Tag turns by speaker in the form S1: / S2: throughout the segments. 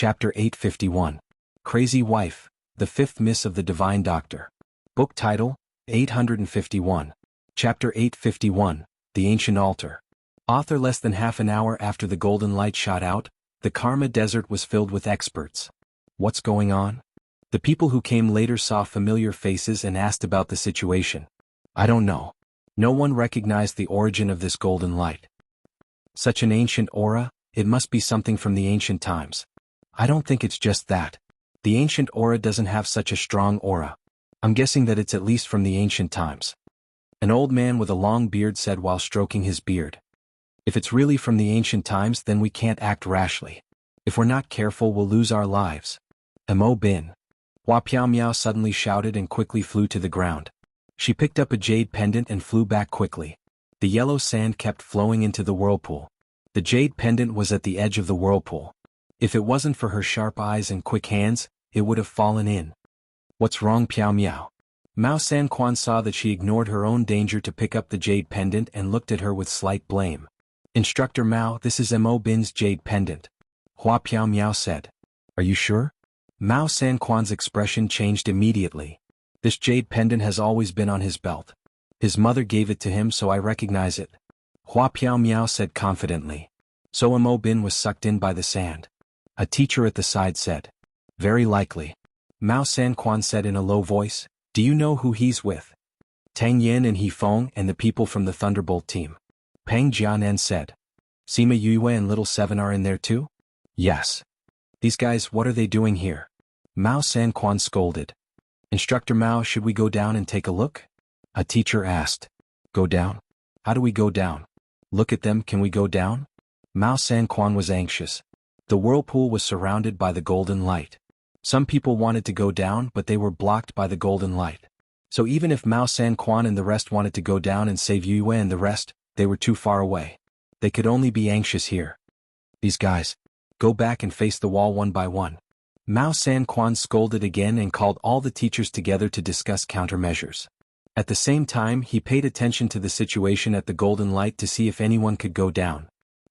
S1: Chapter 851. Crazy Wife, the Fifth Miss of the Divine Doctor. Book title, 851. Chapter 851, The Ancient Altar. Author. Less than half an hour after the golden light shot out, the Karma Desert was filled with experts. What's going on? The people who came later saw familiar faces and asked about the situation. I don't know. No one recognized the origin of this golden light. Such an ancient aura, it must be something from the ancient times. I don't think it's just that. The ancient aura doesn't have such a strong aura. I'm guessing that it's at least from the ancient times. An old man with a long beard said while stroking his beard. If it's really from the ancient times, then we can't act rashly. If we're not careful, we'll lose our lives. Mo Bin. Hua Piao Miao suddenly shouted and quickly flew to the ground. She picked up a jade pendant and flew back quickly. The yellow sand kept flowing into the whirlpool. The jade pendant was at the edge of the whirlpool. If it wasn't for her sharp eyes and quick hands, it would have fallen in. What's wrong, Piao Miao? Mao San Quan saw that she ignored her own danger to pick up the jade pendant and looked at her with slight blame. Instructor Mao, this is Mo Bin's jade pendant. Hua Piao Miao said. Are you sure? Mao San Quan's expression changed immediately. This jade pendant has always been on his belt. His mother gave it to him, so I recognize it. Hua Piao Miao said confidently. So Mo Bin was sucked in by the sand. A teacher at the side said. Very likely. Mao San Quan said in a low voice, do you know who he's with? Tang Yin and He Feng and the people from the Thunderbolt team. Pang Jianen said. Sima Yue and Little Seven are in there too? Yes. These guys, what are they doing here? Mao San Quan scolded. Instructor Mao, should we go down and take a look? A teacher asked. Go down? How do we go down? Look at them, can we go down? Mao San Quan was anxious. The whirlpool was surrounded by the golden light. Some people wanted to go down, but they were blocked by the golden light. So even if Mao San Quan and the rest wanted to go down and save Yue and the rest, they were too far away. They could only be anxious here. These guys. Go back and face the wall one by one. Mao San Quan scolded again and called all the teachers together to discuss countermeasures. At the same time, he paid attention to the situation at the golden light to see if anyone could go down.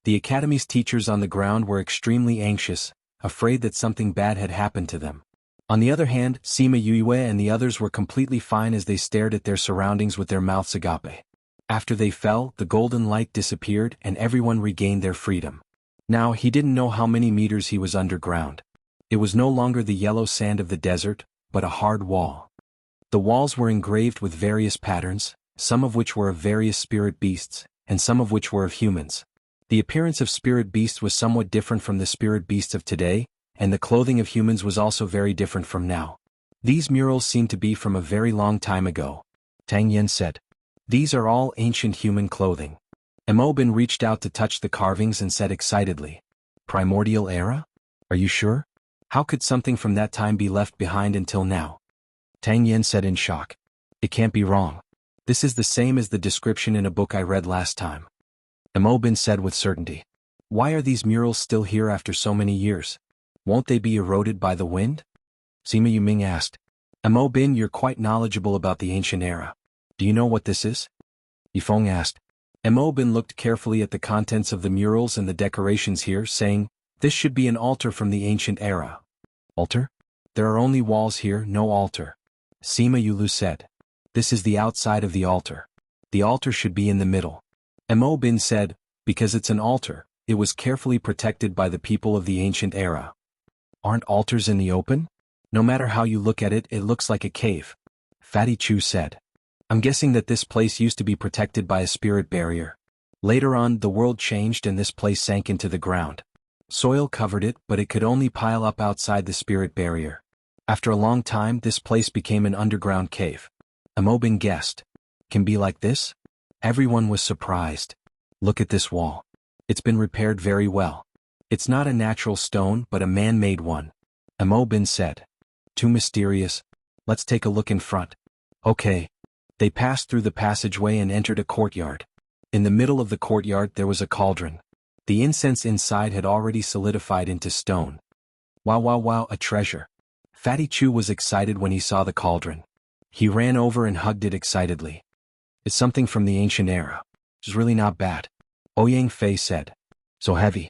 S1: The academy's teachers on the ground were extremely anxious, afraid that something bad had happened to them. On the other hand, Sima Yue and the others were completely fine as they stared at their surroundings with their mouths agape. After they fell, the golden light disappeared and everyone regained their freedom. Now he didn't know how many meters he was underground. It was no longer the yellow sand of the desert, but a hard wall. The walls were engraved with various patterns, some of which were of various spirit beasts, and some of which were of humans. The appearance of spirit beasts was somewhat different from the spirit beasts of today, and the clothing of humans was also very different from now. These murals seemed to be from a very long time ago. Tang Yin said. These are all ancient human clothing. Mo Bin reached out to touch the carvings and said excitedly. Primordial era? Are you sure? How could something from that time be left behind until now? Tang Yin said in shock. It can't be wrong. This is the same as the description in a book I read last time. Mo Bin said with certainty. Why are these murals still here after so many years? Won't they be eroded by the wind? Sima Yuming asked. Mo Bin, you're quite knowledgeable about the ancient era. Do you know what this is? Yifeng asked. Mo Bin looked carefully at the contents of the murals and the decorations here, saying, this should be an altar from the ancient era. Altar? There are only walls here, no altar. Sima Yulu said. This is the outside of the altar. The altar should be in the middle. Mo Bin said, because it's an altar, it was carefully protected by the people of the ancient era. Aren't altars in the open? No matter how you look at it, it looks like a cave. Fatty Chu said. I'm guessing that this place used to be protected by a spirit barrier. Later on, the world changed and this place sank into the ground. Soil covered it, but it could only pile up outside the spirit barrier. After a long time, this place became an underground cave. Mo Bin guessed. Can be like this? Everyone was surprised. Look at this wall. It's been repaired very well. It's not a natural stone but a man-made one. Mo Bin said. Too mysterious. Let's take a look in front. Okay. They passed through the passageway and entered a courtyard. In the middle of the courtyard there was a cauldron. The incense inside had already solidified into stone. Wow wow wow, a treasure. Fatty Chu was excited when he saw the cauldron. He ran over and hugged it excitedly. It's something from the ancient era. It's really not bad. Ouyang Fei said. So heavy.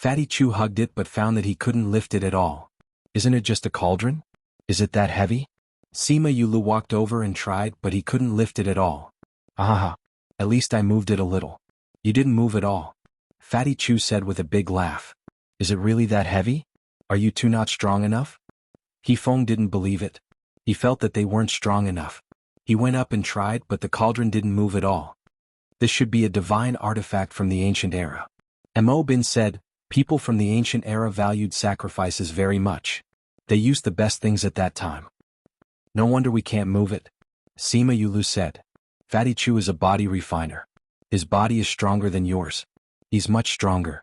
S1: Fatty Chu hugged it but found that he couldn't lift it at all. Isn't it just a cauldron? Is it that heavy? Sima Yulu walked over and tried but he couldn't lift it at all. Ah, at least I moved it a little. You didn't move at all. Fatty Chu said with a big laugh. Is it really that heavy? Are you two not strong enough? He Feng didn't believe it. He felt that they weren't strong enough. He went up and tried but the cauldron didn't move at all. This should be a divine artifact from the ancient era. Mo Bin said, people from the ancient era valued sacrifices very much. They used the best things at that time. No wonder we can't move it. Sima Yulu said. Fatty Chu is a body refiner. His body is stronger than yours. He's much stronger.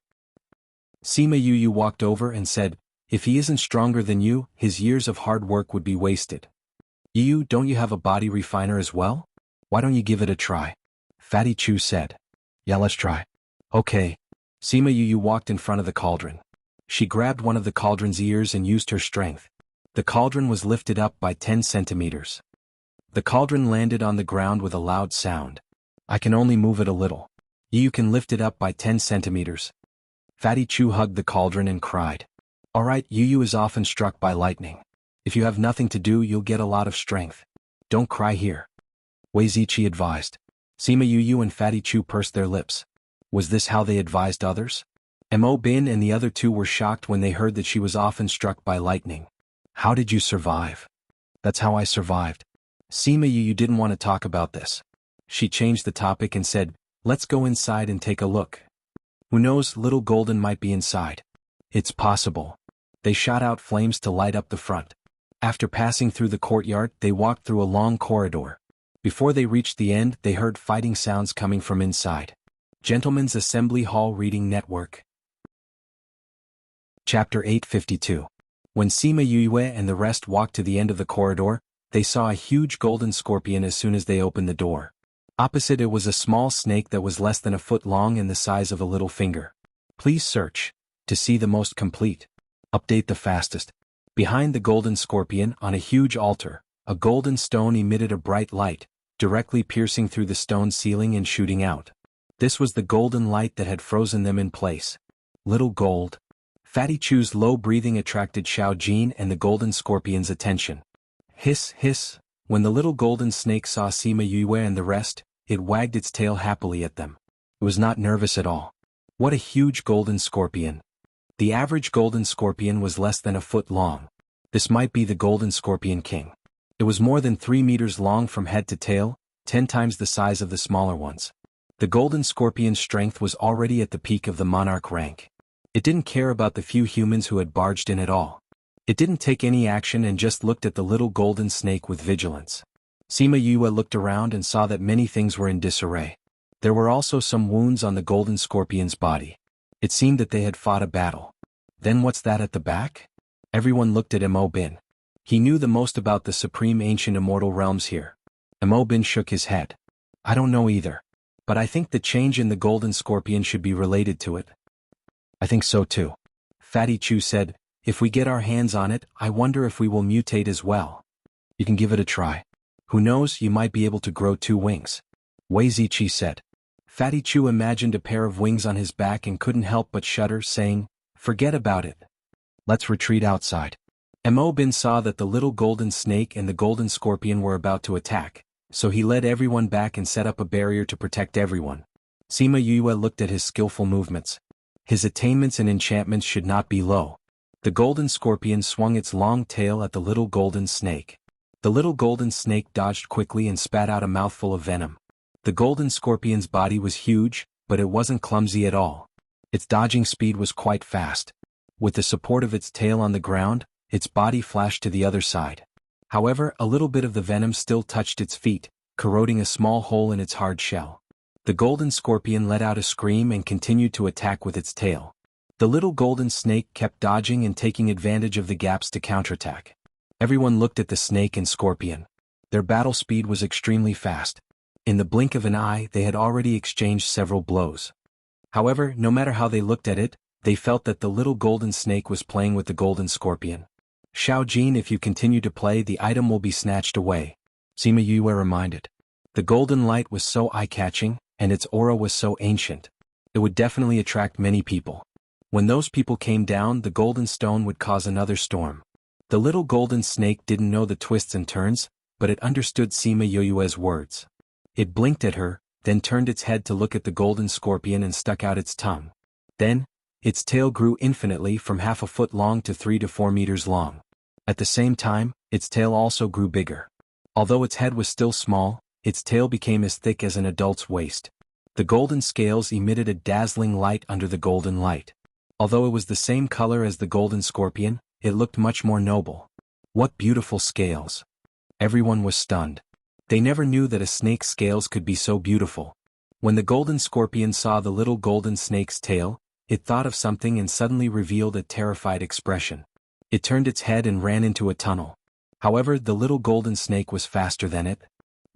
S1: Sima Yu walked over and said, if he isn't stronger than you, his years of hard work would be wasted. Yu, don't you have a body refiner as well? Why don't you give it a try? Fatty Chu said. Yeah, let's try. Okay. Sima Yu walked in front of the cauldron. She grabbed one of the cauldron's ears and used her strength. The cauldron was lifted up by 10 centimeters. The cauldron landed on the ground with a loud sound. I can only move it a little. You can lift it up by 10 centimeters. Fatty Chu hugged the cauldron and cried. Alright, Yu is often struck by lightning. If you have nothing to do, you'll get a lot of strength. Don't cry here. Wei Ziqi advised. Sima Yu and Fatty Chu pursed their lips. Was this how they advised others? Mo Bin and the other two were shocked when they heard that she was often struck by lightning. How did you survive? That's how I survived. Sima Yu didn't want to talk about this. She changed the topic and said, let's go inside and take a look. Who knows, little Golden might be inside. It's possible. They shot out flames to light up the front. After passing through the courtyard, they walked through a long corridor. Before they reached the end, they heard fighting sounds coming from inside. Gentlemen's Assembly Hall Reading Network. Chapter 852. When Sima Yue and the rest walked to the end of the corridor, they saw a huge golden scorpion as soon as they opened the door. Opposite it was a small snake that was less than a foot long and the size of a little finger. Please search to see the most complete. Update the fastest. Behind the golden scorpion, on a huge altar, a golden stone emitted a bright light, directly piercing through the stone ceiling and shooting out. This was the golden light that had frozen them in place. Little Gold. Fatty Chu's low breathing attracted Xiao Jin and the golden scorpion's attention. Hiss, hiss. When the little golden snake saw Sima Yue and the rest, it wagged its tail happily at them. It was not nervous at all. What a huge golden scorpion. The average golden scorpion was less than a foot long. This might be the golden scorpion king. It was more than 3 meters long from head to tail, 10 times the size of the smaller ones. The golden scorpion's strength was already at the peak of the monarch rank. It didn't care about the few humans who had barged in at all. It didn't take any action and just looked at the little golden snake with vigilance. Sima Yue looked around and saw that many things were in disarray. There were also some wounds on the golden scorpion's body. It seemed that they had fought a battle. Then what's that at the back? Everyone looked at Mo Bin. He knew the most about the supreme ancient immortal realms here. Mo Bin shook his head. I don't know either. But I think the change in the golden scorpion should be related to it. I think so too. Fatty Chu said, if we get our hands on it, I wonder if we will mutate as well. You can give it a try. Who knows, you might be able to grow 2 wings. Wei Ziqi said. Fatty Chu imagined a pair of wings on his back and couldn't help but shudder, saying, forget about it. Let's retreat outside. Mo Bin saw that the little golden snake and the golden scorpion were about to attack, so he led everyone back and set up a barrier to protect everyone. Sima Yue looked at his skillful movements. His attainments and enchantments should not be low. The golden scorpion swung its long tail at the little golden snake. The little golden snake dodged quickly and spat out a mouthful of venom. The golden scorpion's body was huge, but it wasn't clumsy at all. Its dodging speed was quite fast. With the support of its tail on the ground, its body flashed to the other side. However, a little bit of the venom still touched its feet, corroding a small hole in its hard shell. The golden scorpion let out a scream and continued to attack with its tail. The little golden snake kept dodging and taking advantage of the gaps to counterattack. Everyone looked at the snake and scorpion. Their battle speed was extremely fast. In the blink of an eye, they had already exchanged several blows. However, no matter how they looked at it, they felt that the little golden snake was playing with the golden scorpion. Xiao Jin, if you continue to play, the item will be snatched away. Sima Yue reminded. The golden light was so eye-catching, and its aura was so ancient. It would definitely attract many people. When those people came down, the golden stone would cause another storm. The little golden snake didn't know the twists and turns, but it understood Sima Yoyue's words. It blinked at her, then turned its head to look at the golden scorpion and stuck out its tongue. Then, its tail grew infinitely from half a foot long to 3 to 4 meters long. At the same time, its tail also grew bigger. Although its head was still small, its tail became as thick as an adult's waist. The golden scales emitted a dazzling light under the golden light. Although it was the same color as the golden scorpion, it looked much more noble. What beautiful scales! Everyone was stunned. They never knew that a snake's scales could be so beautiful. When the golden scorpion saw the little golden snake's tail, it thought of something and suddenly revealed a terrified expression. It turned its head and ran into a tunnel. However, the little golden snake was faster than it.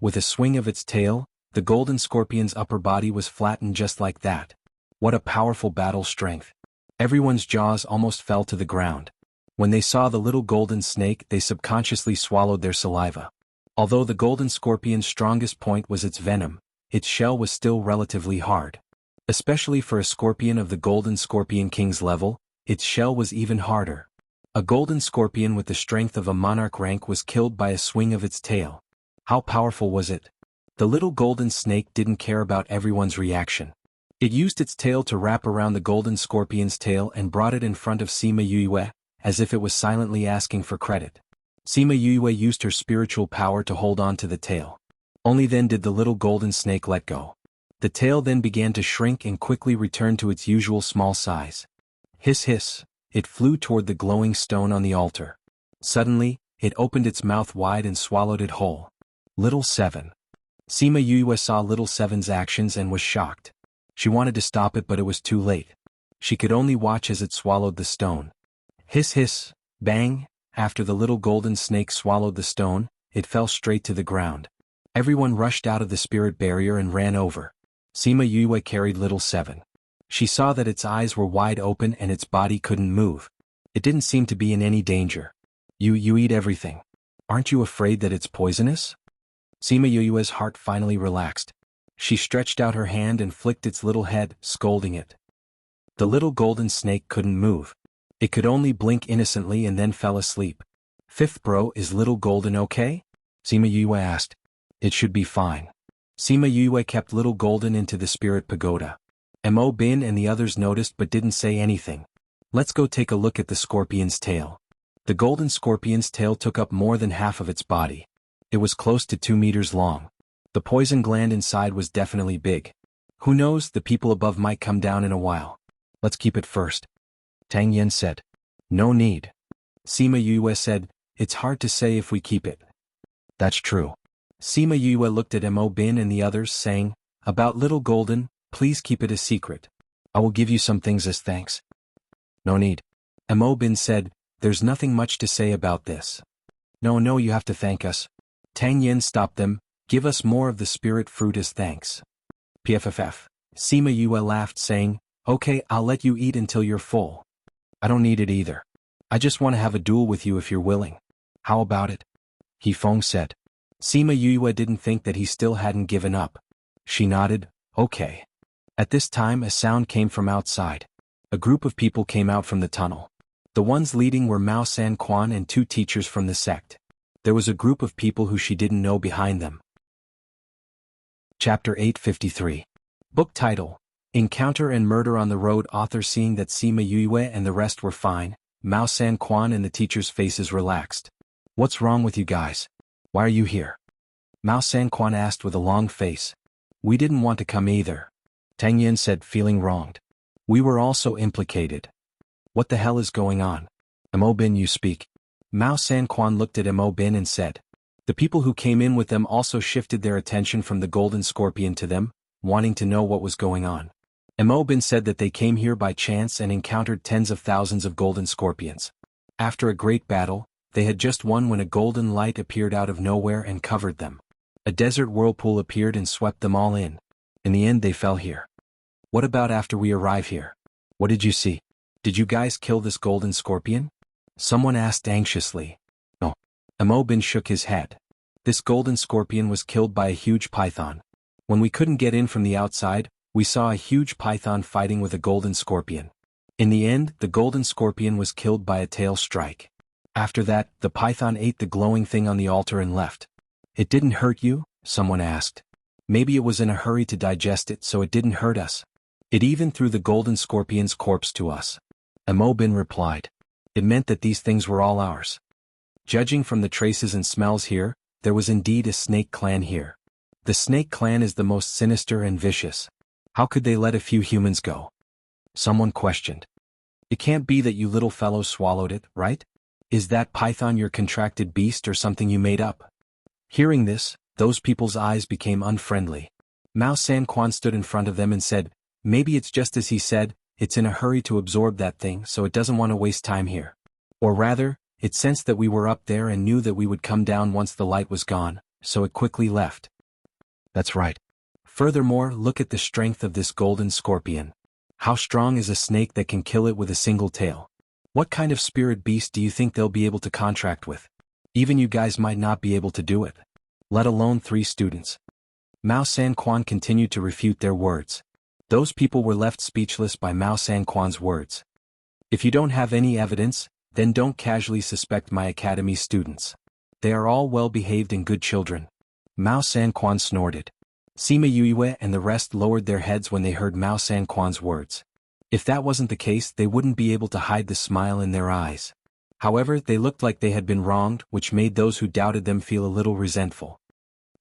S1: With a swing of its tail, the golden scorpion's upper body was flattened just like that. What a powerful battle strength! Everyone's jaws almost fell to the ground. When they saw the little golden snake, they subconsciously swallowed their saliva. Although the golden scorpion's strongest point was its venom, its shell was still relatively hard. Especially for a scorpion of the golden scorpion king's level, its shell was even harder. A golden scorpion with the strength of a monarch rank was killed by a swing of its tail. How powerful was it? The little golden snake didn't care about everyone's reaction. It used its tail to wrap around the golden scorpion's tail and brought it in front of Sima Yue, as if it was silently asking for credit. Sima Yue used her spiritual power to hold on to the tail. Only then did the little golden snake let go. The tail then began to shrink and quickly returned to its usual small size. Hiss hiss, it flew toward the glowing stone on the altar. Suddenly, it opened its mouth wide and swallowed it whole. Little Seven. Sima Yue saw Little Seven's actions and was shocked. She wanted to stop it, but it was too late. She could only watch as it swallowed the stone. Hiss hiss, bang, after the little golden snake swallowed the stone, it fell straight to the ground. Everyone rushed out of the spirit barrier and ran over. Sima Yue carried Little Seven. She saw that its eyes were wide open and its body couldn't move. It didn't seem to be in any danger. You eat everything. Aren't you afraid that it's poisonous? Sima Yue's heart finally relaxed. She stretched out her hand and flicked its little head, scolding it. The little golden snake couldn't move. It could only blink innocently and then fell asleep. Fifth bro, is Little Golden okay? Sima Yue asked. It should be fine. Sima Yue kept Little Golden into the spirit pagoda. Mo Bin and the others noticed but didn't say anything. Let's go take a look at the scorpion's tail. The golden scorpion's tail took up more than half of its body. It was close to 2 meters long. The poison gland inside was definitely big. Who knows, the people above might come down in a while. Let's keep it first. Tang Yen said. No need. Sima Yue said, it's hard to say if we keep it. That's true. Sima Yue looked at Mo Bin and the others, saying, about Little Golden, please keep it a secret. I will give you some things as thanks. No need. Mo Bin said, there's nothing much to say about this. No, you have to thank us. Tang Yen stopped them, give us more of the spirit fruit as thanks. PFFF. Sima Yue laughed, saying, okay, I'll let you eat until you're full. I don't need it either. I just want to have a duel with you if you're willing. How about it? He Feng said. Sima Yue didn't think that he still hadn't given up. She nodded, okay. At this time a sound came from outside. A group of people came out from the tunnel. The ones leading were Mao San Quan and 2 teachers from the sect. There was a group of people who she didn't know behind them. Chapter 853. Book title: Encounter and Murder on the Road. Author. Seeing that Sima Yue and the rest were fine, Mao San Quan and the teachers' faces relaxed. What's wrong with you guys? Why are you here? Mao San Quan asked with a long face. We didn't want to come either. Tang Yin said, feeling wronged. We were also implicated. What the hell is going on? Mo Bin, you speak. Mao San Quan looked at Mo Bin and said. The people who came in with them also shifted their attention from the golden scorpion to them, wanting to know what was going on. Mo Bin said that they came here by chance and encountered tens of thousands of golden scorpions. After a great battle, they had just won when a golden light appeared out of nowhere and covered them. A desert whirlpool appeared and swept them all in. In the end they fell here. What about after we arrive here? What did you see? Did you guys kill this golden scorpion? Someone asked anxiously. No. Mo Bin shook his head. This golden scorpion was killed by a huge python. When we couldn't get in from the outside, we saw a huge python fighting with a golden scorpion. In the end, the golden scorpion was killed by a tail strike. After that, the python ate the glowing thing on the altar and left. It didn't hurt you? Someone asked. Maybe it was in a hurry to digest it so it didn't hurt us. It even threw the golden scorpion's corpse to us. Amobin replied. It meant that these things were all ours. Judging from the traces and smells here, there was indeed a snake clan here. The snake clan is the most sinister and vicious. How could they let a few humans go? Someone questioned. It can't be that you little fellows swallowed it, right? Is that python your contracted beast or something you made up? Hearing this, those people's eyes became unfriendly. Mao Sanquan stood in front of them and said, maybe it's just as he said, it's in a hurry to absorb that thing so it doesn't want to waste time here. Or rather, it sensed that we were up there and knew that we would come down once the light was gone, so it quickly left. That's right. Furthermore, look at the strength of this golden scorpion. How strong is a snake that can kill it with a single tail? What kind of spirit beast do you think they'll be able to contract with? Even you guys might not be able to do it. Let alone 3 students. Mao Sanquan continued to refute their words. Those people were left speechless by Mao Sanquan's words. If you don't have any evidence, then don't casually suspect my academy students. They are all well-behaved and good children. Mao Sanquan snorted. Sima Yue and the rest lowered their heads when they heard Mao Sanquan's words. If that wasn't the case, they wouldn't be able to hide the smile in their eyes. However, they looked like they had been wronged, which made those who doubted them feel a little resentful.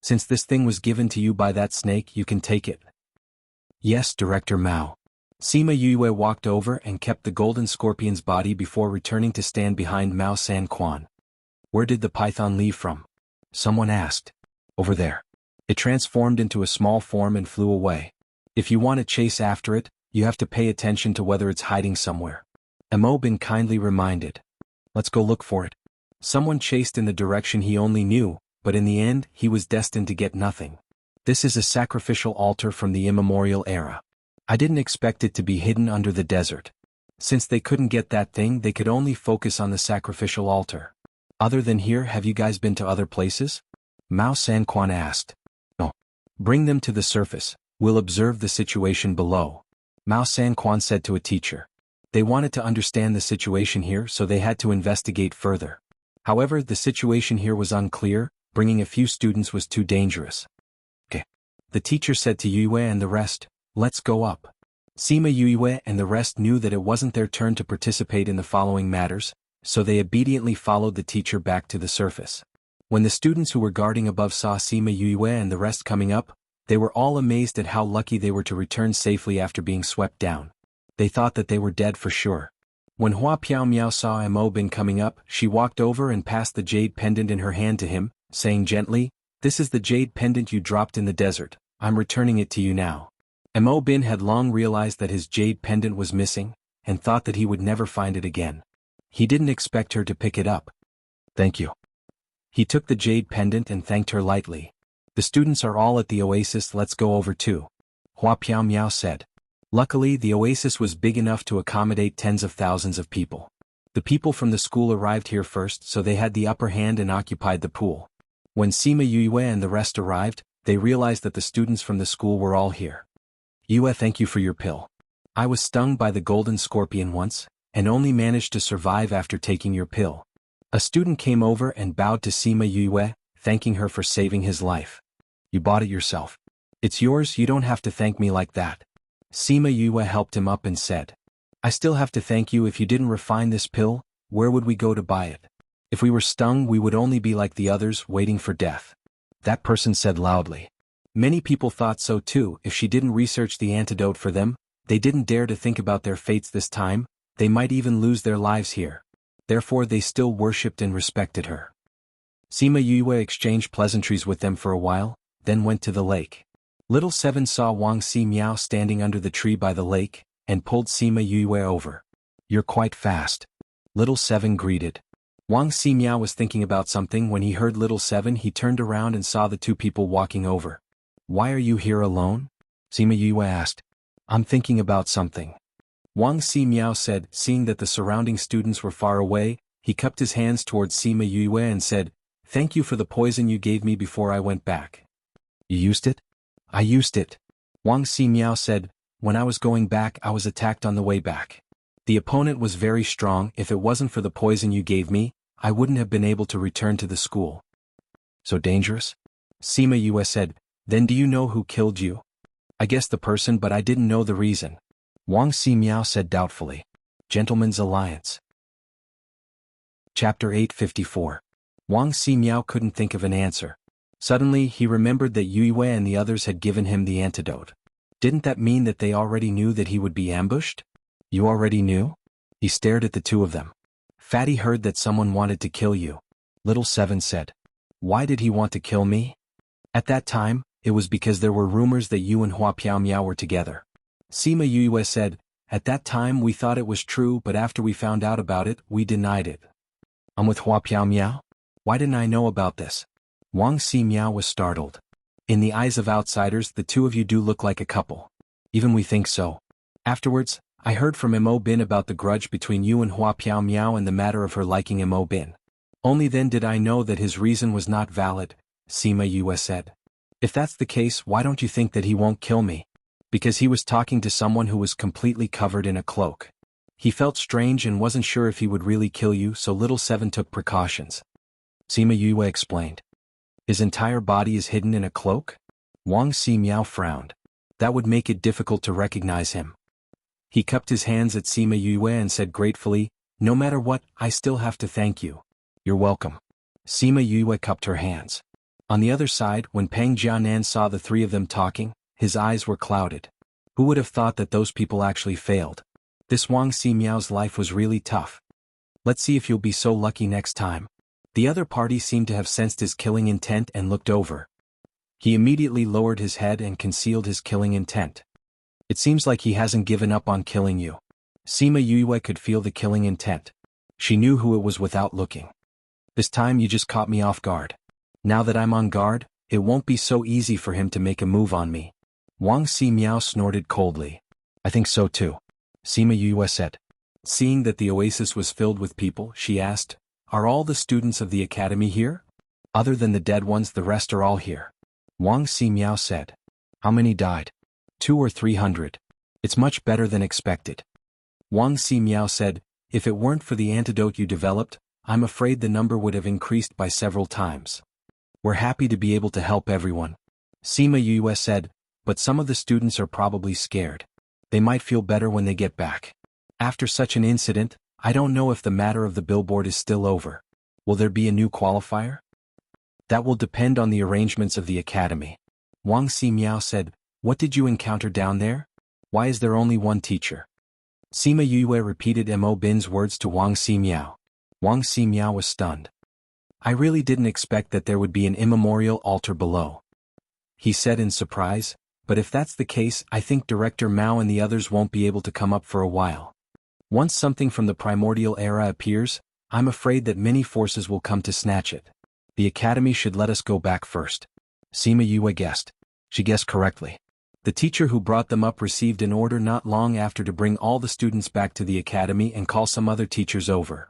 S1: Since this thing was given to you by that snake, you can take it. Yes, Director Mao. Sima Yue walked over and kept the golden scorpion's body before returning to stand behind Mao Sanquan. Where did the python leave from? Someone asked. Over there. It transformed into a small form and flew away. If you want to chase after it, you have to pay attention to whether it's hiding somewhere. Amobin kindly reminded. Let's go look for it. Someone chased in the direction he only knew, but in the end, he was destined to get nothing. This is a sacrificial altar from the immemorial era. I didn't expect it to be hidden under the desert. Since they couldn't get that thing, they could only focus on the sacrificial altar. Other than here, have you guys been to other places? Mao Sanquan asked. No. Bring them to the surface. We'll observe the situation below. Mao Sanquan said to a teacher. They wanted to understand the situation here, so they had to investigate further. However, the situation here was unclear. Bringing a few students was too dangerous. Okay. The teacher said to Yue and the rest, let's go up. Sima Yue and the rest knew that it wasn't their turn to participate in the following matters, so they obediently followed the teacher back to the surface. When the students who were guarding above saw Sima Yue and the rest coming up, they were all amazed at how lucky they were to return safely after being swept down. They thought that they were dead for sure. When Hua Piao Miao saw Amobin coming up, she walked over and passed the jade pendant in her hand to him, saying gently, this is the jade pendant you dropped in the desert. I'm returning it to you now. Amobin had long realized that his jade pendant was missing, and thought that he would never find it again. He didn't expect her to pick it up. Thank you. He took the jade pendant and thanked her lightly. The students are all at the oasis, let's go over too. Hua Piao Miao said. Luckily, the oasis was big enough to accommodate tens of thousands of people. The people from the school arrived here first, so they had the upper hand and occupied the pool. When Sima Yue and the rest arrived, they realized that the students from the school were all here. Yue, thank you for your pill. I was stung by the golden scorpion once, and only managed to survive after taking your pill. A student came over and bowed to Sima Yue, thanking her for saving his life. You bought it yourself. It's yours, you don't have to thank me like that. Sima Yue helped him up and said. I still have to thank you. If you didn't refine this pill, where would we go to buy it? If we were stung, we would only be like the others, waiting for death. That person said loudly. Many people thought so too. If she didn't research the antidote for them, they didn't dare to think about their fates this time. They might even lose their lives here. Therefore they still worshipped and respected her. Sima Yue exchanged pleasantries with them for a while, then went to the lake. Little Seven saw Wang Si Miao standing under the tree by the lake, and pulled Sima Yue over. You're quite fast. Little Seven greeted. Wang Si Miao was thinking about something. When he heard Little Seven, he turned around and saw the two people walking over. Why are you here alone? Sima Yue asked. I'm thinking about something. Wang Si Miao said. Seeing that the surrounding students were far away, he cupped his hands towards Sima Yue and said, Thank you for the poison you gave me before I went back. You used it? I used it. Wang Si Miao said, When I was going back, I was attacked on the way back. The opponent was very strong. If it wasn't for the poison you gave me, I wouldn't have been able to return to the school. So dangerous? Sima Yue said, then do you know who killed you? I guessed the person but I didn't know the reason. Wang Ximiao said doubtfully. Gentleman's Alliance. Chapter 854. Wang Ximiao couldn't think of an answer. Suddenly he remembered that Yue and the others had given him the antidote. Didn't that mean that they already knew that he would be ambushed? You already knew? He stared at the two of them. Fatty heard that someone wanted to kill you. Little Seven said. Why did he want to kill me? At that time, it was because there were rumors that you and Hua Piao Miao were together. Sima Yue said, at that time we thought it was true but after we found out about it, we denied it. I'm with Hua Piao Miao? Why didn't I know about this? Wang Ximiao was startled. In the eyes of outsiders, the two of you do look like a couple. Even we think so. Afterwards, I heard from Mo Bin about the grudge between you and Hua Piao Miao and the matter of her liking Mo Bin. Only then did I know that his reason was not valid, Sima Yue said. If that's the case, why don't you think that he won't kill me? Because he was talking to someone who was completely covered in a cloak. He felt strange and wasn't sure if he would really kill you, so Little Seven took precautions. Sima Yue explained. His entire body is hidden in a cloak? Wang Ximiao frowned. That would make it difficult to recognize him. He cupped his hands at Sima Yue and said gratefully, no matter what, I still have to thank you. You're welcome. Sima Yue cupped her hands. On the other side, when Peng Jianan saw the three of them talking, his eyes were clouded. Who would have thought that those people actually failed? This Wang Ximiao's life was really tough. Let's see if you'll be so lucky next time. The other party seemed to have sensed his killing intent and looked over. He immediately lowered his head and concealed his killing intent. It seems like he hasn't given up on killing you. Sima Yue could feel the killing intent. She knew who it was without looking. This time you just caught me off guard. Now that I'm on guard, it won't be so easy for him to make a move on me. Wang Ximiao snorted coldly. I think so too. Sima Yue said. Seeing that the oasis was filled with people, she asked, are all the students of the academy here? Other than the dead ones, the rest are all here. Wang Ximiao said. How many died? 200 or 300. It's much better than expected. Wang Ximiao said, if it weren't for the antidote you developed, I'm afraid the number would have increased by several times. We're happy to be able to help everyone. Sima Yue said, but some of the students are probably scared. They might feel better when they get back. After such an incident, I don't know if the matter of the billboard is still over. Will there be a new qualifier? That will depend on the arrangements of the academy. Wang Ximiao said, what did you encounter down there? Why is there only one teacher? Sima Yue repeated Mo Bin's words to Wang Ximiao. Wang Ximiao was stunned. I really didn't expect that there would be an immemorial altar below. He said in surprise, but if that's the case, I think Director Mao and the others won't be able to come up for a while. Once something from the primordial era appears, I'm afraid that many forces will come to snatch it. The academy should let us go back first. Sima Yue guessed. She guessed correctly. The teacher who brought them up received an order not long after to bring all the students back to the academy and call some other teachers over.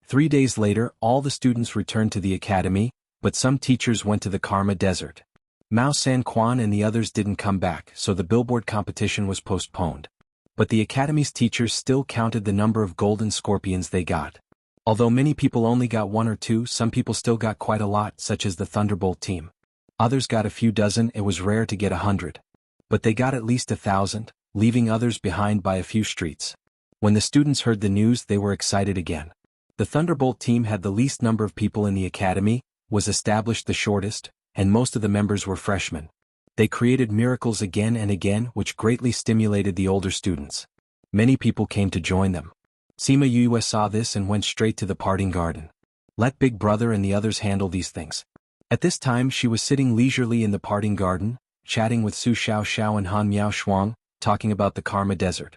S1: 3 days later, all the students returned to the academy, but some teachers went to the Karma Desert. Mao San Quan and the others didn't come back, so the billboard competition was postponed. But the academy's teachers still counted the number of golden scorpions they got. Although many people only got 1 or 2, some people still got quite a lot, such as the Thunderbolt team. Others got a few dozen. It was rare to get 100. But they got at least 1,000, leaving others behind by a few streets. When the students heard the news, they were excited again. The Thunderbolt team had the least number of people in the academy, was established the shortest, and most of the members were freshmen. They created miracles again and again, which greatly stimulated the older students. Many people came to join them. Sima Yue saw this and went straight to the parting garden. Let Big Brother and the others handle these things. At this time she was sitting leisurely in the parting garden, chatting with Su Xiao and Han Miao Shuang, talking about the Karma Desert.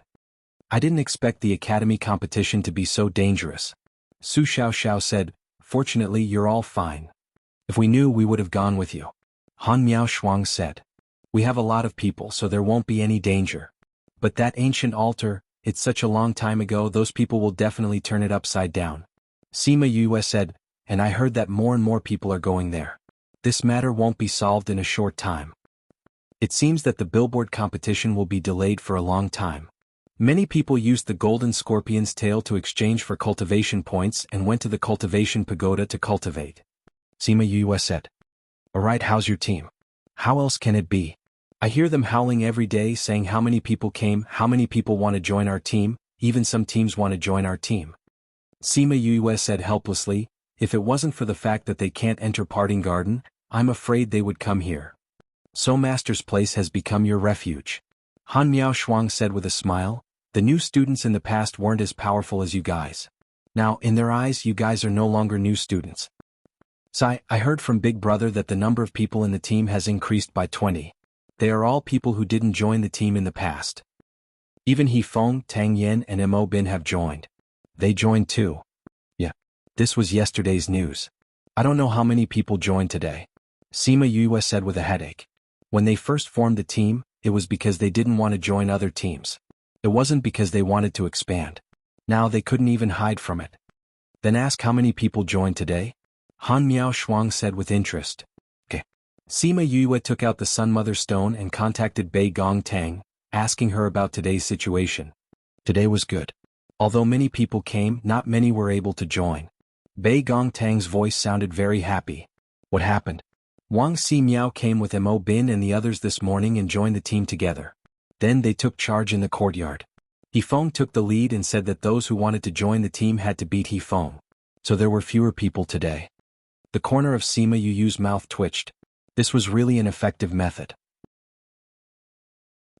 S1: I didn't expect the academy competition to be so dangerous. Su Xiao said, fortunately you're all fine. If we knew, we would have gone with you. Han Miao Shuang said. We have a lot of people, so there won't be any danger. But that ancient altar, it's such a long time ago, those people will definitely turn it upside down. Sima Yue said, and I heard that more and more people are going there. This matter won't be solved in a short time. It seems that the billboard competition will be delayed for a long time. Many people used the golden scorpion's tail to exchange for cultivation points and went to the cultivation pagoda to cultivate. Sima Yue said. Alright, how's your team? How else can it be? I hear them howling every day saying how many people came, how many people want to join our team, even some teams want to join our team. Sima Yue said helplessly, if it wasn't for the fact that they can't enter Parting Garden, I'm afraid they would come here. So Master's Place has become your refuge. Han Miao Shuang said with a smile, the new students in the past weren't as powerful as you guys. Now, in their eyes, you guys are no longer new students. Sai, I heard from Big Brother that the number of people in the team has increased by 20. They are all people who didn't join the team in the past. Even He Feng, Tang Yen and Mo Bin have joined. They joined too. Yeah. This was yesterday's news. I don't know how many people joined today. Sima Yue said with a headache. When they first formed the team, it was because they didn't want to join other teams. It wasn't because they wanted to expand. Now they couldn't even hide from it. Then ask how many people joined today? Han Miao Shuang said with interest. Okay. Sima Yue took out the Sun Mother Stone and contacted Bei Gong Tang, asking her about today's situation. Today was good. Although many people came, not many were able to join. Bei Gong Tang's voice sounded very happy. What happened? Wang Si Miao came with Mo Bin and the others this morning and joined the team together. Then they took charge in the courtyard. He Feng took the lead and said that those who wanted to join the team had to beat He Feng. So there were fewer people today. The corner of Sima Yu's mouth twitched. This was really an effective method.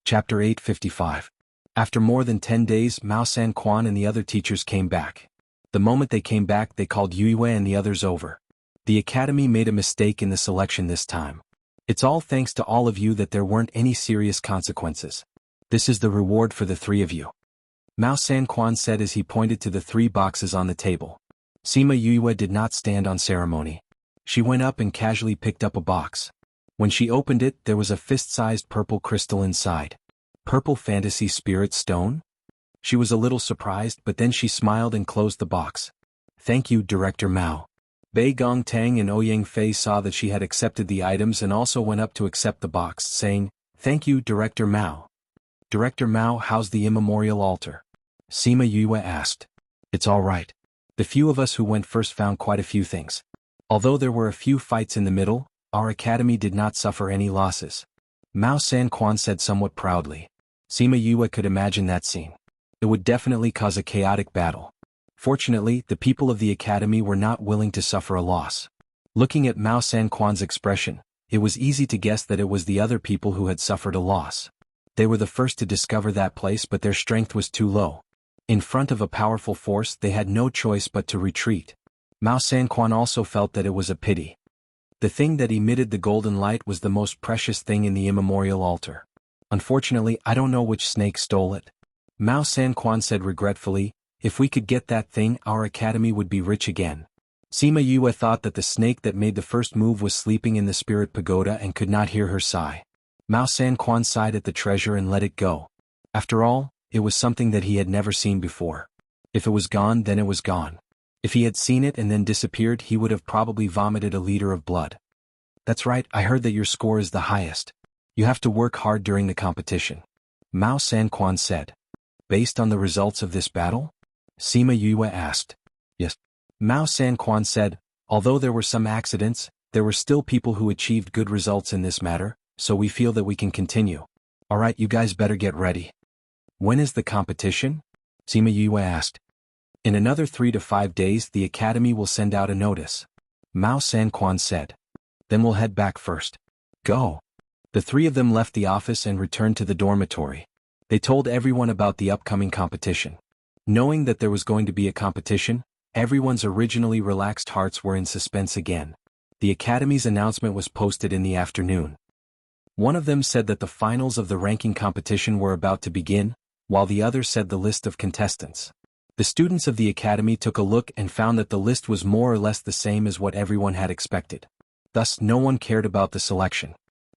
S1: Chapter 855. After more than 10 days, Mao San Quan and the other teachers came back. The moment they came back, they called Yue and the others over. The academy made a mistake in the selection this time. It's all thanks to all of you that there weren't any serious consequences. This is the reward for the three of you. Mao San Quan said as he pointed to the 3 boxes on the table. Sima Yue did not stand on ceremony. She went up and casually picked up a box. When she opened it, there was a fist-sized purple crystal inside. Purple Fantasy Spirit Stone? She was a little surprised, but then she smiled and closed the box. Thank you, Director Mao. Bei Gong Tang and Ouyang Fei saw that she had accepted the items and also went up to accept the box, saying, Thank you, Director Mao. Director Mao, how's the immemorial altar? Sima Yue asked. It's all right. The few of us who went first found quite a few things. Although there were a few fights in the middle, our academy did not suffer any losses. Mao San Quan said somewhat proudly. Sima Yue could imagine that scene. It would definitely cause a chaotic battle. Fortunately, the people of the academy were not willing to suffer a loss. Looking at Mao San Quan's expression, it was easy to guess that it was the other people who had suffered a loss. They were the first to discover that place, but their strength was too low. In front of a powerful force, they had no choice but to retreat. Mao San Quan also felt that it was a pity. The thing that emitted the golden light was the most precious thing in the immemorial altar. Unfortunately, I don't know which snake stole it. Mao San Quan said regretfully, if we could get that thing, our academy would be rich again. Sima Yue thought that the snake that made the first move was sleeping in the spirit pagoda and could not hear her sigh. Mao San Quan sighed at the treasure and let it go. After all, it was something that he had never seen before. If it was gone, then it was gone. If he had seen it and then disappeared, he would have probably vomited a liter of blood. That's right, I heard that your score is the highest. You have to work hard during the competition. Mao San Quan said. Based on the results of this battle? Sima Yue asked. Yes. Mao San Quan said, although there were some accidents, there were still people who achieved good results in this matter, so we feel that we can continue. Alright, you guys better get ready. When is the competition? Sima Yue asked. In another 3 to 5 days the academy will send out a notice. Mao San Quan said. Then we'll head back first. Go. The 3 of them left the office and returned to the dormitory. They told everyone about the upcoming competition. Knowing that there was going to be a competition, everyone's originally relaxed hearts were in suspense again. The academy's announcement was posted in the afternoon. One of them said that the finals of the ranking competition were about to begin, while the other said the list of contestants. The students of the academy took a look and found that the list was more or less the same as what everyone had expected. Thus, no one cared about the selection.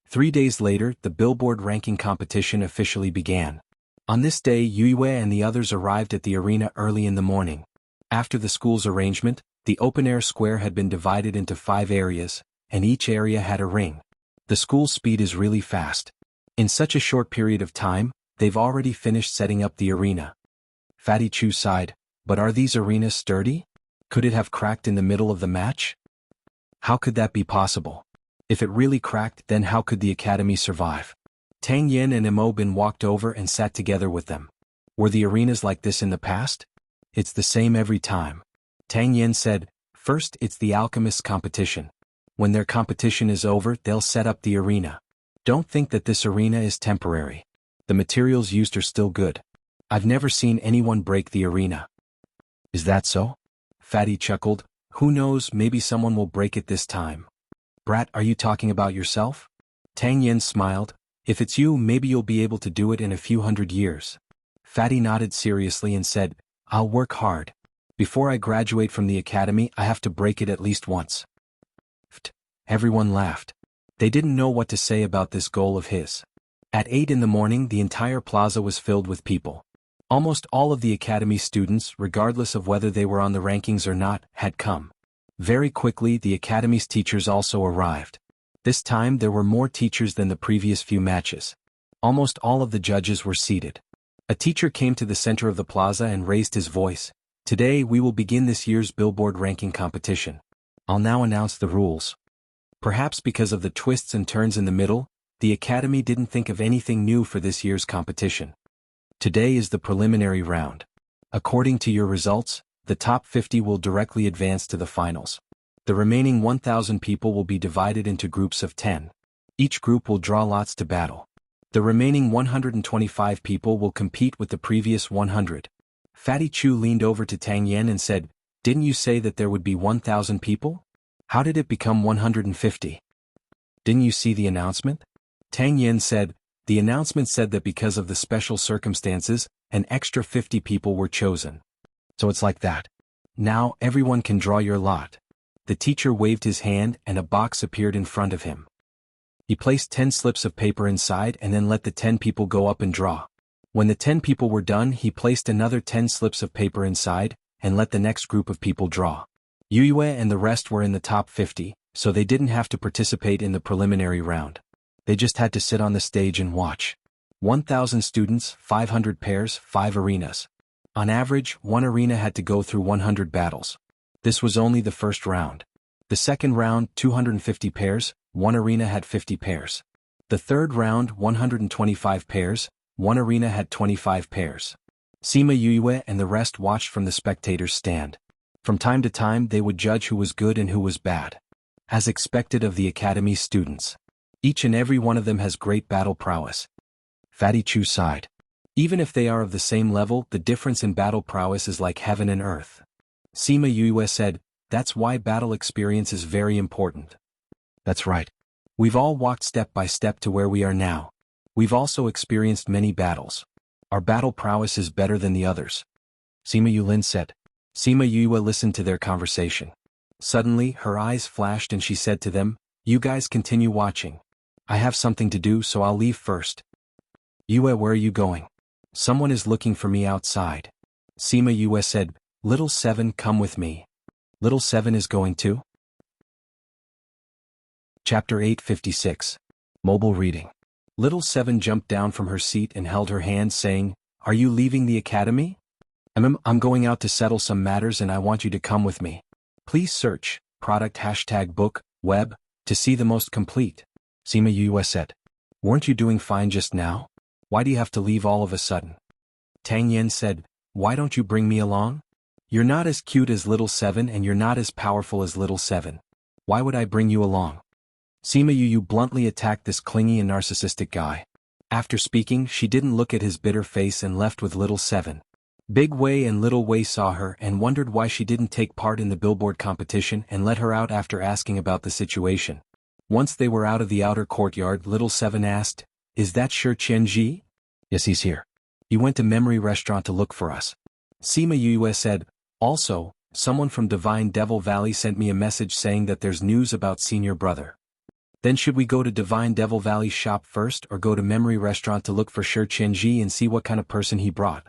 S1: 3 days later, the Billboard ranking competition officially began. On this day, Yue and the others arrived at the arena early in the morning. After the school's arrangement, the open-air square had been divided into 5 areas, and each area had a ring. The school's speed is really fast. In such a short period of time, they've already finished setting up the arena. Fatty Chu sighed, but are these arenas sturdy? Could it have cracked in the middle of the match? How could that be possible? If it really cracked, then how could the academy survive? Tang Yin and Mo Bin walked over and sat together with them. Were the arenas like this in the past? It's the same every time. Tang Yin said, first it's the Alchemist competition. When their competition is over, they'll set up the arena. Don't think that this arena is temporary. The materials used are still good. I've never seen anyone break the arena. Is that so? Fatty chuckled. Who knows, maybe someone will break it this time. Brat, are you talking about yourself? Tang Yin smiled. If it's you, maybe you'll be able to do it in a few hundred years. Fatty nodded seriously and said, I'll work hard. Before I graduate from the academy, I have to break it at least once. Everyone laughed. They didn't know what to say about this goal of his. At 8 in the morning, the entire plaza was filled with people. Almost all of the academy students, regardless of whether they were on the rankings or not, had come. Very quickly, the academy's teachers also arrived. This time there were more teachers than the previous few matches. Almost all of the judges were seated. A teacher came to the center of the plaza and raised his voice. Today we will begin this year's Billboard ranking competition. I'll now announce the rules. Perhaps because of the twists and turns in the middle, the academy didn't think of anything new for this year's competition. Today is the preliminary round. According to your results, the top 50 will directly advance to the finals. The remaining 1,000 people will be divided into groups of 10. Each group will draw lots to battle. The remaining 125 people will compete with the previous 100. Fatty Chu leaned over to Tang Yen and said, didn't you say that there would be 1,000 people? How did it become 150? Didn't you see the announcement? Tang Yen said, the announcement said that because of the special circumstances, an extra 50 people were chosen. So it's like that. Now everyone can draw your lot. The teacher waved his hand and a box appeared in front of him. He placed 10 slips of paper inside and then let the 10 people go up and draw. When the 10 people were done, he placed another 10 slips of paper inside and let the next group of people draw. Yue and the rest were in the top 50, so they didn't have to participate in the preliminary round. They just had to sit on the stage and watch. 1,000 students, 500 pairs, 5 arenas. On average, one arena had to go through 100 battles. This was only the first round. The second round, 250 pairs, one arena had 50 pairs. The third round, 125 pairs, one arena had 25 pairs. Sima Yue and the rest watched from the spectators' stand. From time to time they would judge who was good and who was bad. As expected of the academy students. Each and every one of them has great battle prowess. Fatty Chu sighed. Even if they are of the same level, the difference in battle prowess is like heaven and earth. Sima Yue said, that's why battle experience is very important. That's right. We've all walked step by step to where we are now. We've also experienced many battles. Our battle prowess is better than the others. Sima Yulin said. Sima Yue listened to their conversation. Suddenly, her eyes flashed and she said to them, you guys continue watching. I have something to do, so I'll leave first. Yue, where are you going? Someone is looking for me outside. Sima Yue said, Little Seven, come with me. Little Seven is going too? Chapter 856. Mobile Reading. Little Seven jumped down from her seat and held her hand saying, are you leaving the academy? I'm going out to settle some matters and I want you to come with me. Please search, product #book, web, to see the most complete. Sima Yue said. Weren't you doing fine just now? Why do you have to leave all of a sudden? Tang Yen said, why don't you bring me along? You're not as cute as Little Seven and you're not as powerful as Little Seven. Why would I bring you along? Sima Yue bluntly attacked this clingy and narcissistic guy. After speaking, she didn't look at his bitter face and left with Little Seven. Big Wei and Little Wei saw her and wondered why she didn't take part in the billboard competition and let her out after asking about the situation. Once they were out of the outer courtyard, Little Seven asked, is that Shi Qianji? Yes, he's here. He went to Memory Restaurant to look for us. Sima Yue said, also, someone from Divine Devil Valley sent me a message saying that there's news about Senior Brother. Then should we go to Divine Devil Valley shop first or go to Memory Restaurant to look for Shi Qianji and see what kind of person he brought?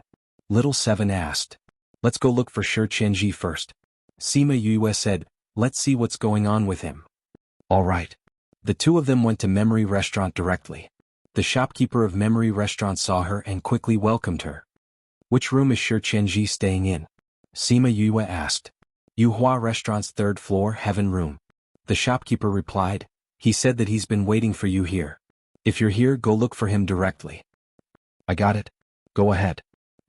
S1: Little Seven asked. Let's go look for Shi Qianji first. Sima Yue said, let's see what's going on with him. All right. The two of them went to Memory Restaurant directly. The shopkeeper of Memory Restaurant saw her and quickly welcomed her. Which room is Shi Qianji staying in? Sima Yue asked. Yuhua Restaurant's third floor heaven room. The shopkeeper replied. He said that he's been waiting for you here. If you're here, go look for him directly. I got it. Go ahead.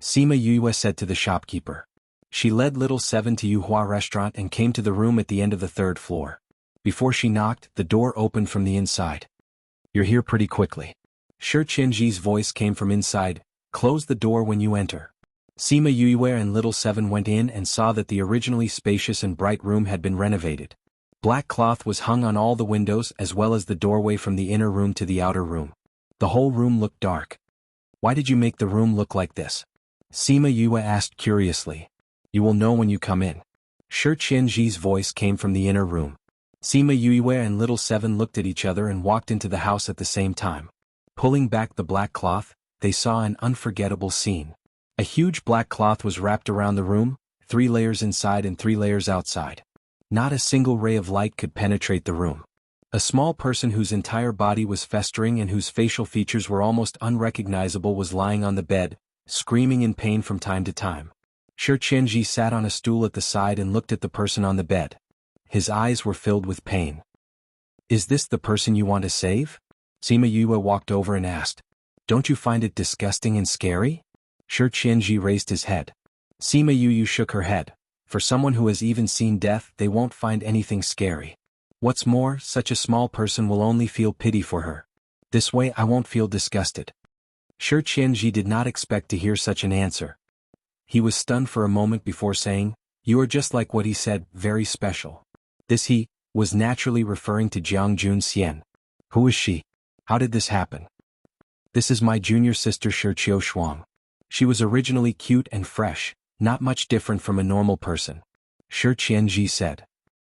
S1: Sima Yue said to the shopkeeper. She led Little Seven to Yuhua Restaurant and came to the room at the end of the third floor. Before she knocked, the door opened from the inside. You're here pretty quickly. Shi Qianji's voice came from inside. Close the door when you enter. Sima Yue and Little Seven went in and saw that the originally spacious and bright room had been renovated. Black cloth was hung on all the windows as well as the doorway from the inner room to the outer room. The whole room looked dark. Why did you make the room look like this? Sima Yue asked curiously. You will know when you come in. Shi Qianji's voice came from the inner room. Sima Yue and Little Seven looked at each other and walked into the house at the same time. Pulling back the black cloth, they saw an unforgettable scene. A huge black cloth was wrapped around the room, 3 layers inside and 3 layers outside. Not a single ray of light could penetrate the room. A small person whose entire body was festering and whose facial features were almost unrecognizable was lying on the bed, screaming in pain from time to time. Shi Qianji sat on a stool at the side and looked at the person on the bed. His eyes were filled with pain. Is this the person you want to save? Sima Yue walked over and asked. Don't you find it disgusting and scary? Shi Qianji raised his head. Sima Yue shook her head. For someone who has even seen death, they won't find anything scary. What's more, such a small person will only feel pity for her. This way I won't feel disgusted. Shi Qianji did not expect to hear such an answer. He was stunned for a moment before saying, You are just like what he said, very special. This he was naturally referring to Jiang Junxian. Who is she? How did this happen? This is my junior sister Shi Qiushuang. She was originally cute and fresh, not much different from a normal person. Shi Qianji said.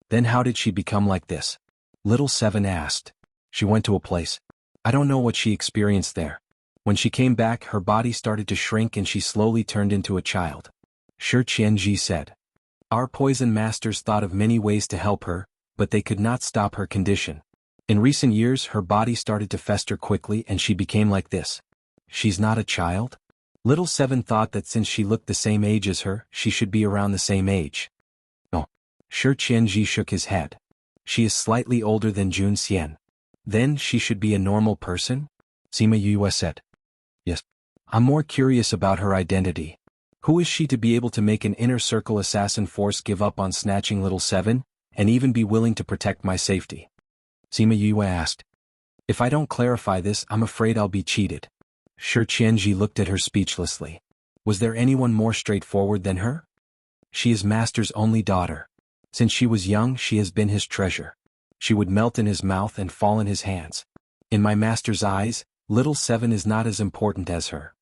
S1: Then how did she become like this? Little Seven asked. She went to a place. I don't know what she experienced there. When she came back, her body started to shrink and she slowly turned into a child. Shi Qianji said. Our poison masters thought of many ways to help her, but they could not stop her condition. In recent years, her body started to fester quickly and she became like this. She's not a child? Little Seven thought that since she looked the same age as her, she should be around the same age. No. Shi Qianji shook his head. She is slightly older than Jun Xian. Then she should be a normal person? Sima Yue said. Yes. I'm more curious about her identity. Who is she to be able to make an inner circle assassin force give up on snatching Little Seven, and even be willing to protect my safety? Sima Yue asked. If I don't clarify this, I'm afraid I'll be cheated. Shi Qianji looked at her speechlessly. Was there anyone more straightforward than her? She is Master's only daughter. Since she was young, she has been his treasure. She would melt in his mouth and fall in his hands. In my master's eyes, Little Seven is not as important as her.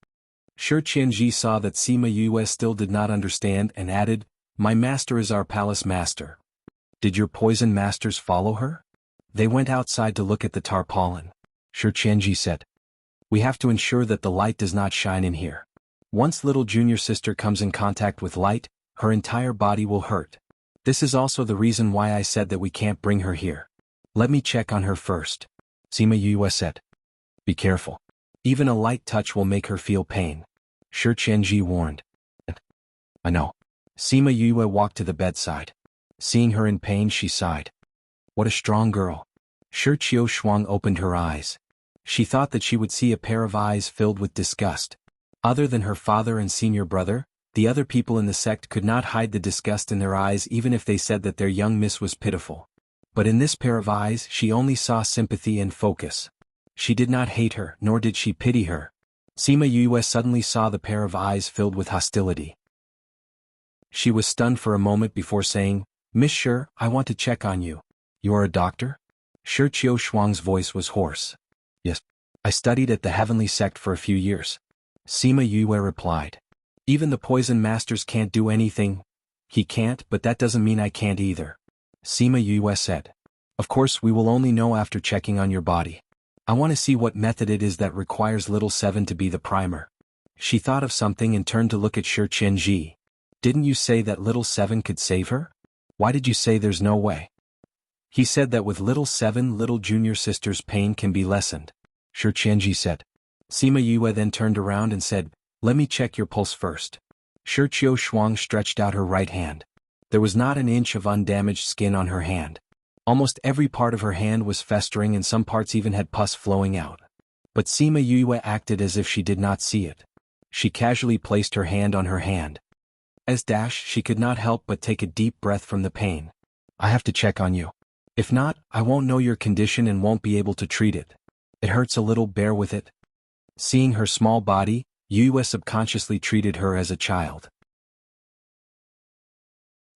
S1: Shi Qianji saw that Sima Yue still did not understand and added, My master is our palace master. Did your poison masters follow her? They went outside to look at the tarpaulin. Shi Qianji said. We have to ensure that the light does not shine in here. Once little junior sister comes in contact with light, her entire body will hurt. This is also the reason why I said that we can't bring her here. Let me check on her first. Sima Yue said. Be careful. Even a light touch will make her feel pain. Shi Qianji warned. I know. Sima Yue walked to the bedside. Seeing her in pain, she sighed. What a strong girl. Shi Qiushuang opened her eyes. She thought that she would see a pair of eyes filled with disgust. Other than her father and senior brother, the other people in the sect could not hide the disgust in their eyes even if they said that their young miss was pitiful. But in this pair of eyes she only saw sympathy and focus. She did not hate her, nor did she pity her. Sima Yue suddenly saw the pair of eyes filled with hostility. She was stunned for a moment before saying, Miss Shi, I want to check on you. You are a doctor? Shi Qiushuang's voice was hoarse. Yes. I studied at the Heavenly Sect for a few years. Sima Yue replied. Even the poison masters can't do anything. He can't, but that doesn't mean I can't either. Sima Yue said. Of course we will only know after checking on your body. I want to see what method it is that requires Little Seven to be the primer. She thought of something and turned to look at Shi Qianji. Didn't you say that Little Seven could save her? Why did you say there's no way? He said that with Little Seven, little junior sister's pain can be lessened. Shi Qianji said. Sima Yue then turned around and said, "Let me check your pulse first." Shi Shuang stretched out her right hand. There was not an inch of undamaged skin on her hand. Almost every part of her hand was festering and some parts even had pus flowing out. But Sima Yue acted as if she did not see it. She casually placed her hand on her hand. She could not help but take a deep breath from the pain. "I have to check on you. If not, I won't know your condition and won't be able to treat it. It hurts a little, bear with it." Seeing her small body, Yue subconsciously treated her as a child.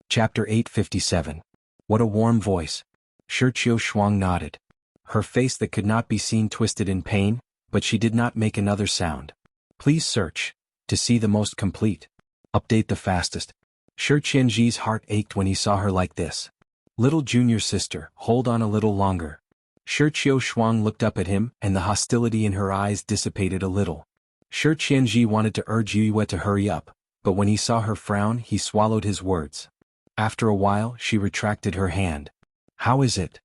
S1: Chapter 857. What a warm voice. Shi Shuang nodded. Her face that could not be seen twisted in pain, but she did not make another sound. "Please search to see the most complete. Update the fastest." Shi Qianji's heart ached when he saw her like this. "Little junior sister, hold on a little longer." Shi Shuang looked up at him and the hostility in her eyes dissipated a little. Shi Qianji wanted to urge Yue to hurry up, but when he saw her frown he swallowed his words. After a while she retracted her hand. "How is it?"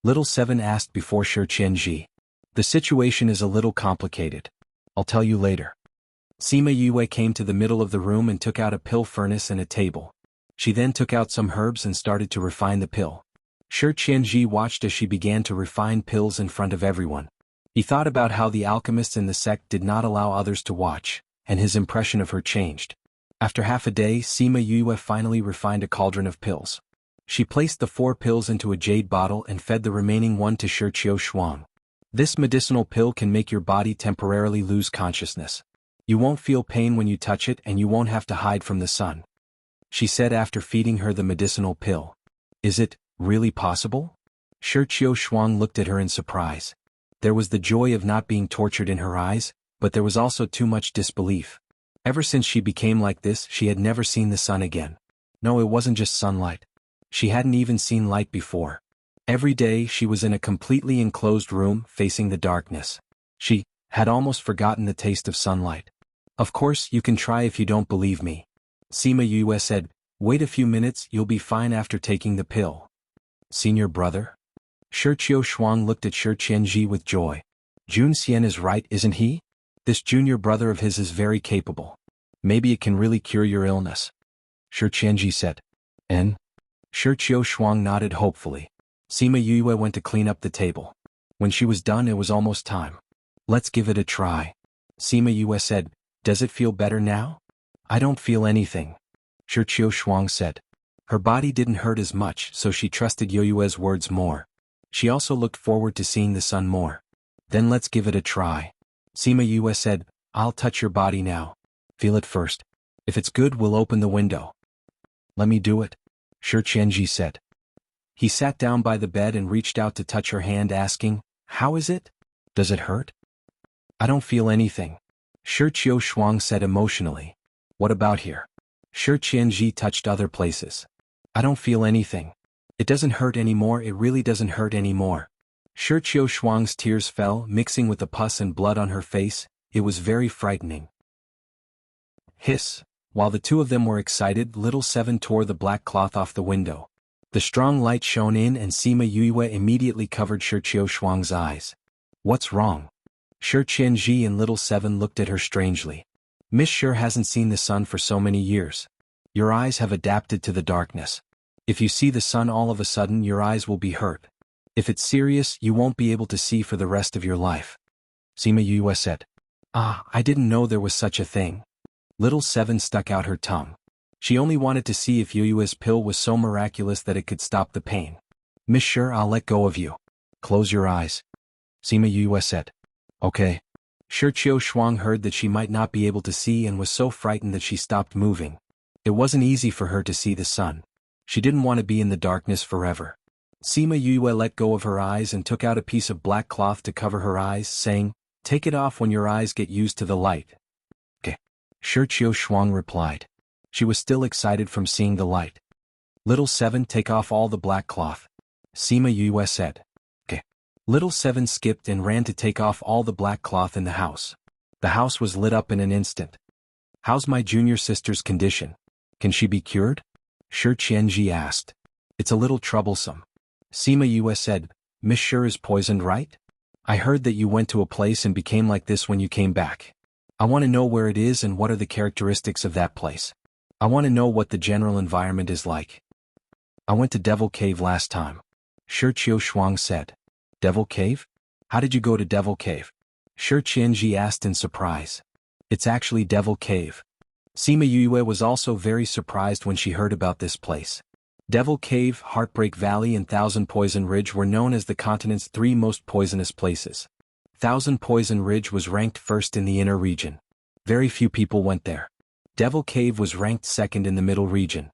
S1: Little Seven asked before Shi Qianji. "The situation is a little complicated. I'll tell you later." Sima Yue came to the middle of the room and took out a pill furnace and a table. She then took out some herbs and started to refine the pill. Shi Qianji watched as she began to refine pills in front of everyone. He thought about how the alchemists in the sect did not allow others to watch, and his impression of her changed. After half a day, Sima Yue finally refined a cauldron of pills. She placed the 4 pills into a jade bottle and fed the remaining one to Shi Shuang. "This medicinal pill can make your body temporarily lose consciousness. You won't feel pain when you touch it and you won't have to hide from the sun," she said after feeding her the medicinal pill. "Is it really possible?" Shi Shuang looked at her in surprise. There was the joy of not being tortured in her eyes, but there was also too much disbelief. Ever since she became like this, she had never seen the sun again. No, it wasn't just sunlight. She hadn't even seen light before. Every day she was in a completely enclosed room facing the darkness. She had almost forgotten the taste of sunlight. "Of course, you can try if you don't believe me," Sima Yue said. "Wait a few minutes, you'll be fine after taking the pill." "Senior brother?" Shi Shuang looked at Shi Qianji with joy. "Jun Xian is right, isn't he? This junior brother of his is very capable. Maybe it can really cure your illness." Shi Qianji said. "And?" Shi Shuang nodded hopefully. Sima Yue went to clean up the table. When she was done, it was almost time. "Let's give it a try." Sima Yue said. "Does it feel better now?" "I don't feel anything," Shi Shuang said. Her body didn't hurt as much, so she trusted Yue's words more. She also looked forward to seeing the sun more. "Then let's give it a try." Sima Yue said. "I'll touch your body now. Feel it first. If it's good, we'll open the window." "Let me do it," Shi Qianji said. He sat down by the bed and reached out to touch her hand, asking, "How is it? Does it hurt?" "I don't feel anything," Shi Shuang said emotionally. "What about here?" Shi Qianji touched other places. "I don't feel anything. It doesn't hurt anymore, it really doesn't hurt anymore." Shi Shuang's tears fell, mixing with the pus and blood on her face. It was very frightening. Hiss. While the two of them were excited, Little Seven tore the black cloth off the window. The strong light shone in and Sima Yue immediately covered Shi Shuang's eyes. "What's wrong?" Shi Qianji and Little Seven looked at her strangely. "Miss Shi hasn't seen the sun for so many years. Your eyes have adapted to the darkness. If you see the sun all of a sudden, your eyes will be hurt. If it's serious, you won't be able to see for the rest of your life," Sima Yue said. "Ah, I didn't know there was such a thing." Little Seven stuck out her tongue. She only wanted to see if Yue's pill was so miraculous that it could stop the pain. "Miss Shi, I'll let go of you. Close your eyes," Sima Yue said. "Okay." Shi Shuang heard that she might not be able to see and was so frightened that she stopped moving. It wasn't easy for her to see the sun. She didn't want to be in the darkness forever. Sima Yue let go of her eyes and took out a piece of black cloth to cover her eyes, saying, "Take it off when your eyes get used to the light." "Okay," Shi Shuang replied. She was still excited from seeing the light. "Little Seven, take off all the black cloth," Sima Yue said. "Okay." Little Seven skipped and ran to take off all the black cloth in the house. The house was lit up in an instant. "How's my junior sister's condition? Can she be cured?" Shi Qianji asked. "It's a little troublesome," Sima Yue said. "Miss Shi is poisoned, right?" I heard that you went to a place and became like this when you came back. I want to know where it is and what are the characteristics of that place. I want to know what the general environment is like. I went to Devil Cave last time. Shi Qiushuang said. Devil Cave? How did you go to Devil Cave? Shi Qianji asked in surprise. It's actually Devil Cave. Sima Yue was also very surprised when she heard about this place. Devil Cave, Heartbreak Valley and Thousand Poison Ridge were known as the continent's 3 most poisonous places. Thousand Poison Ridge was ranked first in the inner region. Very few people went there. Devil Cave was ranked second in the middle region.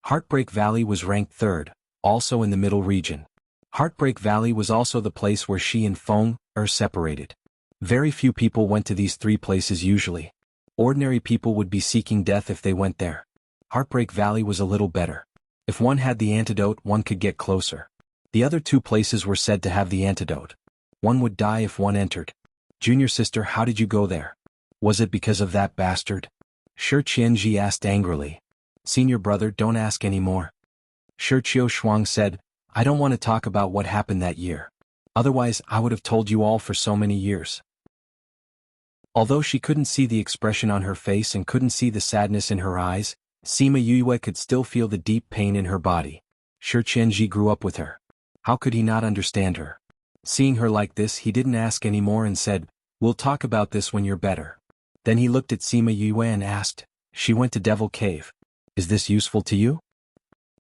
S1: Heartbreak Valley was ranked third, also in the middle region. Heartbreak Valley was also the place where she and Feng are separated. Very few people went to these 3 places usually. Ordinary people would be seeking death if they went there. Heartbreak Valley was a little better. If one had the antidote, one could get closer. The other 2 places were said to have the antidote. One would die if one entered. Junior sister, how did you go there? Was it because of that bastard? Shi Qianji asked angrily. Senior brother, don't ask any more. Shi Qiushuang said, I don't want to talk about what happened that year. Otherwise, I would have told you all for so many years. Although she couldn't see the expression on her face and couldn't see the sadness in her eyes, Sima Yue could still feel the deep pain in her body. Shi Qianji grew up with her. How could he not understand her? Seeing her like this, he didn't ask any more and said, We'll talk about this when you're better. Then he looked at Sima Yue and asked, She went to Devil Cave. Is this useful to you?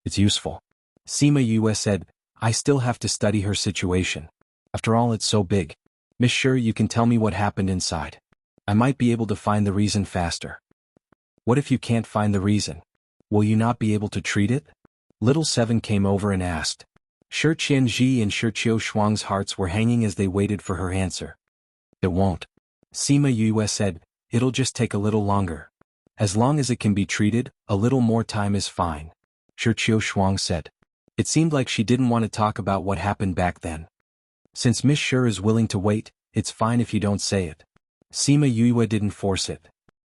S1: It's useful. Sima Yue said, I still have to study her situation. After all, it's so big. Miss Sure, you can tell me what happened inside. I might be able to find the reason faster. What if you can't find the reason? Will you not be able to treat it? Little Seven came over and asked. Shi Qianji and Shi Qiushuang's hearts were hanging as they waited for her answer. It won't. Sima Yue said, It'll just take a little longer. As long as it can be treated, a little more time is fine. Shi Qiushuang said. It seemed like she didn't want to talk about what happened back then. Since Miss Sure is willing to wait, it's fine if you don't say it. Sima Yue didn't force it.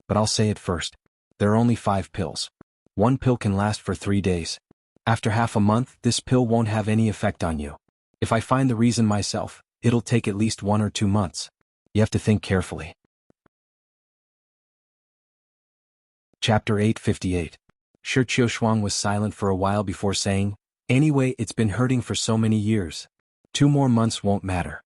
S1: But I'll say it first. There are only 5 pills. 1 pill can last for 3 days. After half a month, this pill won't have any effect on you. If I find the reason myself, it'll take at least 1 or 2 months. You have to think carefully. Chapter 858. Shi Qiushuang was silent for a while before saying, Anyway, it's been hurting for so many years. 2 more months won't matter.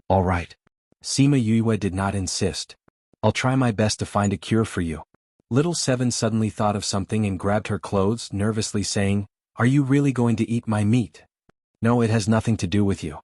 S1: All right. Sima Yue did not insist. I'll try my best to find a cure for you. Little Seven suddenly thought of something and grabbed her clothes, nervously saying, Are you really going to eat my meat? No, it has nothing to do with you.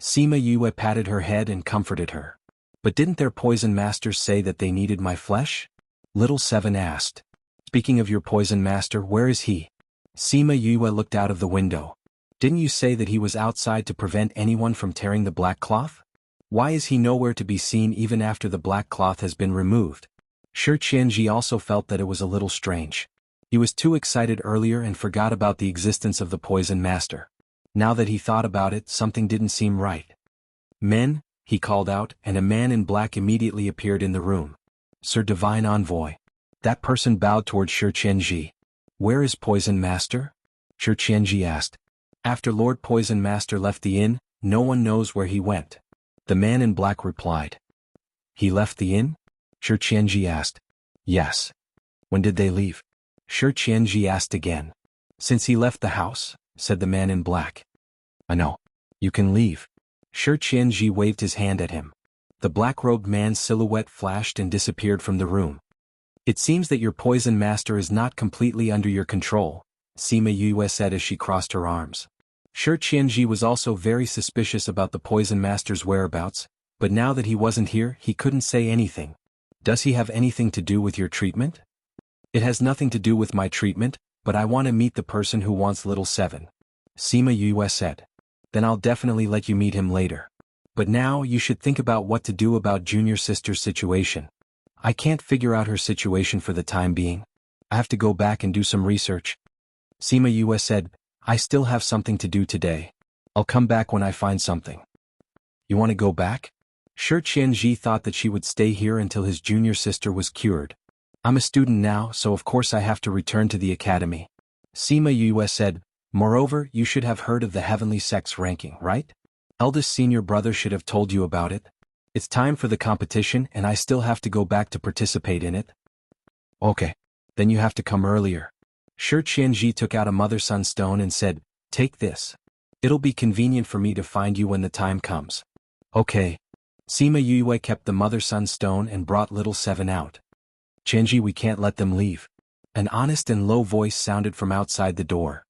S1: Sima Yue patted her head and comforted her. But didn't their poison masters say that they needed my flesh? Little Seven asked. Speaking of your poison master, where is he? Sima Yue looked out of the window. Didn't you say that he was outside to prevent anyone from tearing the black cloth? Why is he nowhere to be seen even after the black cloth has been removed? Shi Qianji also felt that it was a little strange. He was too excited earlier and forgot about the existence of the poison master. Now that he thought about it, something didn't seem right. Men, he called out, and a man in black immediately appeared in the room. Sir Divine Envoy. That person bowed toward Shi Qianji. Where is Poison Master? Shi Qianji asked. After Lord Poison Master left the inn, no one knows where he went. The man in black replied. He left the inn? Shi Qianji asked. Yes. When did they leave? Shi Qianji asked again. Since he left the house, said the man in black. I know. You can leave. Shi Qianji waved his hand at him. The black-robed man's silhouette flashed and disappeared from the room. It seems that your poison master is not completely under your control, Sima Yue said as she crossed her arms. Shi Qianji was also very suspicious about the poison master's whereabouts, but now that he wasn't here, he couldn't say anything. Does he have anything to do with your treatment? It has nothing to do with my treatment, but I want to meet the person who wants Little Seven. Sima Yue said. Then I'll definitely let you meet him later. But now you should think about what to do about Junior Sister's situation. I can't figure out her situation for the time being. I have to go back and do some research. Sima Yue said, I still have something to do today. I'll come back when I find something. You want to go back? Shi Qianji thought that she would stay here until his junior sister was cured. I'm a student now, so of course I have to return to the academy. Sima Yue said, moreover, you should have heard of the heavenly sex ranking, right? Eldest senior brother should have told you about it. It's time for the competition and I still have to go back to participate in it. Okay. Then you have to come earlier. Shi Qianji took out a mother-son stone and said, take this. It'll be convenient for me to find you when the time comes. Okay. Sima Yue kept the mother-son stone and brought little Seven out. Qianji, we can't let them leave. An honest and low voice sounded from outside the door.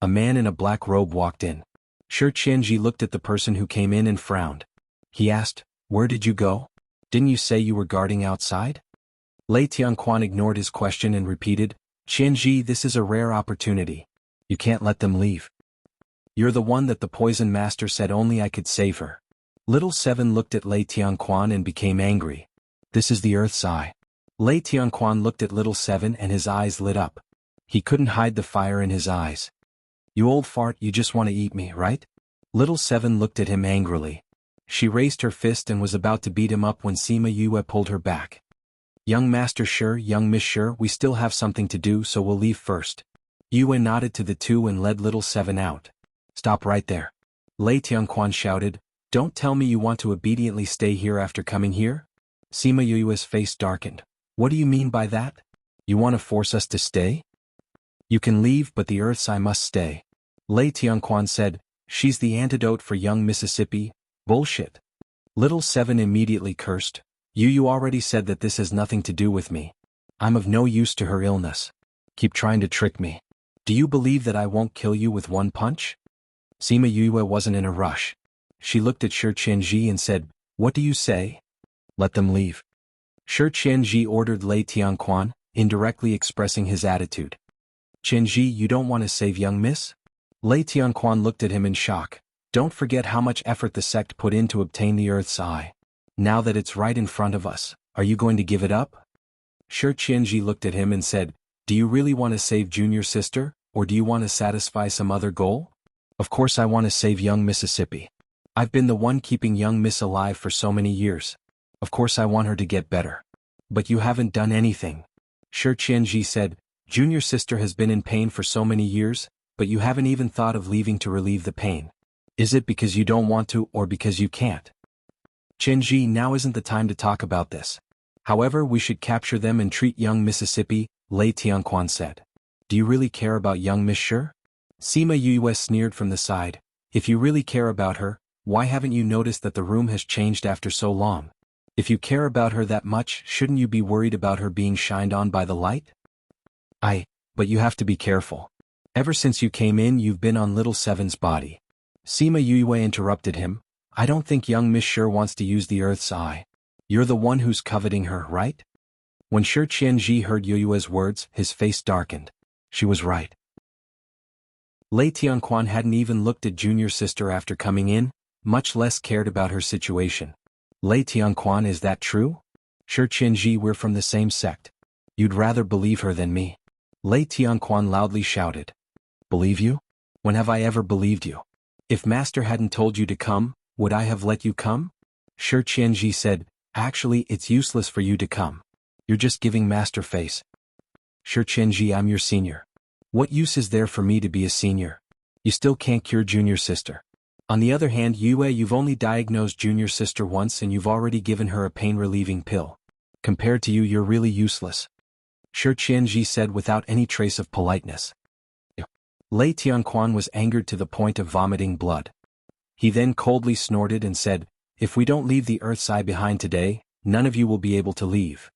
S1: A man in a black robe walked in. Shi Qianji looked at the person who came in and frowned. He asked, where did you go? Didn't you say you were guarding outside? Lei Tianquan ignored his question and repeated, Qianji, this is a rare opportunity. You can't let them leave. You're the one that the poison master said only I could save her. Little Seven looked at Lei Tianquan and became angry. This is the Earth's eye. Lei Tianquan looked at Little Seven and his eyes lit up. He couldn't hide the fire in his eyes. You old fart, you just want to eat me, right? Little Seven looked at him angrily. She raised her fist and was about to beat him up when Sima Yue pulled her back. Young Master Shi, young Miss Shi, we still have something to do, so we'll leave first. Yue nodded to the two and led Little Seven out. Stop right there. Lei Tianquan shouted, don't tell me you want to obediently stay here after coming here? Sima Yue's face darkened. What do you mean by that? You want to force us to stay? You can leave, but the Earth's eye must stay. Lei Tianquan said, she's the antidote for young Mississippi. Bullshit. Little Seven immediately cursed. You already said that this has nothing to do with me. I'm of no use to her illness. Keep trying to trick me. Do you believe that I won't kill you with one punch? Sima Yue wasn't in a rush. She looked at Shi Qianji and said, what do you say? Let them leave. Shi Qianji ordered Lei Tianquan, indirectly expressing his attitude. Qianji, you don't want to save young miss? Lei Tianquan looked at him in shock. Don't forget how much effort the sect put in to obtain the Earth's eye. Now that it's right in front of us, are you going to give it up? Shi Qianji looked at him and said, do you really want to save junior sister, or do you want to satisfy some other goal? Of course I want to save young Mississippi. I've been the one keeping young Miss alive for so many years. Of course I want her to get better. But you haven't done anything. Shi Qianji said, junior sister has been in pain for so many years, but you haven't even thought of leaving to relieve the pain. Is it because you don't want to or because you can't? Qianji, now isn't the time to talk about this. However, we should capture them and treat young Mississippi, Lei Tianquan said. Do you really care about young Miss Shi? Sima Yue sneered from the side. If you really care about her, why haven't you noticed that the room has changed after so long? If you care about her that much, shouldn't you be worried about her being shined on by the light? But you have to be careful. Ever since you came in, you've been on Little Seven's body. Sima Yue interrupted him. I don't think young Miss Shi wants to use the Earth's eye. You're the one who's coveting her, right? When Shi Qianji heard Yue's words, his face darkened. She was right. Lei Tianquan hadn't even looked at junior sister after coming in, much less cared about her situation. Lei Tianquan, is that true? Shi Qianji, we're from the same sect. You'd rather believe her than me. Lei Tianquan loudly shouted. Believe you? When have I ever believed you? If Master hadn't told you to come, would I have let you come? Shi Qianji said, actually it's useless for you to come. You're just giving Master face. Shi Qianji, I'm your senior. What use is there for me to be a senior? You still can't cure junior sister. On the other hand, Yue, you've only diagnosed junior sister once and you've already given her a pain-relieving pill. Compared to you, you're really useless. Shi Qianji said without any trace of politeness. Lei Tianquan was angered to the point of vomiting blood. He then coldly snorted and said, if we don't leave the Earth's eye behind today, none of you will be able to leave.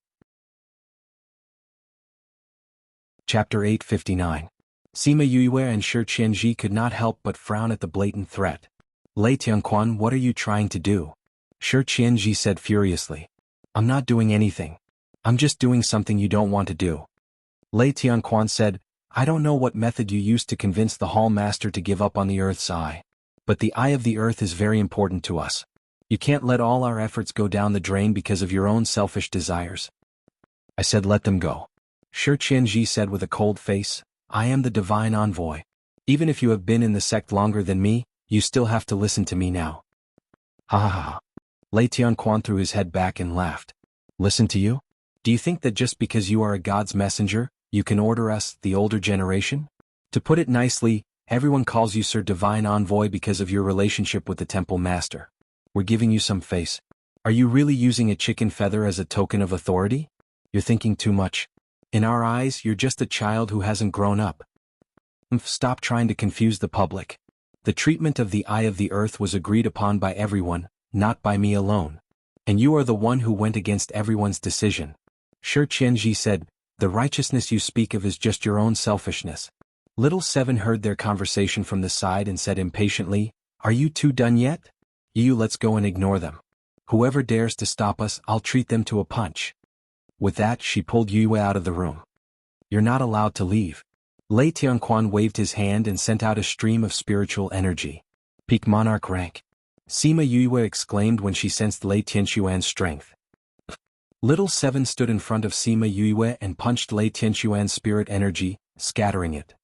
S1: Chapter 859. Sima Yue and Shi Qianji could not help but frown at the blatant threat. Lei Tianquan, what are you trying to do? Shi Qianji said furiously. I'm not doing anything. I'm just doing something you don't want to do. Lei Tianquan said, I don't know what method you used to convince the Hall Master to give up on the Earth's eye. But the eye of the Earth is very important to us. You can't let all our efforts go down the drain because of your own selfish desires. I said let them go. Shi Qianji said with a cold face, I am the divine envoy. Even if you have been in the sect longer than me, you still have to listen to me now. Ha ha ha. Lei Tianquan threw his head back and laughed. Listen to you? Do you think that just because you are a god's messenger, you can order us, the older generation? To put it nicely, Everyone calls you Sir Divine Envoy because of your relationship with the Temple Master. We're giving you some face. Are you really using a chicken feather as a token of authority? You're thinking too much. In our eyes, you're just a child who hasn't grown up. Stop trying to confuse the public. The treatment of the Eye of the Earth was agreed upon by everyone, not by me alone. And you are the one who went against everyone's decision. Shi Qianji said, the righteousness you speak of is just your own selfishness. Little Seven heard their conversation from the side and said impatiently, are you two done yet? Let's go and ignore them. Whoever dares to stop us, I'll treat them to a punch. With that, she pulled Yue out of the room. You're not allowed to leave. Lei Tianquan waved his hand and sent out a stream of spiritual energy. Peak monarch rank. Sima Yue exclaimed when she sensed Lei Tianquan's strength. Little Seven stood in front of Sima Yue and punched Lei Tianquan's spirit energy, scattering it.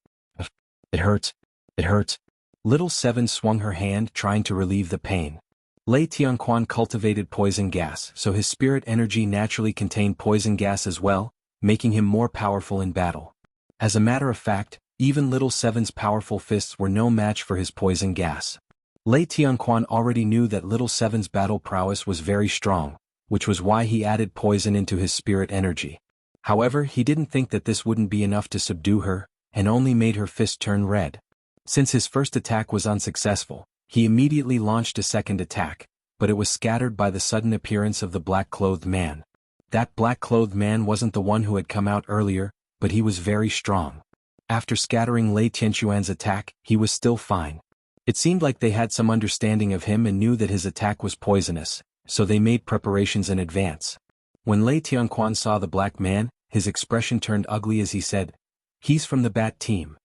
S1: It hurts. It hurts. Little Seven swung her hand trying to relieve the pain. Lei Tianquan cultivated poison gas, so his spirit energy naturally contained poison gas as well, making him more powerful in battle. As a matter of fact, even Little Seven's powerful fists were no match for his poison gas. Lei Tianquan already knew that Little Seven's battle prowess was very strong, which was why he added poison into his spirit energy. However, he didn't think that this wouldn't be enough to subdue her, and only made her fist turn red. Since his first attack was unsuccessful, he immediately launched a second attack, but it was scattered by the sudden appearance of the black-clothed man. That black-clothed man wasn't the one who had come out earlier, but he was very strong. After scattering Lei Tianquan's attack, he was still fine. It seemed like they had some understanding of him and knew that his attack was poisonous, so they made preparations in advance. When Lei Tianquan saw the black man, his expression turned ugly as he said, he's from the Bat team.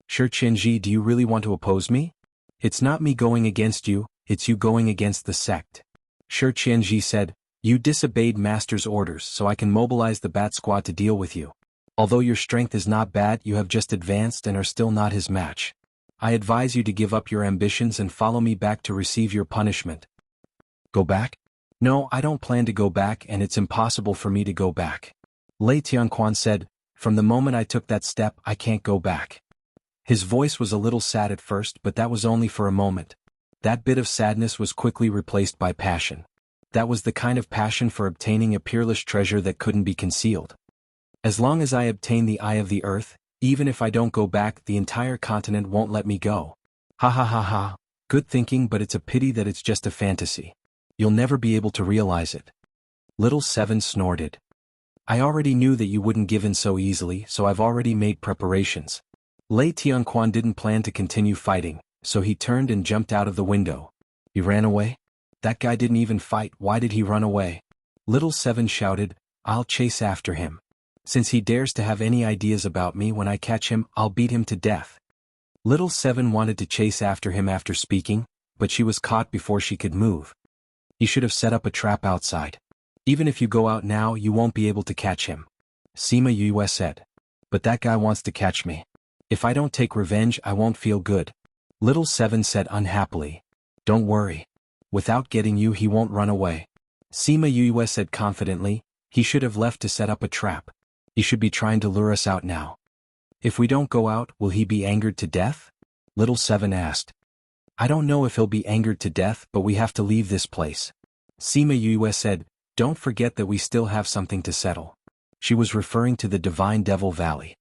S1: Shi Qianji, do you really want to oppose me? It's not me going against you, it's you going against the sect. Shi Qianji said, you disobeyed Master's orders so I can mobilize the Bat Squad to deal with you. Although your strength is not bad, you have just advanced and are still not his match. I advise you to give up your ambitions and follow me back to receive your punishment. Go back? No, I don't plan to go back and it's impossible for me to go back. Lei Tianquan said, from the moment I took that step, I can't go back. His voice was a little sad at first, but that was only for a moment. That bit of sadness was quickly replaced by passion. That was the kind of passion for obtaining a peerless treasure that couldn't be concealed. As long as I obtain the Eye of the Earth, even if I don't go back, the entire continent won't let me go. Ha ha ha ha, good thinking, but it's a pity that it's just a fantasy. You'll never be able to realize it. Little Seven snorted. I already knew that you wouldn't give in so easily, so I've already made preparations. Lei Tianquan didn't plan to continue fighting, so he turned and jumped out of the window. He ran away? That guy didn't even fight, why did he run away? Little Seven shouted, I'll chase after him. Since he dares to have any ideas about me, when I catch him, I'll beat him to death. Little Seven wanted to chase after him after speaking, but she was caught before she could move. He should have set up a trap outside. Even if you go out now, you won't be able to catch him. Sima Yue said. But that guy wants to catch me. If I don't take revenge, I won't feel good. Little Seven said unhappily. Don't worry. Without getting you, he won't run away. Sima Yue said confidently, he should have left to set up a trap. He should be trying to lure us out now. If we don't go out, will he be angered to death? Little Seven asked. I don't know if he'll be angered to death, but we have to leave this place. Sima Yue said, don't forget that we still have something to settle. She was referring to the Divine Devil Valley.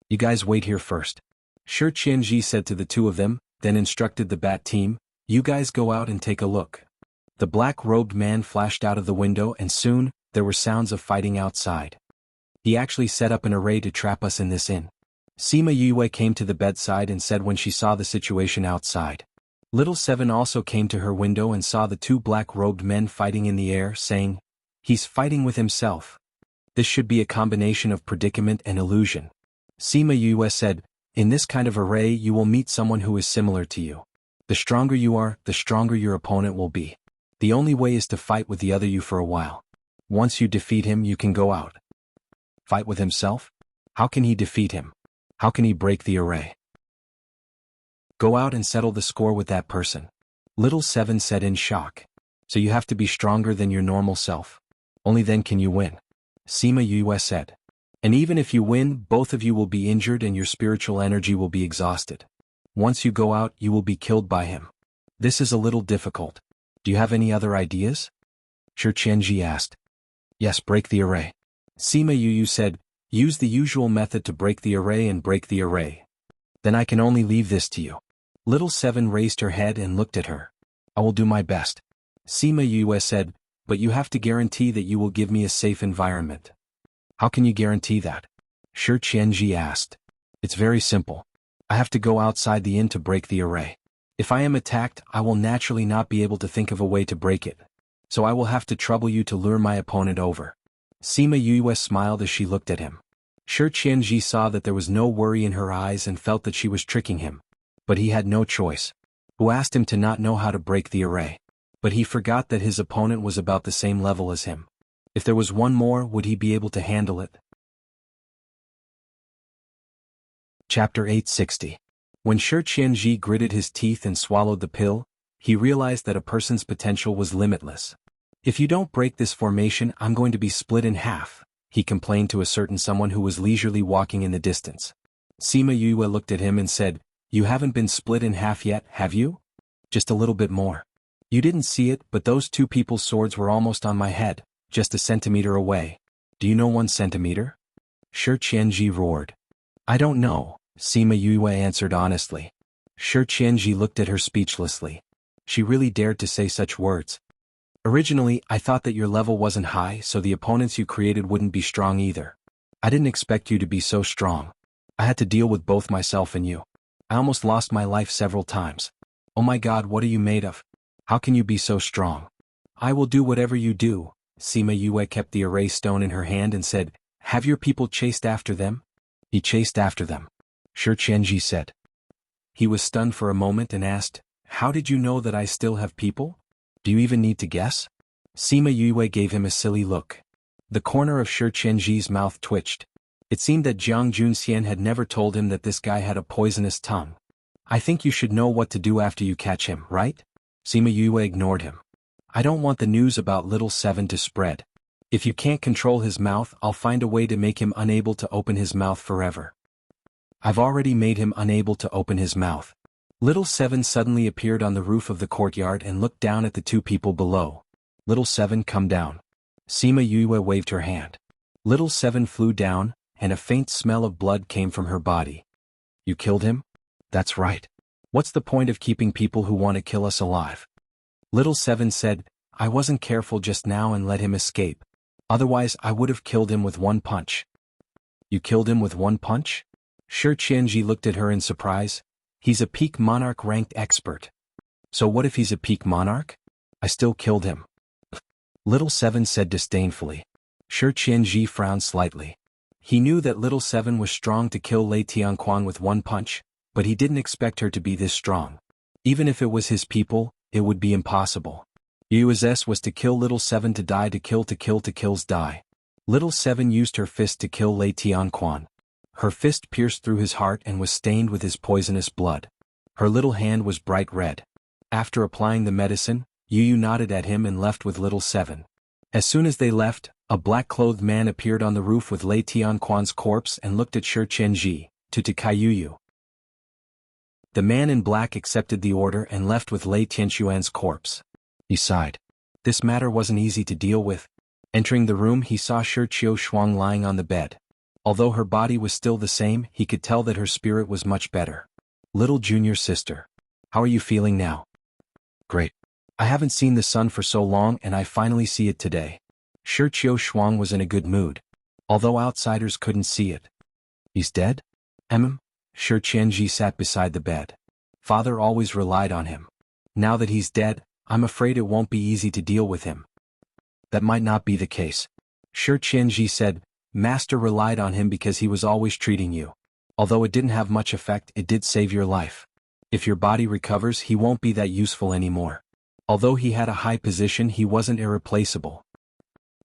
S1: You guys wait here first. Shi Qianji said to the two of them, then instructed the Bat team, you guys go out and take a look. The black-robed man flashed out of the window and soon, there were sounds of fighting outside. He actually set up an array to trap us in this inn. Sima Yue came to the bedside and said when she saw the situation outside. Little Seven also came to her window and saw the two black-robed men fighting in the air, saying, he's fighting with himself. This should be a combination of predicament and illusion. Sima Yue said, in this kind of array you will meet someone who is similar to you. The stronger you are, the stronger your opponent will be. The only way is to fight with the other you for a while. Once you defeat him, you can go out. Fight with himself? How can he defeat him? How can he break the array? Go out and settle the score with that person. Little Seven said in shock. So you have to be stronger than your normal self. Only then can you win. Sima Yue said. And even if you win, both of you will be injured and your spiritual energy will be exhausted. Once you go out, you will be killed by him. This is a little difficult. Do you have any other ideas? Shi Qianji asked. Yes, break the array. Sima Yu said, use the usual method to break the array and break the array. Then I can only leave this to you. Little Seven raised her head and looked at her. I will do my best. Sima Yu said, but you have to guarantee that you will give me a safe environment. How can you guarantee that? Shi Qianji asked. It's very simple. I have to go outside the inn to break the array. If I am attacked, I will naturally not be able to think of a way to break it. So I will have to trouble you to lure my opponent over. Sima Yu smiled as she looked at him. Shi Qianji saw that there was no worry in her eyes and felt that she was tricking him. But he had no choice. Who asked him to not know how to break the array? But he forgot that his opponent was about the same level as him. If there was one more, would he be able to handle it? Chapter 860. When Shi Qianji gritted his teeth and swallowed the pill, he realized that a person's potential was limitless. If you don't break this formation, I'm going to be split in half, he complained to a certain someone who was leisurely walking in the distance. Sima Yu looked at him and said, you haven't been split in half yet, have you? Just a little bit more. You didn't see it, but those two people's swords were almost on my head, just a centimeter away. Do you know 1 centimeter? Shi Qianji roared. I don't know, Sima Yu answered honestly. Shi Qianji looked at her speechlessly. She really dared to say such words. Originally, I thought that your level wasn't high, so the opponents you created wouldn't be strong either. I didn't expect you to be so strong. I had to deal with both myself and you. I almost lost my life several times. Oh my God, what are you made of? How can you be so strong? I will do whatever you do. Sima Yu kept the array stone in her hand and said, have your people chased after them? He chased after them. Shi Qianji said. He was stunned for a moment and asked, how did you know that I still have people? Do you even need to guess? Sima Yu gave him a silly look. The corner of Shi Qianji's mouth twitched. It seemed that Jiang Junxian had never told him that this guy had a poisonous tongue. I think you should know what to do after you catch him, right? Sima Yu ignored him. I don't want the news about Little Seven to spread. If you can't control his mouth, I'll find a way to make him unable to open his mouth forever. I've already made him unable to open his mouth. Little Seven suddenly appeared on the roof of the courtyard and looked down at the two people below. Little Seven, come down. Sima Yu waved her hand. Little Seven flew down, and a faint smell of blood came from her body. You killed him? That's right. What's the point of keeping people who want to kill us alive? Little Seven said, I wasn't careful just now and let him escape. Otherwise I would have killed him with 1 punch. You killed him with 1 punch? Shi Qianji looked at her in surprise. He's a peak monarch ranked expert. So what if he's a peak monarch? I still killed him. Little Seven said disdainfully. Shi Qianji frowned slightly. He knew that Little Seven was strong to kill Lei Tianquan with 1 punch, but he didn't expect her to be this strong. Even if it was his people, it would be impossible. Yu's was to kill Little Seven to die to kills die. Little Seven used her fist to kill Lei Tianquan. Her fist pierced through his heart and was stained with his poisonous blood. Her little hand was bright red. After applying the medicine, Yu nodded at him and left with Little Seven. As soon as they left, a black-clothed man appeared on the roof with Lei Tianquan's corpse and looked at Shi Qianji, to Yu. The man in black accepted the order and left with Lei Tianquan's corpse. He sighed. This matter wasn't easy to deal with. Entering the room, he saw Shi Shuang lying on the bed. Although her body was still the same, he could tell that her spirit was much better. Little junior sister. How are you feeling now? Great. I haven't seen the sun for so long and I finally see it today. Shi Shuang was in a good mood. Although outsiders couldn't see it. He's dead? Shi Qianji sat beside the bed. Father always relied on him. Now that he's dead, I'm afraid it won't be easy to deal with him. That might not be the case. Shi Qianji said, Master relied on him because he was always treating you. Although it didn't have much effect, it did save your life. If your body recovers, he won't be that useful anymore. Although he had a high position, he wasn't irreplaceable.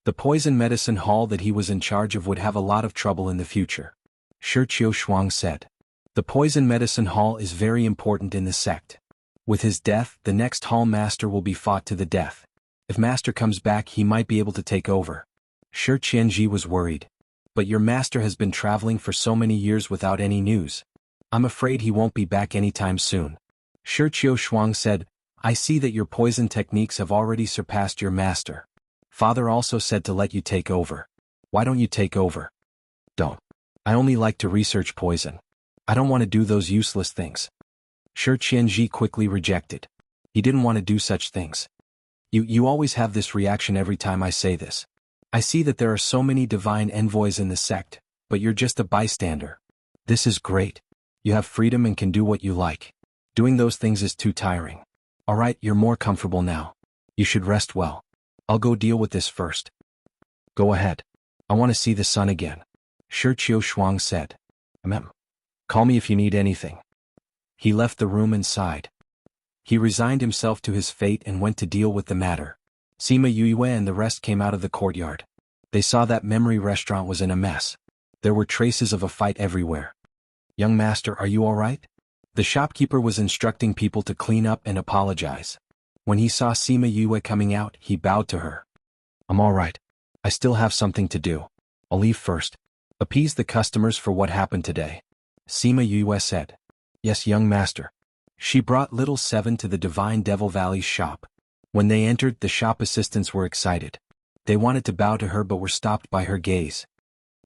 S1: The poison medicine hall that he was in charge of would have a lot of trouble in the future. Shi Shuang said. The poison medicine hall is very important in the sect. With his death, the next hall master will be fought to the death. If master comes back, he might be able to take over. Shi Qianji was worried. But your master has been traveling for so many years without any news. I'm afraid he won't be back anytime soon. Shi Qiushuang said, I see that your poison techniques have already surpassed your master. Father also said to let you take over. Why don't you take over? Don't. I only like to research poison. I don't want to do those useless things. Shi Qianji quickly rejected. He didn't want to do such things. You always have this reaction every time I say this. I see that there are so many divine envoys in the sect, but you're just a bystander. This is great. You have freedom and can do what you like. Doing those things is too tiring. Alright, you're more comfortable now. You should rest well. I'll go deal with this first. Go ahead. I want to see the sun again. Shi Qiushuang said. Call me if you need anything. He left the room and sighed. He resigned himself to his fate and went to deal with the matter. Sima Yue and the rest came out of the courtyard. They saw that memory restaurant was in a mess. There were traces of a fight everywhere. Young master, are you all right? The shopkeeper was instructing people to clean up and apologize. When he saw Sima Yue coming out, he bowed to her. I'm all right. I still have something to do. I'll leave first. Appease the customers for what happened today. Sima Yue said. Yes, young master. She brought little Seven to the Divine Devil Valley's shop. When they entered, the shop assistants were excited. They wanted to bow to her but were stopped by her gaze.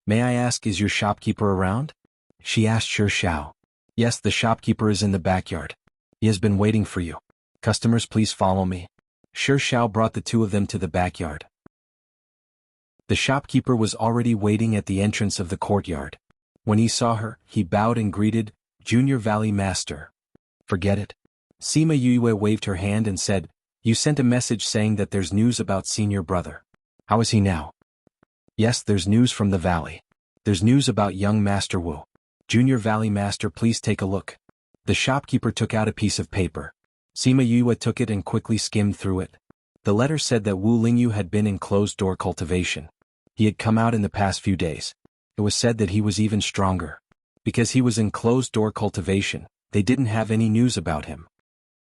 S1: May I ask, is your shopkeeper around? She asked Shi Xiao. Yes, the shopkeeper is in the backyard. He has been waiting for you. Customers, please follow me. Shi Xiao brought the two of them to the backyard. The shopkeeper was already waiting at the entrance of the courtyard. When he saw her, he bowed and greeted, Junior Valley Master. Forget it. Sima Yue waved her hand and said, You sent a message saying that there's news about senior brother. How is he now? Yes, there's news from the valley. There's news about young Master Wu. Junior Valley Master, please take a look. The shopkeeper took out a piece of paper. Sima Yue took it and quickly skimmed through it. The letter said that Wu Lingyu had been in closed-door cultivation. He had come out in the past few days. It was said that he was even stronger. Because he was in closed-door cultivation, they didn't have any news about him.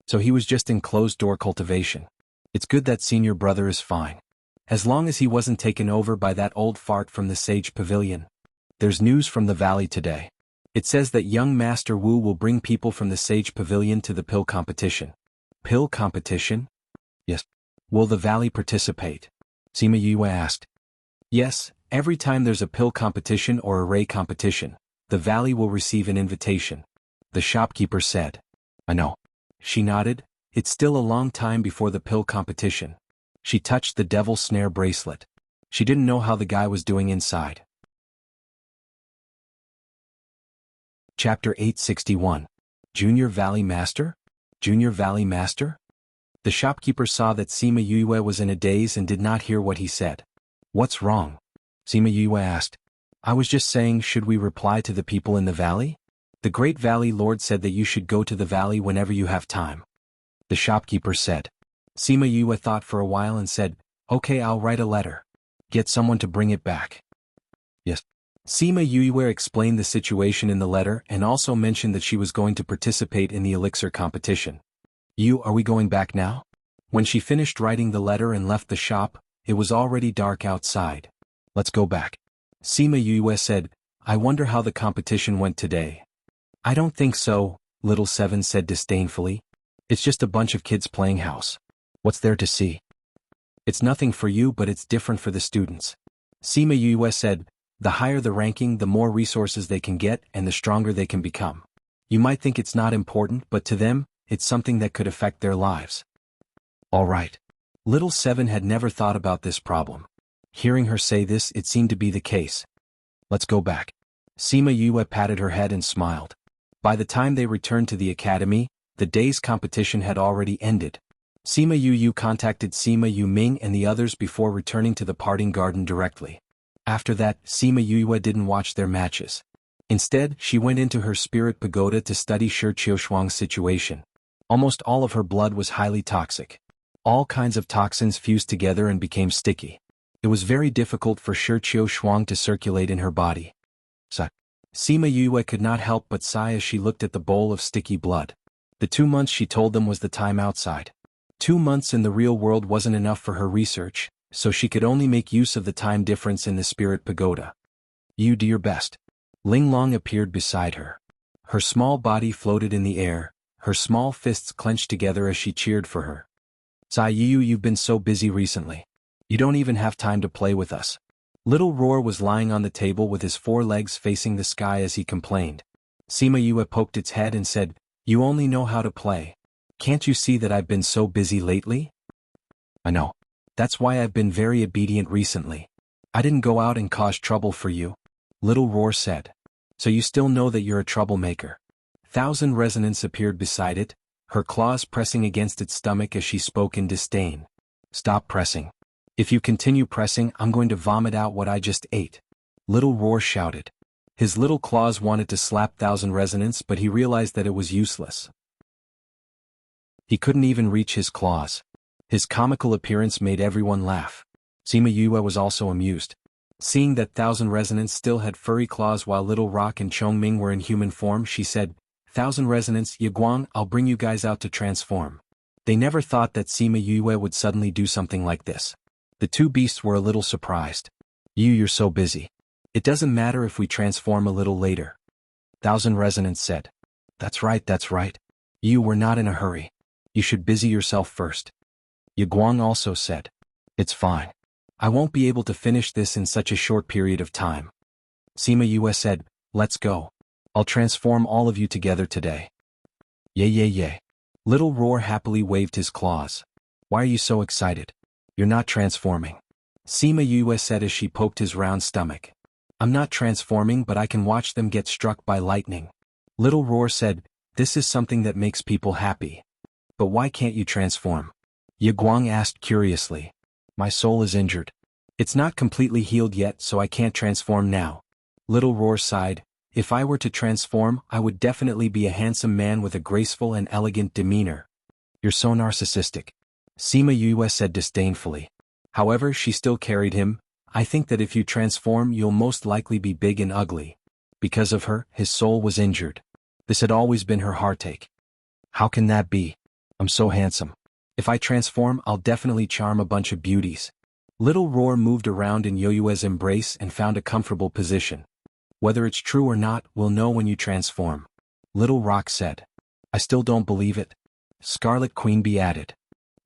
S1: So he was just in closed-door cultivation. It's good that senior brother is fine. As long as he wasn't taken over by that old fart from the Sage Pavilion. There's news from the valley today. It says that young Master Wu will bring people from the Sage Pavilion to the pill competition. Pill competition? Yes. Will the valley participate? Sima Yue asked. Yes, every time there's a pill competition or array competition, the valley will receive an invitation. The shopkeeper said. I know. She nodded. It's still a long time before the pill competition. She touched the devil snare bracelet. She didn't know how the guy was doing inside. Chapter 861. Junior Valley Master? Junior Valley Master? The shopkeeper saw that Sima Yue was in a daze and did not hear what he said. What's wrong? Sima Yue asked. I was just saying, should we reply to the people in the valley? The great valley lord said that you should go to the valley whenever you have time. The shopkeeper said. Sima Yue thought for a while and said, Okay, I'll write a letter. Get someone to bring it back. Yes. Sima Yue explained the situation in the letter and also mentioned that she was going to participate in the elixir competition. Are we going back now? When she finished writing the letter and left the shop, it was already dark outside. Let's go back. Sima Yue said, I wonder how the competition went today. I don't think so, Little Seven said disdainfully. It's just a bunch of kids playing house. What's there to see? It's nothing for you, but it's different for the students. Sima Yue said, the higher the ranking, the more resources they can get and the stronger they can become. You might think it's not important, but to them, it's something that could affect their lives. All right. Little Seven had never thought about this problem. Hearing her say this, it seemed to be the case. Let's go back. Sima Yue patted her head and smiled. By the time they returned to the academy, the day's competition had already ended. Sima Yue contacted Sima Yuming and the others before returning to the parting garden directly. After that, Sima Yue didn't watch their matches. Instead, she went into her spirit pagoda to study Shi Qiushuang's situation. Almost all of her blood was highly toxic. All kinds of toxins fused together and became sticky. It was very difficult for Shi Qiushuang to circulate in her body. Sima Yue could not help but sigh as she looked at the bowl of sticky blood. The 2 months she told them was the time outside. 2 months in the real world wasn't enough for her research, so she could only make use of the time difference in the spirit pagoda. You do your best. Ling Long appeared beside her. Her small body floated in the air, her small fists clenched together as she cheered for her. Cai Yu, you've been so busy recently. You don't even have time to play with us. Little Roar was lying on the table with his 4 legs facing the sky as he complained. Sima Yue poked its head and said, You only know how to play. Can't you see that I've been so busy lately? I know. That's why I've been very obedient recently. I didn't go out and cause trouble for you. Little Roar said. So you still know that you're a troublemaker. Thousand Resonance appeared beside it, her claws pressing against its stomach as she spoke in disdain. Stop pressing. If you continue pressing, I'm going to vomit out what I just ate. Little Roar shouted. His little claws wanted to slap Thousand Resonance, but he realized that it was useless. He couldn't even reach his claws. His comical appearance made everyone laugh. Sima Yue was also amused. Seeing that Thousand Resonance still had furry claws while Little Rock and Chongming were in human form, she said, Thousand Resonance, Yiguang, I'll bring you guys out to transform. They never thought that Sima Yue would suddenly do something like this. The 2 beasts were a little surprised. You're so busy. It doesn't matter if we transform a little later. Thousand Resonance said. That's right. We're not in a hurry. You should busy yourself first. Yiguang also said. It's fine. I won't be able to finish this in such a short period of time. Sima Yue said, Let's go. I'll transform all of you together today. Yay. Little Roar happily waved his claws. Why are you so excited? You're not transforming. Sima Yue said as she poked his round stomach. I'm not transforming, but I can watch them get struck by lightning. Little Roar said, This is something that makes people happy. But why can't you transform? Yiguang asked curiously. My soul is injured. It's not completely healed yet, so I can't transform now. Little Roar sighed. If I were to transform, I would definitely be a handsome man with a graceful and elegant demeanor. You're so narcissistic. Sima Yue said disdainfully. However, she still carried him. I think that if you transform, you'll most likely be big and ugly. Because of her, his soul was injured. This had always been her heartache. How can that be? I'm so handsome. If I transform, I'll definitely charm a bunch of beauties. Little Roar moved around in Yoyue's embrace and found a comfortable position. Whether it's true or not, we'll know when you transform. Little Rock said. I still don't believe it. Scarlet Queen Bee added.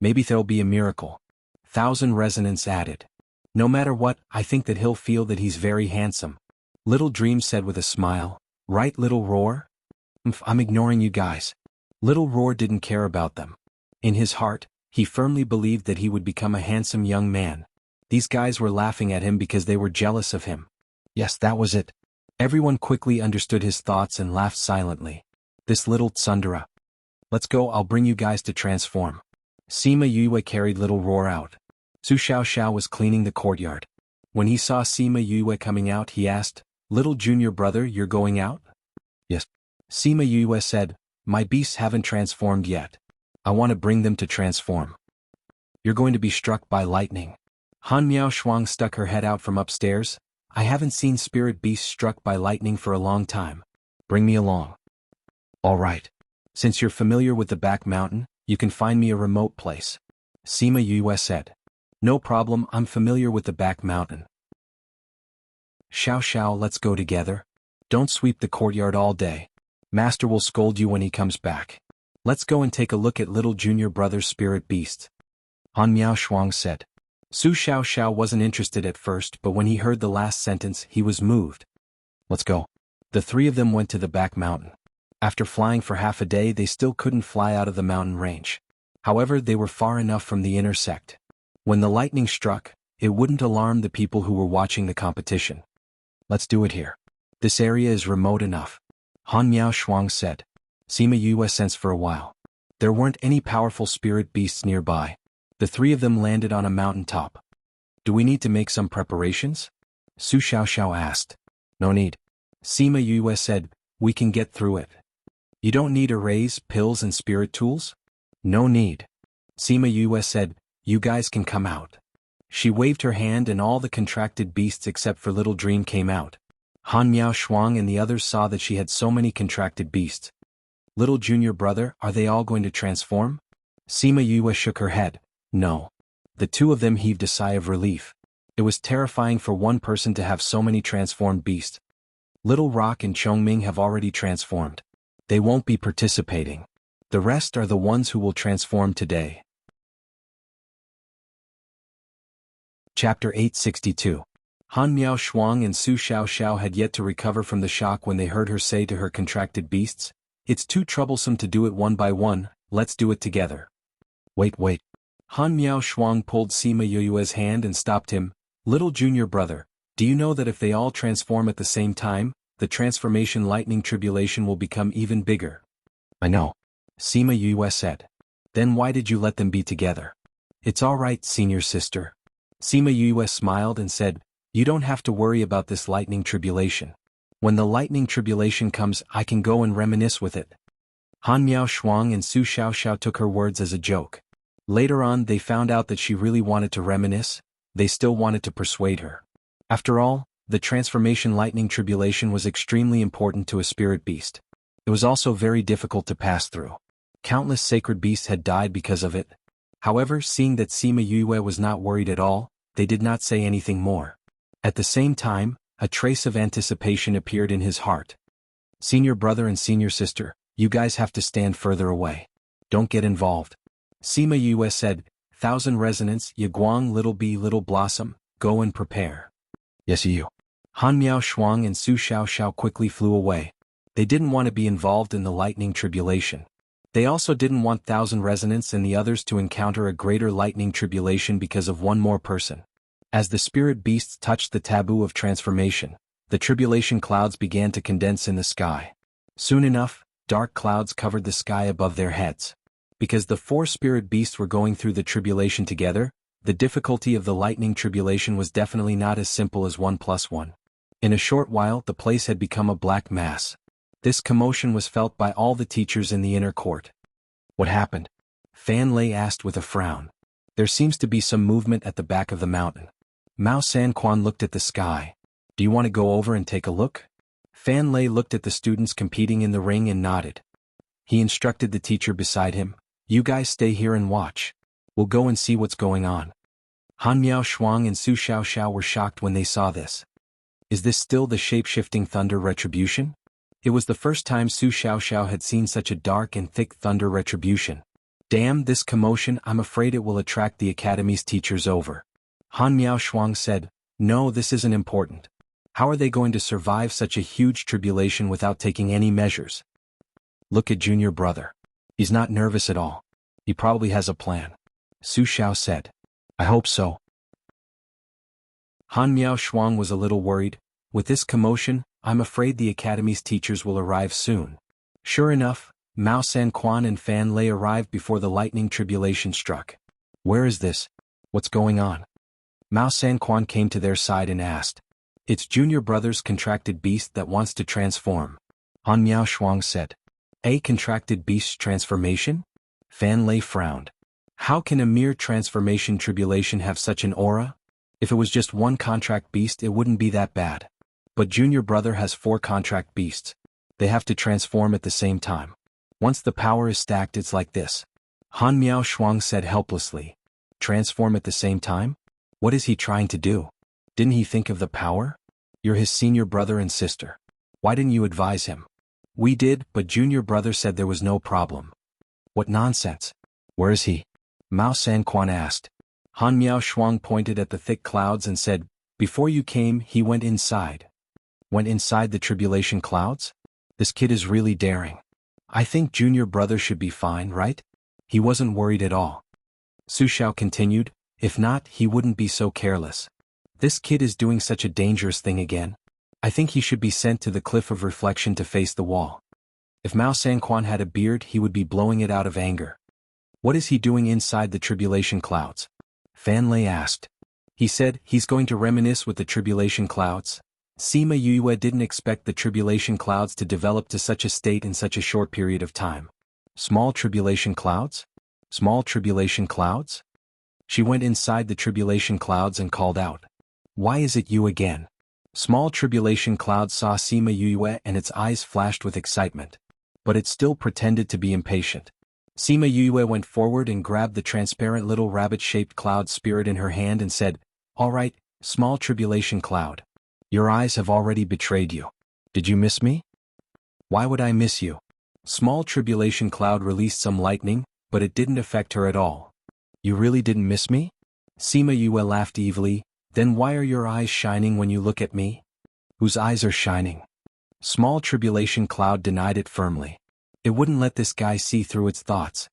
S1: Maybe there'll be a miracle. Thousand Resonance added. No matter what, I think that he'll feel that he's very handsome. Little Dream said with a smile. Right, Little Roar? I'm ignoring you guys. Little Roar didn't care about them. In his heart, he firmly believed that he would become a handsome young man. These guys were laughing at him because they were jealous of him. Yes, that was it. Everyone quickly understood his thoughts and laughed silently. This little tsundere. Let's go, I'll bring you guys to transform. Sima Yue carried Little Roar out. Su Xiao was cleaning the courtyard. When he saw Sima Yue coming out, he asked, Little junior brother, you're going out? Yes. Sima Yue said, My beasts haven't transformed yet. I want to bring them to transform. You're going to be struck by lightning. Han Miao Shuang stuck her head out from upstairs. I haven't seen spirit beasts struck by lightning for a long time. Bring me along. All right. Since you're familiar with the back mountain, you can find me a remote place. Sima Yue said. No problem, I'm familiar with the back mountain. Xiao, let's go together. Don't sweep the courtyard all day. Master will scold you when he comes back. Let's go and take a look at little junior brother's spirit beast. Han Miao Shuang said. Su Xiao wasn't interested at first, but when he heard the last sentence, he was moved. Let's go. The 3 of them went to the back mountain. After flying for half a day, they still couldn't fly out of the mountain range. However, they were far enough from the intersect. When the lightning struck, it wouldn't alarm the people who were watching the competition. Let's do it here. This area is remote enough. Han Miao Shuang said. Sima Yue sensed for a while. There weren't any powerful spirit beasts nearby. The 3 of them landed on a mountaintop. Do we need to make some preparations? Su Xiao asked. No need. Sima Yue said, we can get through it. You don't need arrays, pills and spirit tools? No need. Sima Yue said, you guys can come out. She waved her hand and all the contracted beasts except for Little Dream came out. Han Miao Shuang and the others saw that she had so many contracted beasts. Little junior brother, are they all going to transform? Sima Yue shook her head. No. The 2 of them heaved a sigh of relief. It was terrifying for one person to have so many transformed beasts. Little Rock and Chongming have already transformed. They won't be participating. The rest are the ones who will transform today. Chapter 862. Han Miao Shuang and Su Xiaoxiao had yet to recover from the shock when they heard her say to her contracted beasts, "It's too troublesome to do it one by one, let's do it together." Wait. Han Miao Shuang pulled Sima Yue's hand and stopped him. "Little junior brother, do you know that if they all transform at the same time, the transformation lightning tribulation will become even bigger?" "I know," Sima Yue said. "Then why did you let them be together?" "It's all right, senior sister." Sima Yue smiled and said, "You don't have to worry about this lightning tribulation. When the lightning tribulation comes, I can go and reminisce with it." Han Miao Shuang and Su Xiaoxiao took her words as a joke. Later on they found out that she really wanted to reminisce. They still wanted to persuade her. After all, the transformation lightning tribulation was extremely important to a spirit beast. It was also very difficult to pass through. Countless sacred beasts had died because of it. However, seeing that Sima Yue was not worried at all, they did not say anything more. At the same time, a trace of anticipation appeared in his heart. "Senior brother and senior sister, you guys have to stand further away. Don't get involved." Sima Yue said, "Thousand Resonance, Yaguang Little Bee Little Blossom, go and prepare." "Yes you." Han Miao Shuang and Su Xiaoxiao quickly flew away. They didn't want to be involved in the lightning tribulation. They also didn't want Thousand Resonance and the others to encounter a greater lightning tribulation because of one more person. As the spirit beasts touched the taboo of transformation, the tribulation clouds began to condense in the sky. Soon enough, dark clouds covered the sky above their heads. Because the four spirit beasts were going through the tribulation together, the difficulty of the lightning tribulation was definitely not as simple as 1 + 1. In a short while the place had become a black mass. This commotion was felt by all the teachers in the inner court. "What happened?" Fan Lei asked with a frown. "There seems to be some movement at the back of the mountain." Mao Sanquan looked at the sky. "Do you want to go over and take a look?" Fan Lei looked at the students competing in the ring and nodded. He instructed the teacher beside him, "You guys stay here and watch. We'll go and see what's going on." Han Miao Shuang and Su Xiaoxiao were shocked when they saw this. Is this still the shape-shifting thunder retribution? It was the first time Su Xiaoxiao had seen such a dark and thick thunder retribution. "Damn this commotion, I'm afraid it will attract the academy's teachers over." Han Miao Shuang said, "No, this isn't important. How are they going to survive such a huge tribulation without taking any measures?" "Look at junior brother. He's not nervous at all. He probably has a plan," Su Xiao said. "I hope so." Han Miao Shuang was a little worried. "With this commotion, I'm afraid the academy's teachers will arrive soon." Sure enough, Mao Sanquan and Fan Lei arrived before the lightning tribulation struck. "Where is this? What's going on?" Mao Sanquan came to their side and asked. "It's junior brother's contracted beast that wants to transform," Han Miao Shuang said. "A contracted beast's transformation?" Fan Lei frowned. "How can a mere transformation tribulation have such an aura? If it was just one contract beast it wouldn't be that bad. But junior brother has 4 contract beasts. They have to transform at the same time. Once the power is stacked it's like this." Han Miao Shuang said helplessly. "Transform at the same time? What is he trying to do? Didn't he think of the power? You're his senior brother and sister. Why didn't you advise him?" "We did, but junior brother said there was no problem." "What nonsense. Where is he?" Mao Sanquan asked. Han Miao Shuang pointed at the thick clouds and said, "Before you came, he went inside." "Went inside the tribulation clouds? This kid is really daring. I think junior brother should be fine, right? He wasn't worried at all." Su Xiao continued, "If not, he wouldn't be so careless. This kid is doing such a dangerous thing again. I think he should be sent to the cliff of reflection to face the wall." If Mao Sanquan had a beard he would be blowing it out of anger. "What is he doing inside the tribulation clouds?" Fan Lei asked. "He said he's going to reminisce with the tribulation clouds." Sima Yue didn't expect the tribulation clouds to develop to such a state in such a short period of time. Small tribulation clouds? Small tribulation clouds? She went inside the tribulation clouds and called out, "Why is it you again?" Small tribulation clouds saw Sima Yue and its eyes flashed with excitement. But it still pretended to be impatient. Sima Yue went forward and grabbed the transparent little rabbit-shaped cloud spirit in her hand and said, "All right, Small tribulation cloud. Your eyes have already betrayed you. Did you miss me? Why would I miss you? Small tribulation cloud released some lightning, but it didn't affect her at all. You really didn't miss me? Sima Yue laughed evilly. Then why are your eyes shining when you look at me? Whose eyes are shining? Small tribulation cloud denied it firmly. It wouldn't let this guy see through its thoughts.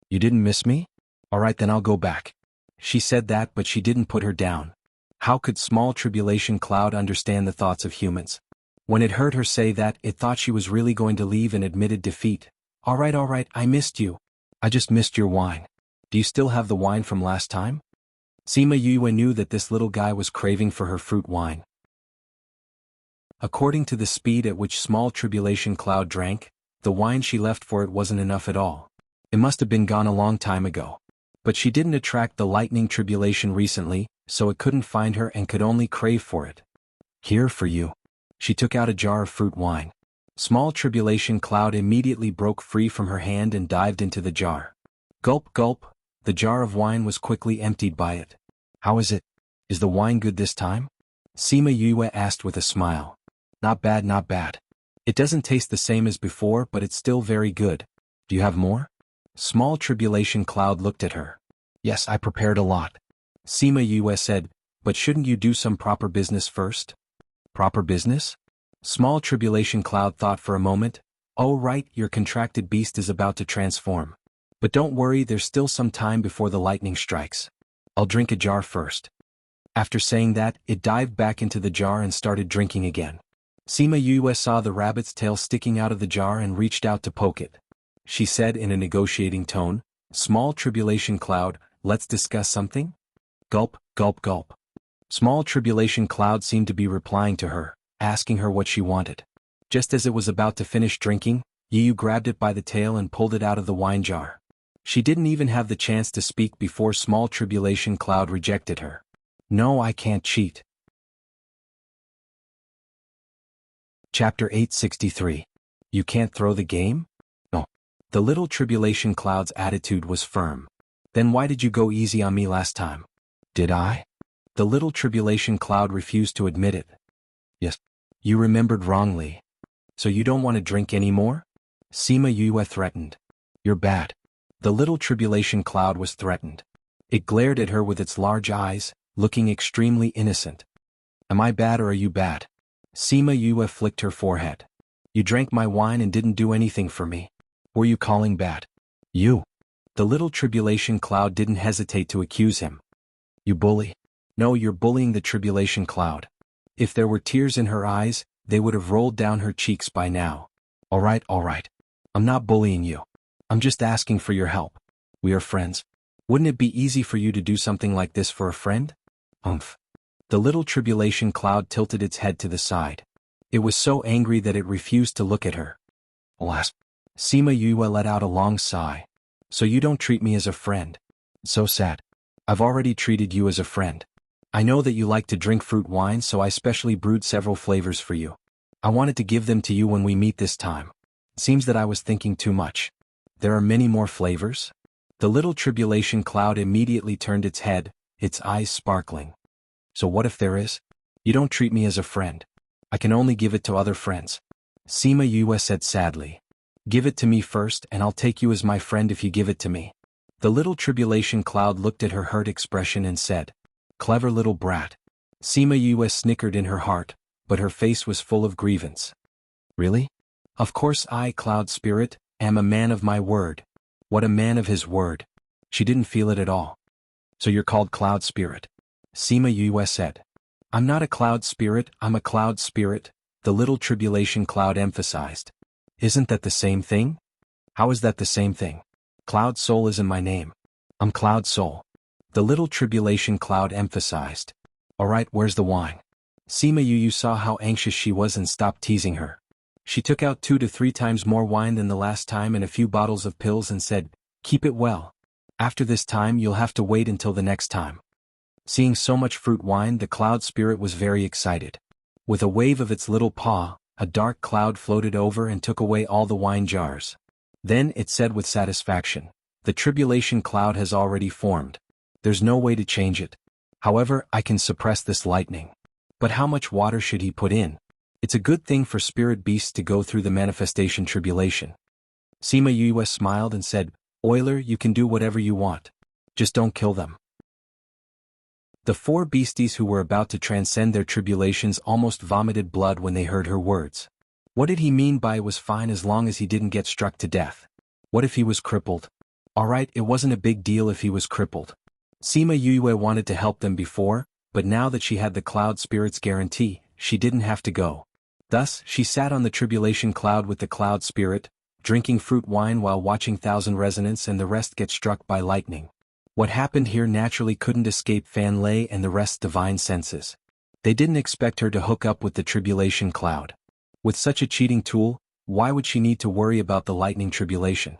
S1: You didn't miss me? Alright, then I'll go back. She said that, but she didn't put her down. How could small tribulation cloud understand the thoughts of humans? When it heard her say that, it thought she was really going to leave and admitted defeat. Alright, I missed you. I just missed your wine. Do you still have the wine from last time? Sima Yue knew that this little guy was craving for her fruit wine. According to the speed at which small tribulation cloud drank, the wine she left for it wasn't enough at all. It must have been gone a long time ago. But she didn't attract the lightning tribulation recently, so it couldn't find her and could only crave for it. Here for you. She took out a jar of fruit wine. Small tribulation cloud immediately broke free from her hand and dived into the jar. Gulp, gulp, the jar of wine was quickly emptied by it. How is it? Is the wine good this time? Sima Yue asked with a smile. Not bad, not bad. It doesn't taste the same as before, but it's still very good. Do you have more? Small tribulation cloud looked at her. Yes, I prepared a lot. Sima Yue said, but shouldn't you do some proper business first? Proper business? Small tribulation cloud thought for a moment. Oh right, your contracted beast is about to transform. But don't worry, there's still some time before the lightning strikes. I'll drink a jar first. After saying that, it dived back into the jar and started drinking again. Sima Yue saw the rabbit's tail sticking out of the jar and reached out to poke it. She said in a negotiating tone, Small tribulation cloud, let's discuss something? Gulp, gulp, gulp. Small tribulation cloud seemed to be replying to her, asking her what she wanted. Just as it was about to finish drinking, Yu grabbed it by the tail and pulled it out of the wine jar. She didn't even have the chance to speak before small tribulation cloud rejected her. No, I can't cheat. Chapter 863. You can't throw the game? No. The little tribulation cloud's attitude was firm. Then why did you go easy on me last time? Did I? The little tribulation cloud refused to admit it. Yes. You remembered wrongly. So you don't want to drink anymore? Sima Yue threatened. You're bad. The little tribulation cloud was threatened. It glared at her with its large eyes, looking extremely innocent. Am I bad or are you bad? Sima Yue flicked her forehead. You drank my wine and didn't do anything for me. Were you calling bad? You. The little tribulation cloud didn't hesitate to accuse him. You bully. No, you're bullying the tribulation cloud. If there were tears in her eyes, they would have rolled down her cheeks by now. Alright. I'm not bullying you. I'm just asking for your help. We are friends. Wouldn't it be easy for you to do something like this for a friend? Umph. The little tribulation cloud tilted its head to the side. It was so angry that it refused to look at her. Alas. Sima Yue let out a long sigh. So you don't treat me as a friend. So sad. I've already treated you as a friend. I know that you like to drink fruit wine, so I specially brewed several flavors for you. I wanted to give them to you when we meet this time. Seems that I was thinking too much. There are many more flavors? The little tribulation cloud immediately turned its head, its eyes sparkling. So what if there is? You don't treat me as a friend. I can only give it to other friends. Sima Yue said sadly. Give it to me first and I'll take you as my friend if you give it to me. The little tribulation cloud looked at her hurt expression and said, Clever little brat. Sima Yue snickered in her heart, but her face was full of grievance. Really? Of course I, Cloud Spirit, am a man of my word. What a man of his word. She didn't feel it at all. So you're called Cloud Spirit. Sima Yue said. I'm not a cloud spirit, I'm a cloud spirit, the little tribulation cloud emphasized. Isn't that the same thing? How is that the same thing? Cloud Soul isn't my name. I'm Cloud Soul. The little tribulation cloud emphasized. Alright, where's the wine? Sima Yue saw how anxious she was and stopped teasing her. She took out 2 to 3 times more wine than the last time and a few bottles of pills and said, Keep it well. After this time you'll have to wait until the next time. Seeing so much fruit wine, the cloud spirit was very excited. With a wave of its little paw, a dark cloud floated over and took away all the wine jars. Then it said with satisfaction, The tribulation cloud has already formed. There's no way to change it. However, I can suppress this lightning. But how much water should he put in? It's a good thing for spirit beasts to go through the manifestation tribulation. Sima Yue smiled and said, Euler, you can do whatever you want. Just don't kill them. The four beasties who were about to transcend their tribulations almost vomited blood when they heard her words. What did he mean by it was fine as long as he didn't get struck to death? What if he was crippled? Alright, it wasn't a big deal if he was crippled. Sima Yue wanted to help them before, but now that she had the cloud spirit's guarantee, she didn't have to go. Thus, she sat on the tribulation cloud with the cloud spirit, drinking fruit wine while watching Thousand Resonance and the rest get struck by lightning. What happened here naturally couldn't escape Fan Lei and the rest's divine senses. They didn't expect her to hook up with the tribulation cloud. With such a cheating tool, why would she need to worry about the lightning tribulation?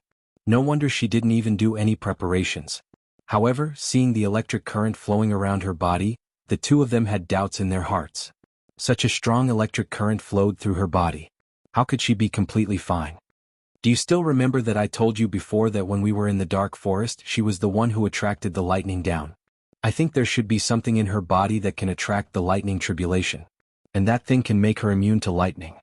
S1: No wonder she didn't even do any preparations. However, seeing the electric current flowing around her body, the two of them had doubts in their hearts. Such a strong electric current flowed through her body. How could she be completely fine? Do you still remember that I told you before that when we were in the dark forest she was the one who attracted the lightning down? I think there should be something in her body that can attract the lightning tribulation. And that thing can make her immune to lightning.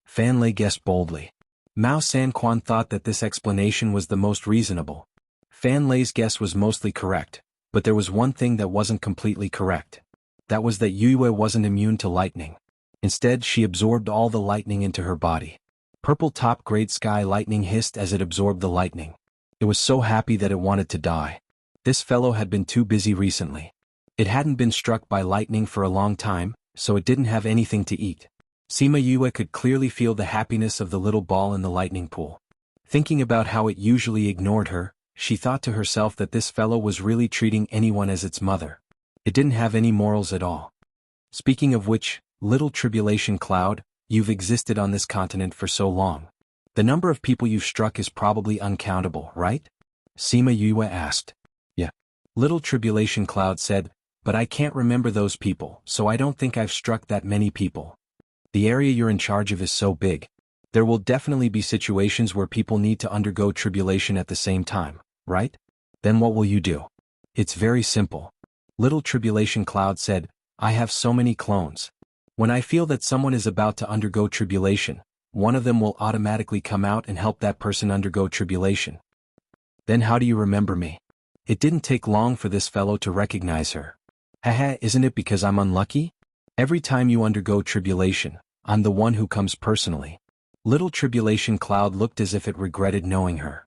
S1: Fan Lei guessed boldly. Mao Sanquan thought that this explanation was the most reasonable. Fan Lei's guess was mostly correct, but there was one thing that wasn't completely correct. That was that Yue wasn't immune to lightning. Instead, she absorbed all the lightning into her body. Purple top-grade sky lightning hissed as it absorbed the lightning. It was so happy that it wanted to die. This fellow had been too busy recently. It hadn't been struck by lightning for a long time, so it didn't have anything to eat. Sima Yue could clearly feel the happiness of the little ball in the lightning pool. Thinking about how it usually ignored her, she thought to herself that this fellow was really treating anyone as its mother. It didn't have any morals at all. Speaking of which, little tribulation cloud, you've existed on this continent for so long. The number of people you've struck is probably uncountable, right? Sima Yue asked. Yeah. Little tribulation cloud said, but I can't remember those people, so I don't think I've struck that many people. The area you're in charge of is so big. There will definitely be situations where people need to undergo tribulation at the same time, right? Then what will you do? It's very simple. Little tribulation cloud said, I have so many clones. When I feel that someone is about to undergo tribulation, one of them will automatically come out and help that person undergo tribulation. Then how do you remember me? It didn't take long for this fellow to recognize her. Haha, isn't it because I'm unlucky? Every time you undergo tribulation, I'm the one who comes personally. Little tribulation cloud looked as if it regretted knowing her.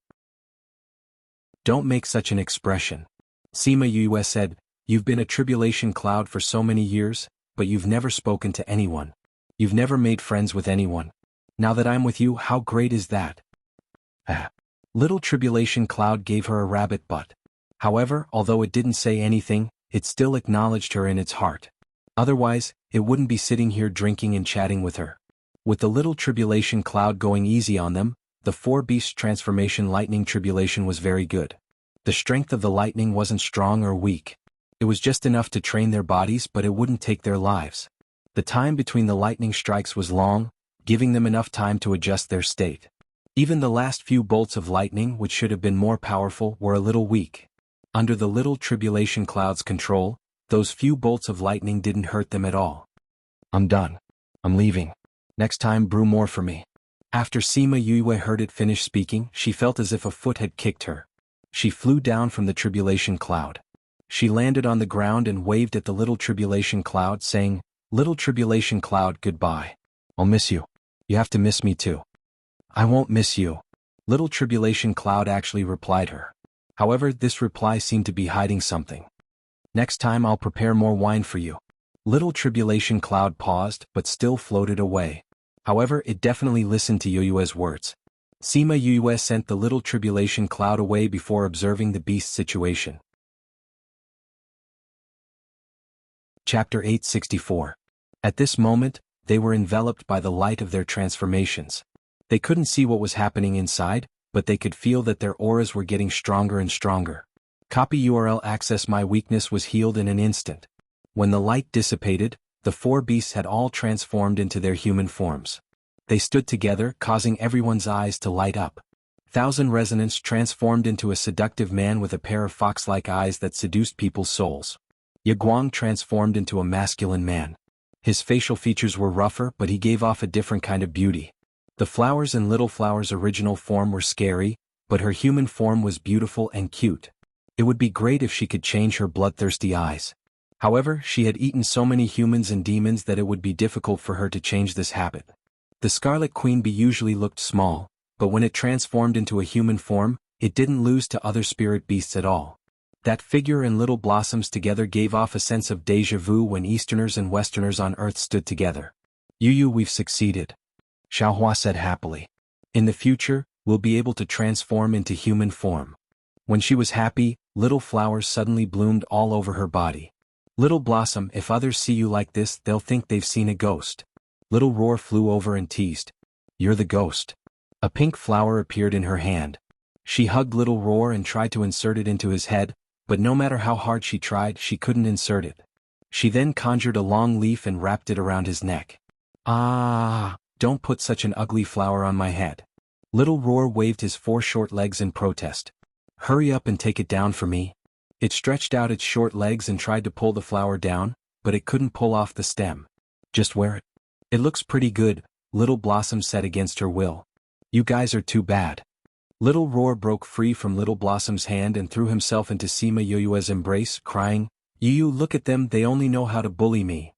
S1: Don't make such an expression. Sima Yue said, you've been a tribulation cloud for so many years, but you've never spoken to anyone. You've never made friends with anyone. Now that I'm with you, how great is that? Little tribulation cloud gave her a rabbit butt. However, although it didn't say anything, it still acknowledged her in its heart. Otherwise, it wouldn't be sitting here drinking and chatting with her. With the little tribulation cloud going easy on them, the four-beast transformation lightning tribulation was very good. The strength of the lightning wasn't strong or weak. It was just enough to train their bodies, but it wouldn't take their lives. The time between the lightning strikes was long, giving them enough time to adjust their state. Even the last few bolts of lightning, which should have been more powerful, were a little weak. Under the little tribulation cloud's control, those few bolts of lightning didn't hurt them at all. I'm done. I'm leaving. Next time brew more for me. After Sima Yue heard it finish speaking, she felt as if a foot had kicked her. She flew down from the tribulation cloud. She landed on the ground and waved at the little tribulation cloud, saying, Little tribulation cloud, goodbye. I'll miss you. You have to miss me too. I won't miss you. Little tribulation cloud actually replied her. However, this reply seemed to be hiding something. Next time I'll prepare more wine for you. Little tribulation cloud paused, but still floated away. However, it definitely listened to Yue's words. Sima Yue sent the little tribulation cloud away before observing the beast's situation. Chapter 864. At this moment, they were enveloped by the light of their transformations. They couldn't see what was happening inside, but they could feel that their auras were getting stronger and stronger. Copy URL access. My weakness was healed in an instant. When the light dissipated, the four beasts had all transformed into their human forms. They stood together, causing everyone's eyes to light up. Thousand Resonance transformed into a seductive man with a pair of fox-like eyes that seduced people's souls. Ye Guang transformed into a masculine man. His facial features were rougher, but he gave off a different kind of beauty. The flowers in Little Flower's original form were scary, but her human form was beautiful and cute. It would be great if she could change her bloodthirsty eyes. However, she had eaten so many humans and demons that it would be difficult for her to change this habit. The Scarlet Queen Bee usually looked small, but when it transformed into a human form, it didn't lose to other spirit beasts at all. That figure and Little Blossoms together gave off a sense of déjà vu when Easterners and Westerners on Earth stood together. Yu, we've succeeded, Xiaohua said happily. In the future, we'll be able to transform into human form. When she was happy, little flowers suddenly bloomed all over her body. Little Blossom, if others see you like this, they'll think they've seen a ghost. Little Roar flew over and teased. You're the ghost. A pink flower appeared in her hand. She hugged Little Roar and tried to insert it into his head, but no matter how hard she tried, she couldn't insert it. She then conjured a long leaf and wrapped it around his neck. Ah, don't put such an ugly flower on my head. Little Roar waved his 4 short legs in protest. Hurry up and take it down for me. It stretched out its short legs and tried to pull the flower down, but it couldn't pull off the stem. Just wear it. It looks pretty good, Little Blossom said against her will. You guys are too bad. Little Roar broke free from Little Blossom's hand and threw himself into Sima Yue's embrace, crying, Yu, look at them, they only know how to bully me.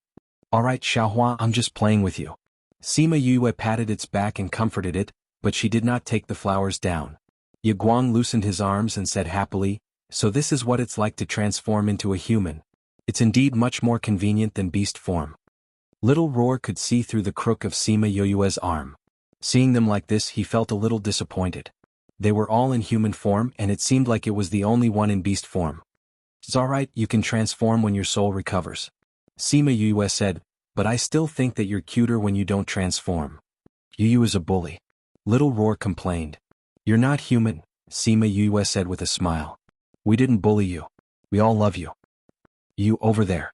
S1: Alright Xiaohua, I'm just playing with you. Sima Yue patted its back and comforted it, but she did not take the flowers down. Ye Guang loosened his arms and said happily, so this is what it's like to transform into a human. It's indeed much more convenient than beast form. Little Roar could see through the crook of Sima Yue's arm. Seeing them like this, he felt a little disappointed. They were all in human form and it seemed like it was the only one in beast form. It's alright, you can transform when your soul recovers. Sima Yue said, but I still think that you're cuter when you don't transform. Yu is a bully. Little Roar complained. You're not human, Sima Yue said with a smile. We didn't bully you. We all love you. You over there.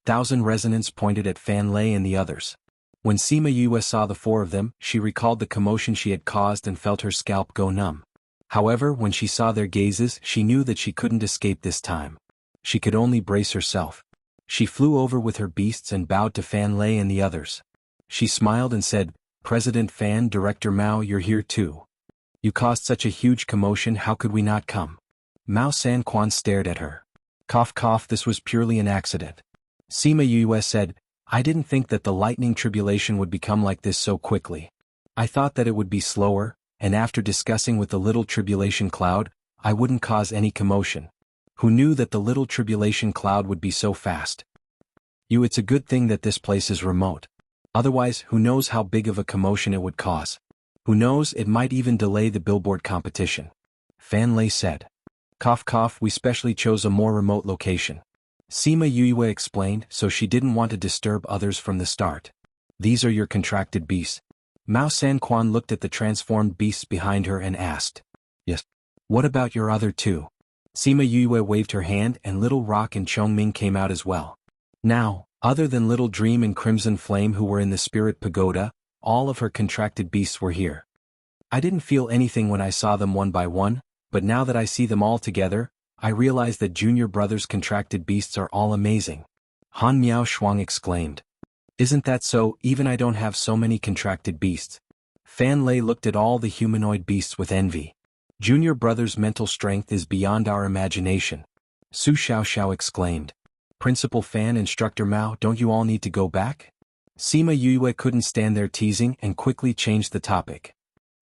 S1: Thousand Resonance pointed at Fan Lei and the others. When Sima Yue saw the 4 of them, she recalled the commotion she had caused and felt her scalp go numb. However, when she saw their gazes, she knew that she couldn't escape this time. She could only brace herself. She flew over with her beasts and bowed to Fan Lei and the others. She smiled and said, President Fan, Director Mao, you're here too. You caused such a huge commotion, how could we not come? Mao Sanquan stared at her. Cough cough, this was purely an accident. Sima Yue said, I didn't think that the lightning tribulation would become like this so quickly. I thought that it would be slower, and after discussing with the little tribulation cloud, I wouldn't cause any commotion. Who knew that the little tribulation cloud would be so fast? It's a good thing that this place is remote. Otherwise, who knows how big of a commotion it would cause. Who knows, it might even delay the billboard competition. Fan Lei said. Cough cough, we specially chose a more remote location. Sima Yue explained, so she didn't want to disturb others from the start. These are your contracted beasts. Mao Sanquan looked at the transformed beasts behind her and asked. Yes. What about your other 2? Sima Yue waved her hand and Little Rock and Chongming came out as well. Now, other than Little Dream and Crimson Flame who were in the Spirit Pagoda, all of her contracted beasts were here. I didn't feel anything when I saw them one by one, but now that I see them all together, I realize that Junior Brother's contracted beasts are all amazing. Han Miao Shuang exclaimed. Isn't that so, even I don't have so many contracted beasts. Fan Lei looked at all the humanoid beasts with envy. Junior Brother's mental strength is beyond our imagination. Su Xiaoxiao exclaimed. Principal Fan, Instructor Mao, don't you all need to go back? Sima Yue couldn't stand their teasing and quickly changed the topic.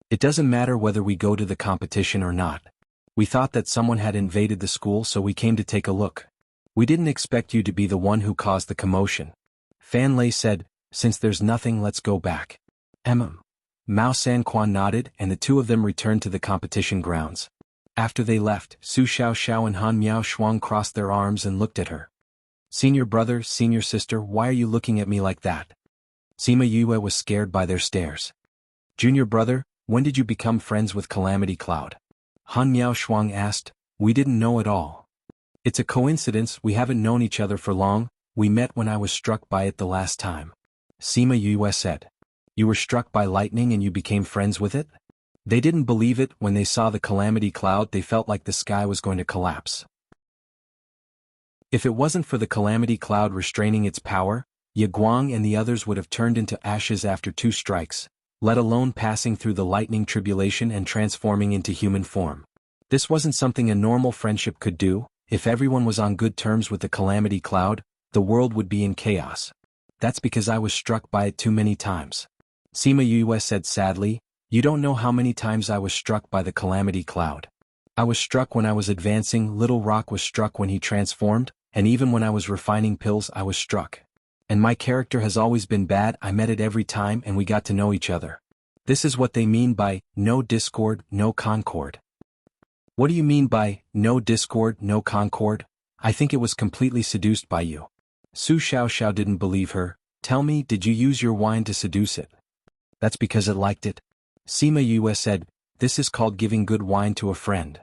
S1: It doesn't matter whether we go to the competition or not. We thought that someone had invaded the school, so we came to take a look. We didn't expect you to be the one who caused the commotion. Fan Lei said, since there's nothing, let's go back. Mao Sanquan nodded and the 2 of them returned to the competition grounds. After they left, Su Xiaoxiao and Han Miao Shuang crossed their arms and looked at her. Senior brother, senior sister, why are you looking at me like that? Sima Yue was scared by their stares. Junior brother, when did you become friends with Calamity Cloud? Han Miao Shuang asked. We didn't know at all. It's a coincidence, we haven't known each other for long, we met when I was struck by it the last time. Sima Yue said. You were struck by lightning and you became friends with it? They didn't believe it, when they saw the Calamity Cloud they felt like the sky was going to collapse. If it wasn't for the calamity cloud restraining its power, Ye Guang and the others would have turned into ashes after 2 strikes, let alone passing through the lightning tribulation and transforming into human form. This wasn't something a normal friendship could do. If everyone was on good terms with the calamity cloud, the world would be in chaos. That's because I was struck by it too many times. Sima Yue said sadly, you don't know how many times I was struck by the calamity cloud. I was struck when I was advancing, Little Rock was struck when he transformed, and even when I was refining pills I was struck. And my character has always been bad. I met it every time and we got to know each other. This is what they mean by, no discord, no concord. What do you mean by, no discord, no concord? I think it was completely seduced by you. Su Xiaoxiao didn't believe her. Tell me, did you use your wine to seduce it? That's because it liked it. Sima Yue said, this is called giving good wine to a friend.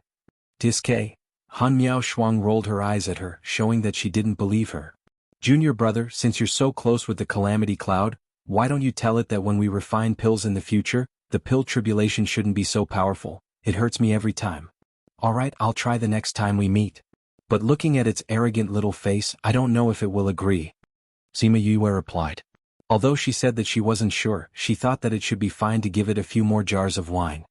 S1: Tiske? Han Miao Shuang rolled her eyes at her, showing that she didn't believe her. Junior brother, since you're so close with the calamity cloud, why don't you tell it that when we refine pills in the future, the pill tribulation shouldn't be so powerful? It hurts me every time. Alright, I'll try the next time we meet. But looking at its arrogant little face, I don't know if it will agree. Sima Yue replied. Although she said that she wasn't sure, she thought that it should be fine to give it a few more jars of wine.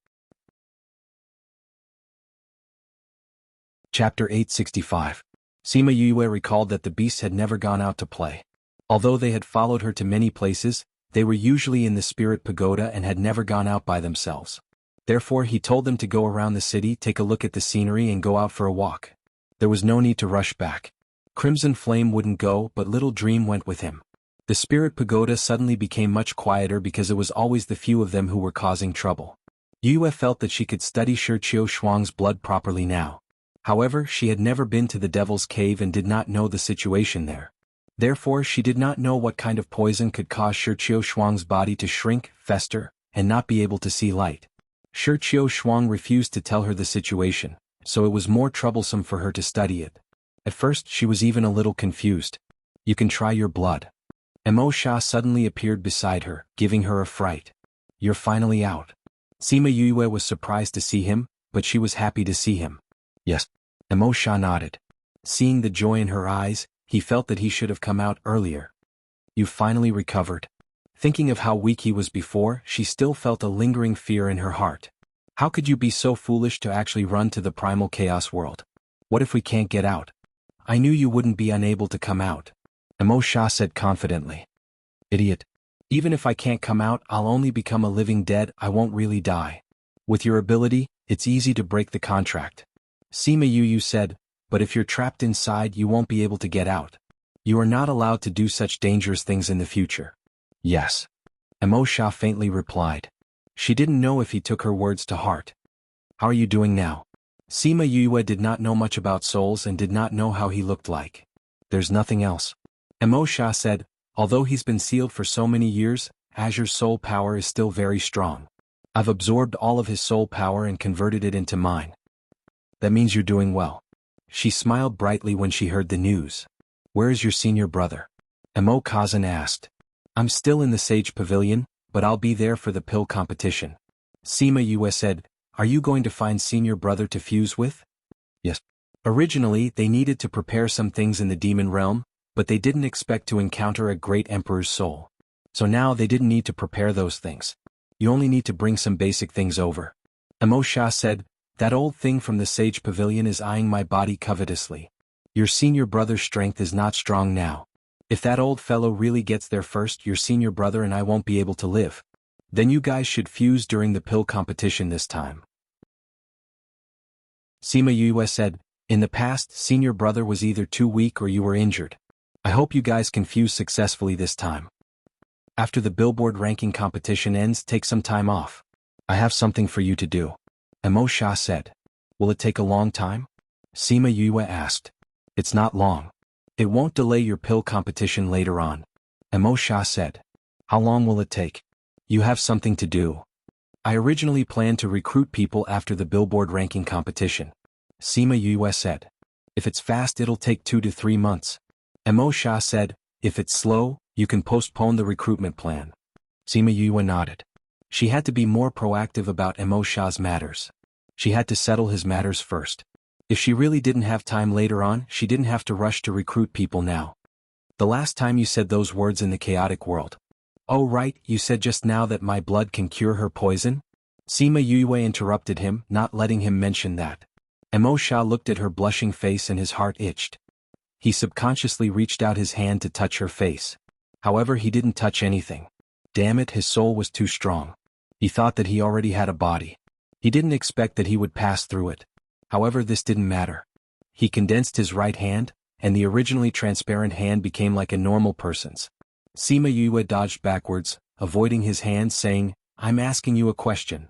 S1: Chapter 865. Sima Yue recalled that the beasts had never gone out to play. Although they had followed her to many places, they were usually in the spirit pagoda and had never gone out by themselves. Therefore he told them to go around the city, take a look at the scenery and go out for a walk. There was no need to rush back. Crimson Flame wouldn't go, but Little Dream went with him. The spirit pagoda suddenly became much quieter because it was always the few of them who were causing trouble. Yue felt that she could study Shiqiu Shuang's blood properly now. However, she had never been to the Devil's Cave and did not know the situation there. Therefore she did not know what kind of poison could cause Shiqiu Shuang's body to shrink, fester, and not be able to see light. Shiqiu Shuang refused to tell her the situation, so it was more troublesome for her to study it. At first she was even a little confused. You can try your blood. Mo Sha suddenly appeared beside her, giving her a fright. You're finally out. Sima Yue was surprised to see him, but she was happy to see him. Yes. Mo Sha nodded. Seeing the joy in her eyes, he felt that he should have come out earlier. You've finally recovered. Thinking of how weak he was before, she still felt a lingering fear in her heart. How could you be so foolish to actually run to the primal chaos world? What if we can't get out? I knew you wouldn't be unable to come out. Mo Sha said confidently. Idiot. Even if I can't come out, I'll only become a living dead, I won't really die. With your ability, it's easy to break the contract. Sima Yue said, but if you're trapped inside you won't be able to get out. You are not allowed to do such dangerous things in the future. Yes. Mo Sha faintly replied. She didn't know if he took her words to heart. How are you doing now? Sima Yue did not know much about souls and did not know how he looked like. There's nothing else. Mo Sha said, although he's been sealed for so many years, Azure's soul power is still very strong. I've absorbed all of his soul power and converted it into mine. That means you're doing well. She smiled brightly when she heard the news. Where is your senior brother? Mo Kazan asked. I'm still in the Sage Pavilion, but I'll be there for the pill competition. Sima Yue said, are you going to find senior brother to fuse with? Yes. Originally, they needed to prepare some things in the demon realm, but they didn't expect to encounter a great emperor's soul. So now they didn't need to prepare those things. You only need to bring some basic things over. Mo Sha said, that old thing from the Sage Pavilion is eyeing my body covetously. Your senior brother's strength is not strong now. If that old fellow really gets there first, your senior brother and I won't be able to live. Then you guys should fuse during the pill competition this time. Sima Yue said, in the past, senior brother was either too weak or you were injured. I hope you guys can fuse successfully this time. After the billboard ranking competition ends, take some time off. I have something for you to do. Mo Sha said. Will it take a long time? Sima Yue asked. It's not long. It won't delay your pill competition later on. Mo Sha said. How long will it take? You have something to do. I originally planned to recruit people after the billboard ranking competition. Sima Yue said. If it's fast it'll take 2 to 3 months. Mo Sha said, if it's slow, you can postpone the recruitment plan. Sima Yue nodded. She had to be more proactive about Mo Sha's matters. She had to settle his matters first. If she really didn't have time later on, she didn't have to rush to recruit people now. The last time you said those words in the chaotic world. Oh right, you said just now that my blood can cure her poison? Sima Yue interrupted him, not letting him mention that. Emo Sha looked at her blushing face and his heart itched. He subconsciously reached out his hand to touch her face. However, he didn't touch anything. Damn it, his soul was too strong. He thought that he already had a body. He didn't expect that he would pass through it. However, this didn't matter. He condensed his right hand, and the originally transparent hand became like a normal person's. Sima Yue dodged backwards, avoiding his hand, saying, I'm asking you a question.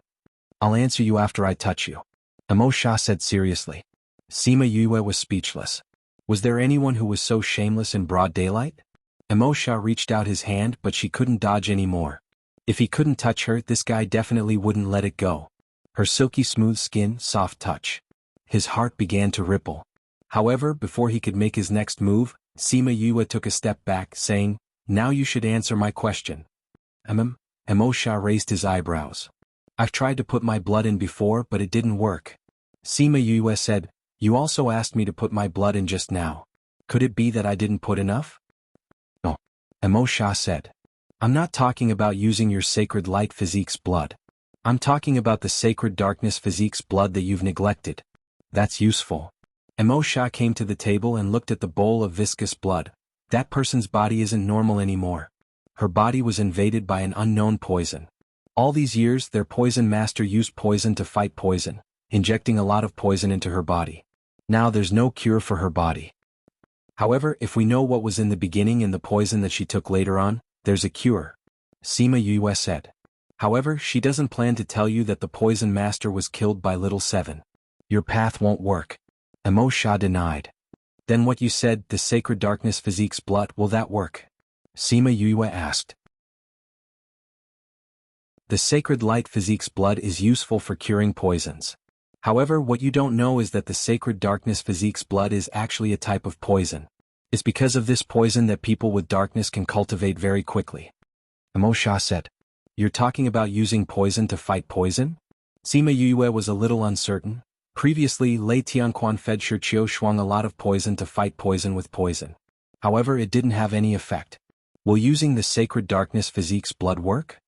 S1: I'll answer you after I touch you. Emo Sha said seriously. Sima Yue was speechless. Was there anyone who was so shameless in broad daylight? Emo Sha reached out his hand, but she couldn't dodge anymore. If he couldn't touch her, this guy definitely wouldn't let it go. Her silky smooth skin, soft touch. His heart began to ripple. However, before he could make his next move, Sima Yue took a step back, saying, Now you should answer my question. Emo Sha raised his eyebrows. I've tried to put my blood in before, but it didn't work. Sima Yue said, You also asked me to put my blood in just now. Could it be that I didn't put enough? No. Emo Sha said. I'm not talking about using your sacred light physique's blood. I'm talking about the sacred darkness physique's blood that you've neglected. That's useful. Emo Sha came to the table and looked at the bowl of viscous blood. That person's body isn't normal anymore. Her body was invaded by an unknown poison. All these years, their poison master used poison to fight poison, injecting a lot of poison into her body. Now there's no cure for her body. However, if we know what was in the beginning and the poison that she took later on, there's a cure. Sima Yue said. However, she doesn't plan to tell you that the poison master was killed by Little Seven. Your path won't work. Emo Sha denied. Then what you said, the sacred darkness physique's blood, will that work? Sima Yue asked. The sacred light physique's blood is useful for curing poisons. However, what you don't know is that the sacred darkness physique's blood is actually a type of poison. It's because of this poison that people with darkness can cultivate very quickly. Emo Sha said. You're talking about using poison to fight poison? Sima Yue was a little uncertain. Previously, Lei Tianquan fed Shi Qiu Shuang a lot of poison to fight poison with poison. However, it didn't have any effect. Will using the sacred darkness physique's blood work?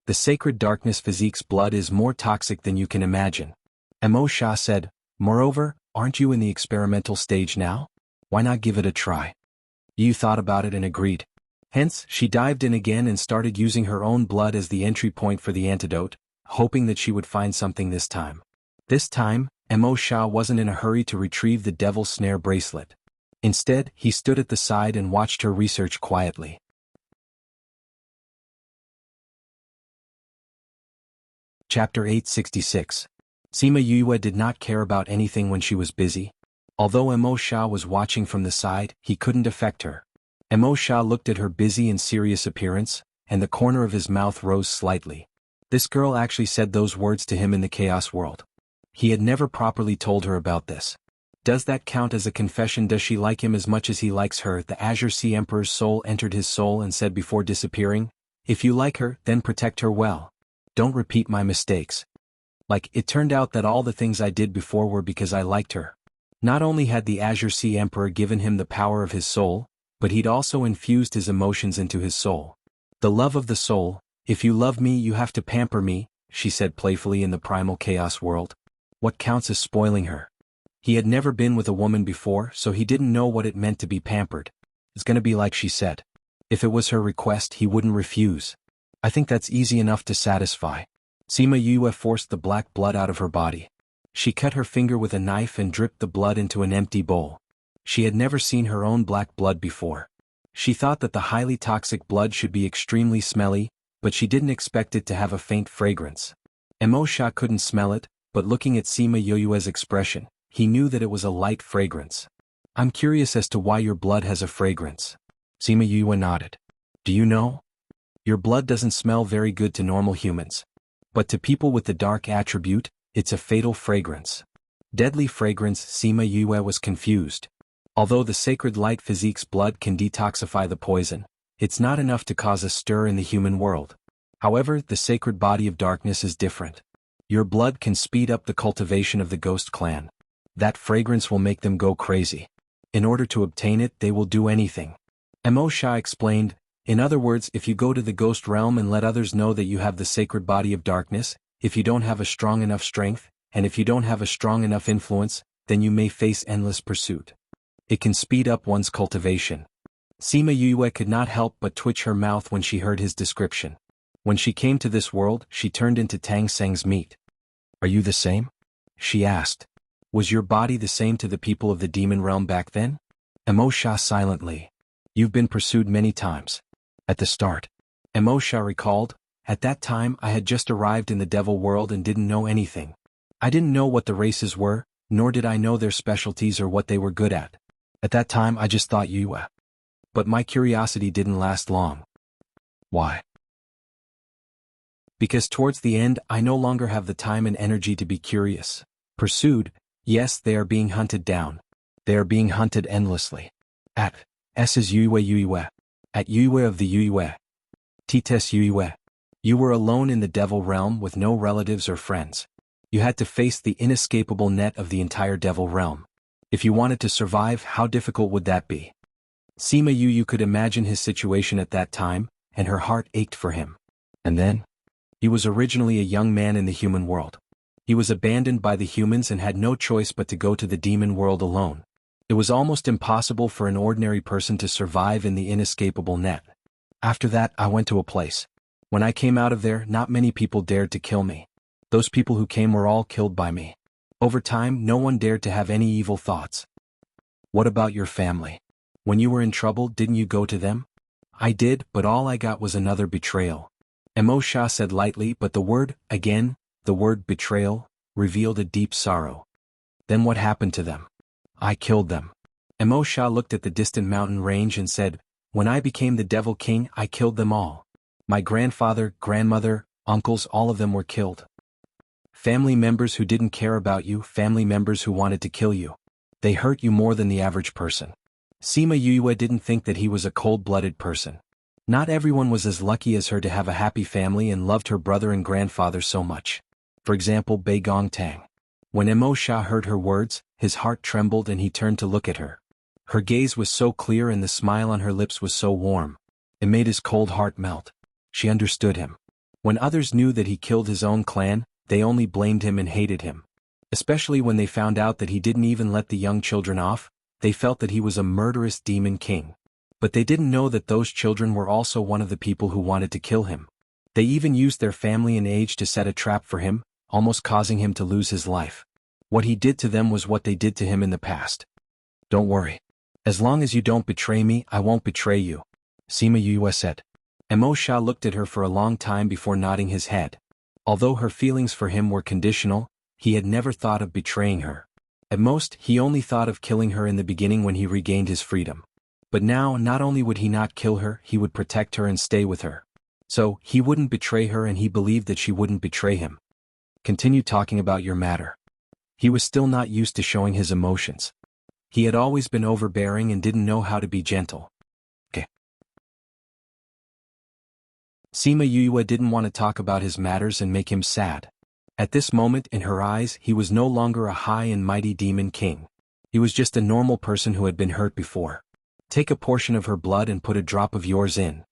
S1: The sacred darkness physique's blood is more toxic than you can imagine. Emo Sha said, Moreover, aren't you in the experimental stage now? Why not give it a try? You thought about it and agreed. Hence, she dived in again and started using her own blood as the entry point for the antidote, hoping that she would find something this time. This time, Emo Sha wasn't in a hurry to retrieve the devil's snare bracelet. Instead, he stood at the side and watched her research quietly. Chapter 866. Sima Yue did not care about anything when she was busy. Although Emo Sha was watching from the side, he couldn't affect her. Emo Sha looked at her busy and serious appearance, and the corner of his mouth rose slightly. This girl actually said those words to him in the chaos world. He had never properly told her about this. Does that count as a confession? Does she like him as much as he likes her? The Azure Sea Emperor's soul entered his soul and said before disappearing, If you like her, then protect her well. Don't repeat my mistakes. It turned out that all the things I did before were because I liked her. Not only had the Azure Sea Emperor given him the power of his soul, but he'd also infused his emotions into his soul. The love of the soul. If you love me, you have to pamper me, she said playfully in the primal chaos world. What counts as spoiling her? He had never been with a woman before, so he didn't know what it meant to be pampered. It's gonna be like she said. If it was her request, he wouldn't refuse. I think that's easy enough to satisfy. Sima Yue forced the black blood out of her body. She cut her finger with a knife and dripped the blood into an empty bowl. She had never seen her own black blood before. She thought that the highly toxic blood should be extremely smelly, but she didn't expect it to have a faint fragrance. Emo Sha couldn't smell it, but looking at Sima Yue's expression, he knew that it was a light fragrance. I'm curious as to why your blood has a fragrance. Sima Yue nodded. Do you know? Your blood doesn't smell very good to normal humans. But to people with the dark attribute, it's a fatal fragrance. Deadly fragrance. Sima Yue was confused. Although the sacred light physique's blood can detoxify the poison, it's not enough to cause a stir in the human world. However, the sacred body of darkness is different. Your blood can speed up the cultivation of the ghost clan. That fragrance will make them go crazy. In order to obtain it, they will do anything. Mo Sha explained, in other words, if you go to the ghost realm and let others know that you have the sacred body of darkness, if you don't have a strong enough strength, and if you don't have a strong enough influence, then you may face endless pursuit. It can speed up one's cultivation. Sima Yue could not help but twitch her mouth when she heard his description. When she came to this world, she turned into Tang Seng's meat. Are you the same? She asked. Was your body the same to the people of the demon realm back then? Mo Sha silently. You've been pursued many times. At the start. Mo Sha recalled, at that time I had just arrived in the devil world and didn't know anything. I didn't know what the races were, nor did I know their specialties or what they were good at. At that time I just thought Yue. But my curiosity didn't last long. Why? Because towards the end I no longer have the time and energy to be curious. Pursued, yes, they are being hunted down. They are being hunted endlessly. At S is Yue. At Yue of the Yue. Tites Yue. You were alone in the devil realm with no relatives or friends. You had to face the inescapable net of the entire devil realm. If you wanted to survive, how difficult would that be? Sima Yu could imagine his situation at that time, and her heart ached for him. And then? He was originally a young man in the human world. He was abandoned by the humans and had no choice but to go to the demon world alone. It was almost impossible for an ordinary person to survive in the inescapable net. After that, I went to a place. When I came out of there, not many people dared to kill me. Those people who came were all killed by me. Over time, no one dared to have any evil thoughts. What about your family? When you were in trouble, didn't you go to them? I did, but all I got was another betrayal. Mo Sha said lightly, but the word, again, the word betrayal, revealed a deep sorrow. Then what happened to them? I killed them. Mo Sha looked at the distant mountain range and said, when I became the Devil King, I killed them all. My grandfather, grandmother, uncles, all of them were killed. Family members who didn't care about you, family members who wanted to kill you. They hurt you more than the average person. Sima Yue didn't think that he was a cold-blooded person. Not everyone was as lucky as her to have a happy family and loved her brother and grandfather so much. For example, Bei Gong Tang. When Mo Sha heard her words, his heart trembled and he turned to look at her. Her gaze was so clear and the smile on her lips was so warm. It made his cold heart melt. She understood him. When others knew that he killed his own clan, they only blamed him and hated him. Especially when they found out that he didn't even let the young children off, they felt that he was a murderous demon king. But they didn't know that those children were also one of the people who wanted to kill him. They even used their family and age to set a trap for him, almost causing him to lose his life. What he did to them was what they did to him in the past. Don't worry. As long as you don't betray me, I won't betray you. Sima Yue said. Mo Sha looked at her for a long time before nodding his head. Although her feelings for him were conditional, he had never thought of betraying her. At most, he only thought of killing her in the beginning when he regained his freedom. But now, not only would he not kill her, he would protect her and stay with her. So, he wouldn't betray her and he believed that she wouldn't betray him. Continue talking about your matter. He was still not used to showing his emotions. He had always been overbearing and didn't know how to be gentle. Okay. Sima Yue didn't want to talk about his matters and make him sad. At this moment, in her eyes, he was no longer a high and mighty demon king. He was just a normal person who had been hurt before. Take a portion of her blood and put a drop of yours in.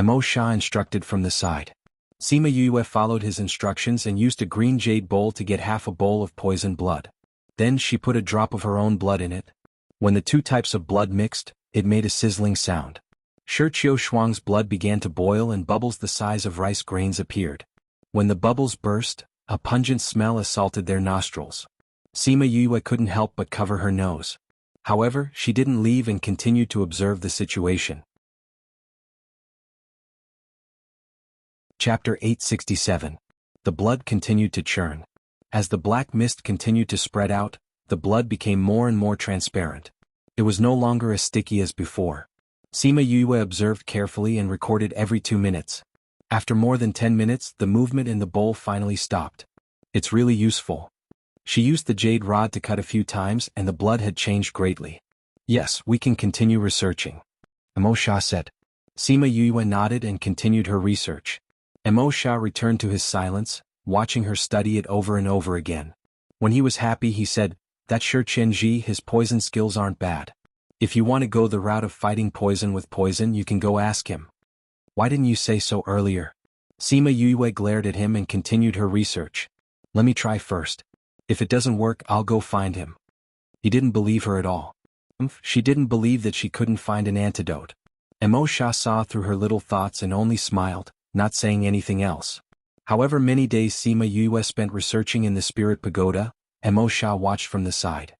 S1: Mo Sha instructed from the side. Sima Yue followed his instructions and used a green jade bowl to get half a bowl of poison blood. Then she put a drop of her own blood in it. When the two types of blood mixed, it made a sizzling sound. Shi Qiu Shuang's blood began to boil and bubbles the size of rice grains appeared. When the bubbles burst, a pungent smell assaulted their nostrils. Sima Yue couldn't help but cover her nose. However, she didn't leave and continued to observe the situation. Chapter 867. The blood continued to churn. As the black mist continued to spread out, the blood became more and more transparent. It was no longer as sticky as before. Sima Yue observed carefully and recorded every 2 minutes. After more than 10 minutes, the movement in the bowl finally stopped. It's really useful. She used the jade rod to cut a few times and the blood had changed greatly. Yes, we can continue researching. Mo Sha said. Sima Yue nodded and continued her research. Mo Sha returned to his silence, watching her study it over and over again. When he was happy he said, That sure Qianji, his poison skills aren't bad. If you want to go the route of fighting poison with poison, you can go ask him. Why didn't you say so earlier? Sima Yue glared at him and continued her research. Let me try first. If it doesn't work, I'll go find him. He didn't believe her at all. She didn't believe that she couldn't find an antidote. Mo Sha saw through her little thoughts and only smiled, not saying anything else. However many days Sima Yue spent researching in the spirit pagoda, Mo Sha watched from the side.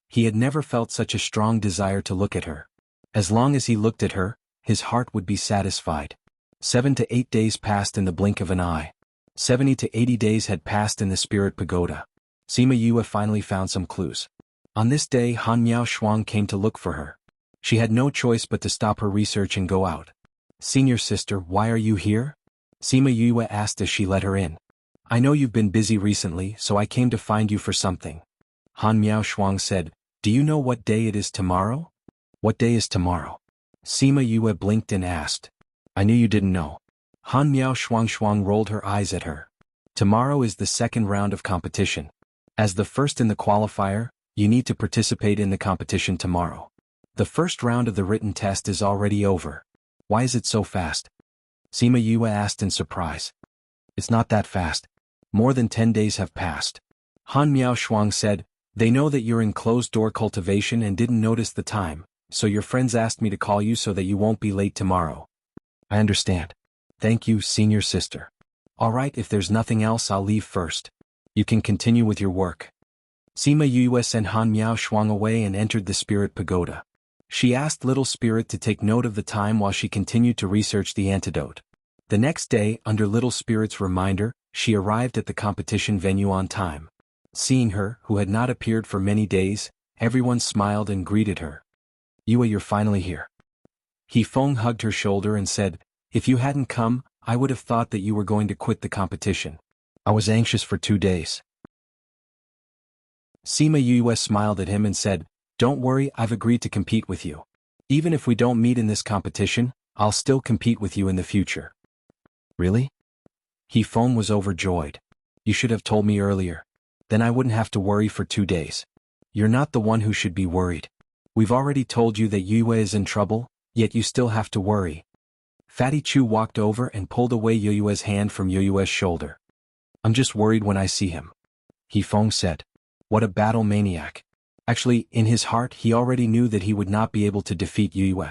S1: He had never felt such a strong desire to look at her. As long as he looked at her, his heart would be satisfied. 7 to 8 days passed in the blink of an eye. 70 to 80 days had passed in the spirit pagoda. Sima Yue finally found some clues. On this day, Han Miao Shuang came to look for her. She had no choice but to stop her research and go out. Senior sister, why are you here? Sima Yue asked as she let her in. I know you've been busy recently, so I came to find you for something. Han Miao Shuang said, do you know what day it is tomorrow? What day is tomorrow? Sima Yue blinked and asked. I knew you didn't know. Han Miao Shuang rolled her eyes at her. Tomorrow is the second round of competition. As the first in the qualifier, you need to participate in the competition tomorrow. The first round of the written test is already over. Why is it so fast? Sima Yue asked in surprise. It's not that fast. More than 10 days have passed. Han Miao Shuang said, they know that you're in closed-door cultivation and didn't notice the time, so your friends asked me to call you so that you won't be late tomorrow. I understand. Thank you, senior sister. Alright, if there's nothing else, I'll leave first. You can continue with your work. Sima Yue sent Han Miao Shuang away and entered the spirit pagoda. She asked Little Spirit to take note of the time while she continued to research the antidote. The next day, under Little Spirit's reminder, she arrived at the competition venue on time. Seeing her, who had not appeared for many days, everyone smiled and greeted her. Yue, you're finally here. He Feng hugged her shoulder and said, if you hadn't come, I would have thought that you were going to quit the competition. I was anxious for 2 days. Sima Yue smiled at him and said, don't worry, I've agreed to compete with you. Even if we don't meet in this competition, I'll still compete with you in the future. Really? He Feng was overjoyed. You should have told me earlier. Then I wouldn't have to worry for 2 days. You're not the one who should be worried. We've already told you that Yue is in trouble, yet you still have to worry. Fatty Chu walked over and pulled away Yue's hand from Yue's shoulder. I'm just worried when I see him. He Feng said. What a battle maniac. Actually, in his heart he already knew that he would not be able to defeat Yue.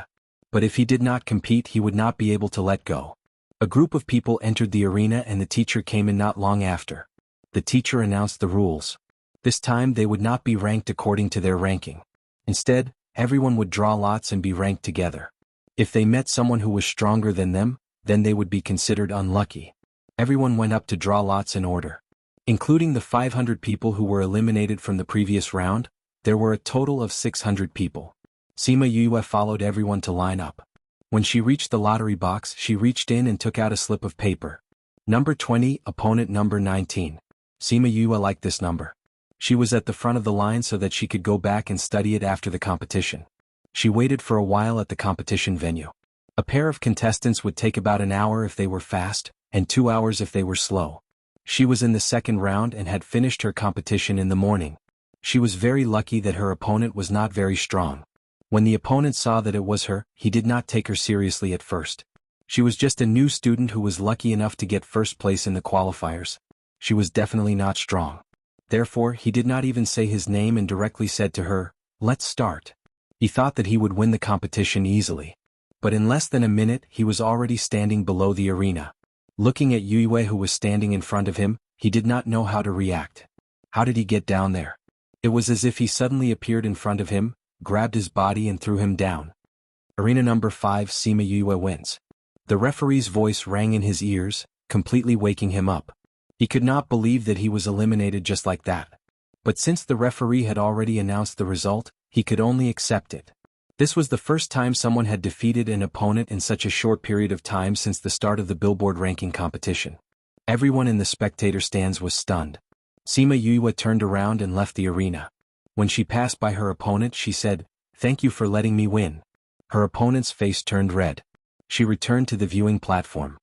S1: But if he did not compete, he would not be able to let go. A group of people entered the arena and the teacher came in not long after. The teacher announced the rules. This time they would not be ranked according to their ranking. Instead, everyone would draw lots and be ranked together. If they met someone who was stronger than them, then they would be considered unlucky. Everyone went up to draw lots in order. Including the 500 people who were eliminated from the previous round, there were a total of 600 people. Sima Yue followed everyone to line up. When she reached the lottery box, she reached in and took out a slip of paper. Number 20, opponent number 19. Sima Yue liked this number. She was at the front of the line so that she could go back and study it after the competition. She waited for a while at the competition venue. A pair of contestants would take about an hour if they were fast, and 2 hours if they were slow. She was in the second round and had finished her competition in the morning. She was very lucky that her opponent was not very strong. When the opponent saw that it was her, he did not take her seriously at first. She was just a new student who was lucky enough to get first place in the qualifiers. She was definitely not strong. Therefore, he did not even say his name and directly said to her, let's start. He thought that he would win the competition easily. But in less than a minute, he was already standing below the arena. Looking at Yue who was standing in front of him, he did not know how to react. How did he get down there? It was as if he suddenly appeared in front of him, grabbed his body and threw him down. Arena number 5, Sima Yue wins. The referee's voice rang in his ears, completely waking him up. He could not believe that he was eliminated just like that. But since the referee had already announced the result, he could only accept it. This was the first time someone had defeated an opponent in such a short period of time since the start of the Billboard ranking competition. Everyone in the spectator stands was stunned. Sima Yue turned around and left the arena. When she passed by her opponent, she said, "Thank you for letting me win." Her opponent's face turned red. She returned to the viewing platform.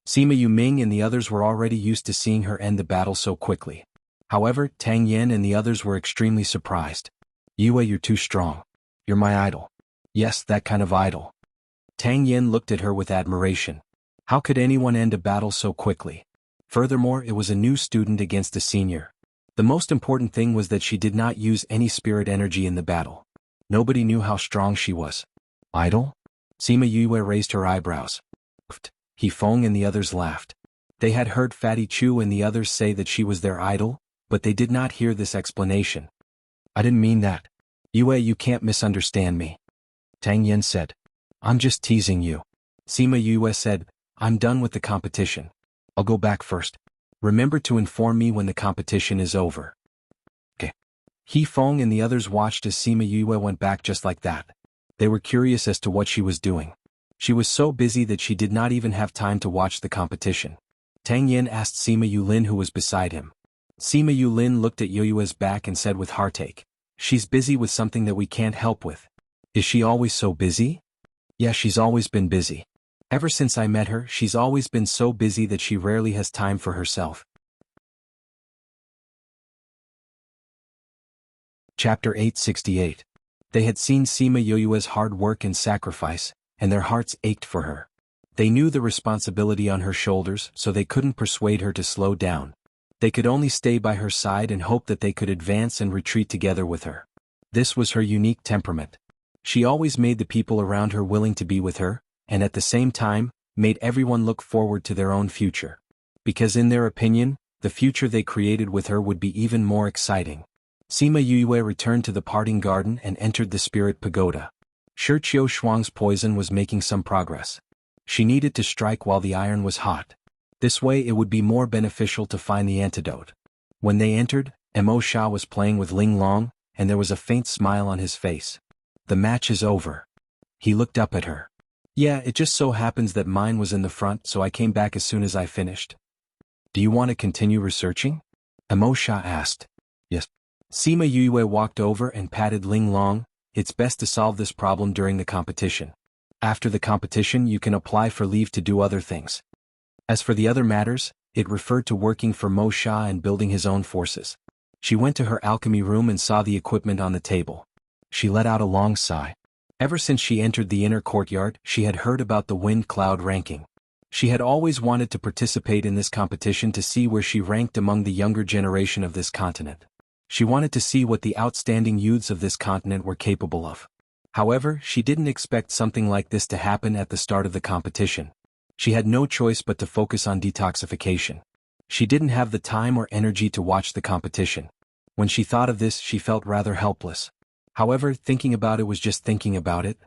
S1: Sima Yuming and the others were already used to seeing her end the battle so quickly. However, Tang Yen and the others were extremely surprised. Yue, you're too strong. You're my idol. Yes, that kind of idol. Tang Yen looked at her with admiration. How could anyone end a battle so quickly? Furthermore, it was a new student against a senior. The most important thing was that she did not use any spirit energy in the battle. Nobody knew how strong she was. Idol? Sima Yue raised her eyebrows. He Feng and the others laughed. They had heard Fatty Chu and the others say that she was their idol, but they did not hear this explanation. I didn't mean that. Yue, you can't misunderstand me. Tang Yen said. I'm just teasing you. Sima Yue said, I'm done with the competition. I'll go back first. Remember to inform me when the competition is over. Okay. He Feng and the others watched as Sima Yue went back just like that. They were curious as to what she was doing. She was so busy that she did not even have time to watch the competition. Tang Yen asked Sima Yulin who was beside him. Sima Yulin looked at Yue's back and said with heartache, she's busy with something that we can't help with. Is she always so busy? Yeah, she's always been busy. Ever since I met her, she's always been so busy that she rarely has time for herself. Chapter 868. They had seen Sima Yue's hard work and sacrifice, and their hearts ached for her. They knew the responsibility on her shoulders, so they couldn't persuade her to slow down. They could only stay by her side and hope that they could advance and retreat together with her. This was her unique temperament. She always made the people around her willing to be with her, and at the same time, made everyone look forward to their own future. Because in their opinion, the future they created with her would be even more exciting. Sima Yue returned to the parting garden and entered the spirit pagoda. Shi Qiu Shuang's poison was making some progress. She needed to strike while the iron was hot. This way it would be more beneficial to find the antidote. When they entered, Mo Sha was playing with Ling Long, and there was a faint smile on his face. The match is over. He looked up at her. Yeah, it just so happens that mine was in the front, so I came back as soon as I finished. Do you want to continue researching? Mo Sha asked. Yes. Sima Yue walked over and patted Ling Long. It's best to solve this problem during the competition. After the competition you can apply for leave to do other things. As for the other matters, it referred to working for Mo Sha and building his own forces. She went to her alchemy room and saw the equipment on the table. She let out a long sigh. Ever since she entered the inner courtyard, she had heard about the wind cloud ranking. She had always wanted to participate in this competition to see where she ranked among the younger generation of this continent. She wanted to see what the outstanding youths of this continent were capable of. However, she didn't expect something like this to happen at the start of the competition. She had no choice but to focus on detoxification. She didn't have the time or energy to watch the competition. When she thought of this, she felt rather helpless. However, thinking about it was just thinking about it.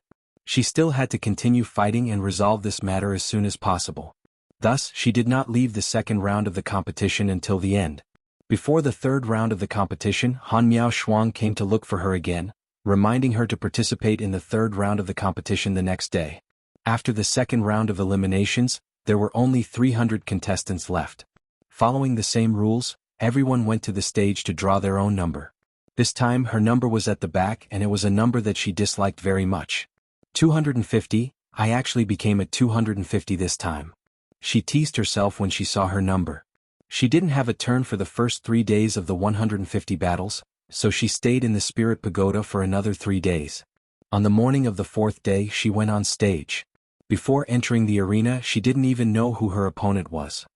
S1: She still had to continue fighting and resolve this matter as soon as possible. Thus, she did not leave the second round of the competition until the end. Before the third round of the competition, Han Miao Shuang came to look for her again, reminding her to participate in the third round of the competition the next day. After the second round of eliminations, there were only 300 contestants left. Following the same rules, everyone went to the stage to draw their own number. This time her number was at the back and it was a number that she disliked very much. 250, I actually became at 250 this time. She teased herself when she saw her number. She didn't have a turn for the first 3 days of the 150 battles, so she stayed in the Spirit Pagoda for another 3 days. On the morning of the fourth day she went on stage. Before entering the arena she didn't even know who her opponent was.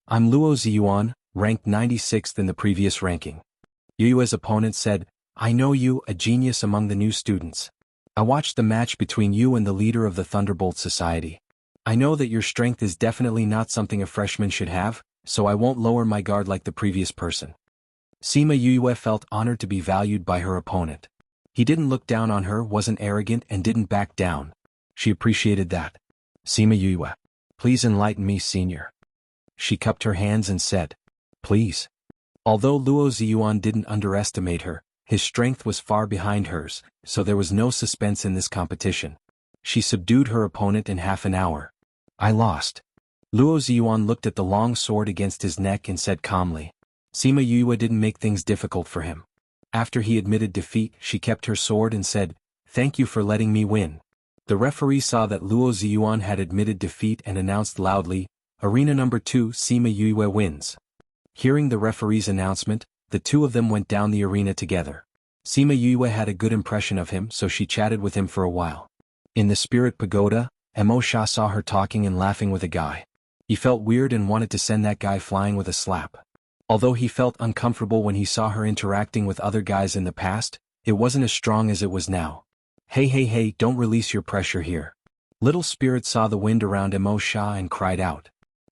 S1: I'm Luo Ziyuan, ranked 96th in the previous ranking. Yue's opponent said, I know you, a genius among the new students. I watched the match between you and the leader of the Thunderbolt Society. I know that your strength is definitely not something a freshman should have, so I won't lower my guard like the previous person. Sima Yue felt honored to be valued by her opponent. He didn't look down on her, wasn't arrogant, and didn't back down. She appreciated that. Sima Yue, please enlighten me, senior. She cupped her hands and said, please. Although Luo Ziyuan didn't underestimate her, his strength was far behind hers, so there was no suspense in this competition. She subdued her opponent in half an hour. I lost. Luo Ziyuan looked at the long sword against his neck and said calmly. Sima Yue didn't make things difficult for him. After he admitted defeat, she kept her sword and said, thank you for letting me win. The referee saw that Luo Ziyuan had admitted defeat and announced loudly, Arena number 2, Sima Yue wins. Hearing the referee's announcement, the two of them went down the arena together. Sima Yue had a good impression of him, so she chatted with him for a while. In the Spirit Pagoda, Mo Sha saw her talking and laughing with a guy. He felt weird and wanted to send that guy flying with a slap. Although he felt uncomfortable when he saw her interacting with other guys in the past, it wasn't as strong as it was now. Hey, don't release your pressure here. Little Spirit saw the wind around Mo Sha and cried out.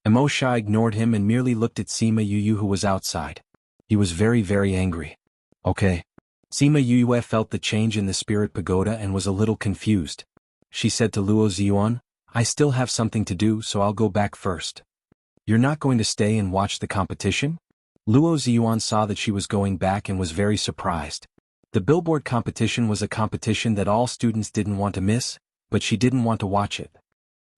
S1: Mo Sha ignored him and merely looked at Sima Yu who was outside. He was very angry. Okay. Sima Yu felt the change in the Spirit Pagoda and was a little confused. She said to Luo Ziyuan, I still have something to do, so I'll go back first. You're not going to stay and watch the competition? Luo Ziyuan saw that she was going back and was very surprised. The billboard competition was a competition that all students didn't want to miss, but she didn't want to watch it.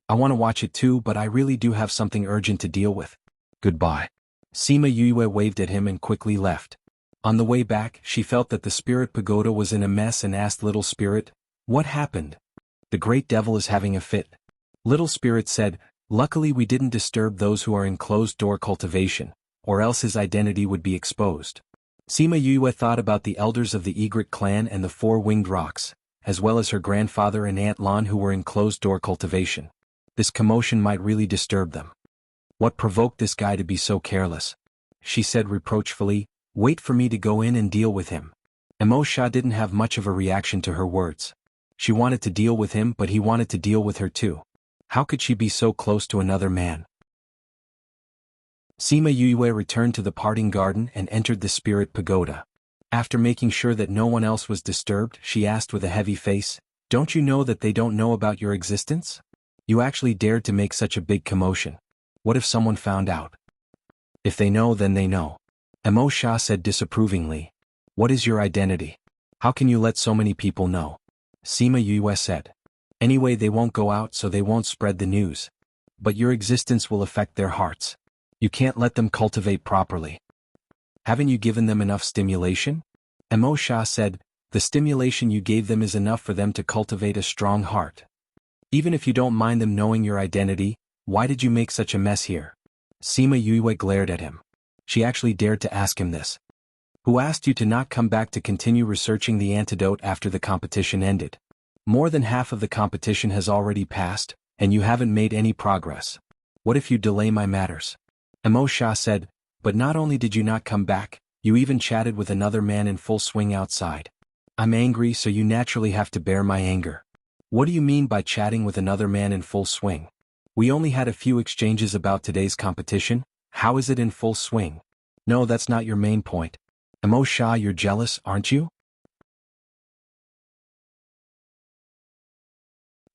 S1: I want to watch it too, but I really do have something urgent to deal with. Goodbye. Sima Yue waved at him and quickly left. On the way back, she felt that the Spirit Pagoda was in a mess and asked Little Spirit, what happened? The Great Devil is having a fit. Little Spirit said, luckily we didn't disturb those who are in closed-door cultivation, or else his identity would be exposed. Sima Yue thought about the elders of the Egret clan and the four-winged rocks, as well as her grandfather and Aunt Lan who were in closed-door cultivation. This commotion might really disturb them. What provoked this guy to be so careless? She said reproachfully, wait for me to go in and deal with him. Mo Sha didn't have much of a reaction to her words. She wanted to deal with him, but he wanted to deal with her too. How could she be so close to another man? Sima Yue returned to the parting garden and entered the Spirit Pagoda. After making sure that no one else was disturbed, she asked with a heavy face, don't you know that they don't know about your existence? You actually dared to make such a big commotion. What if someone found out? If they know, then they know. Mo Sha said disapprovingly. What is your identity? How can you let so many people know? Sima Yue said. Anyway, they won't go out, so they won't spread the news. But your existence will affect their hearts. You can't let them cultivate properly. Haven't you given them enough stimulation? Mo Sha said, the stimulation you gave them is enough for them to cultivate a strong heart. Even if you don't mind them knowing your identity, why did you make such a mess here? Sima Yue glared at him. She actually dared to ask him this. Who asked you to not come back to continue researching the antidote after the competition ended? More than half of the competition has already passed, and you haven't made any progress. What if you delay my matters? Mo Sha said, but not only did you not come back, you even chatted with another man in full swing outside. I'm angry, so you naturally have to bear my anger. What do you mean by chatting with another man in full swing? We only had a few exchanges about today's competition. How is it in full swing? No, that's not your main point. Mo Sha, you're jealous, aren't you?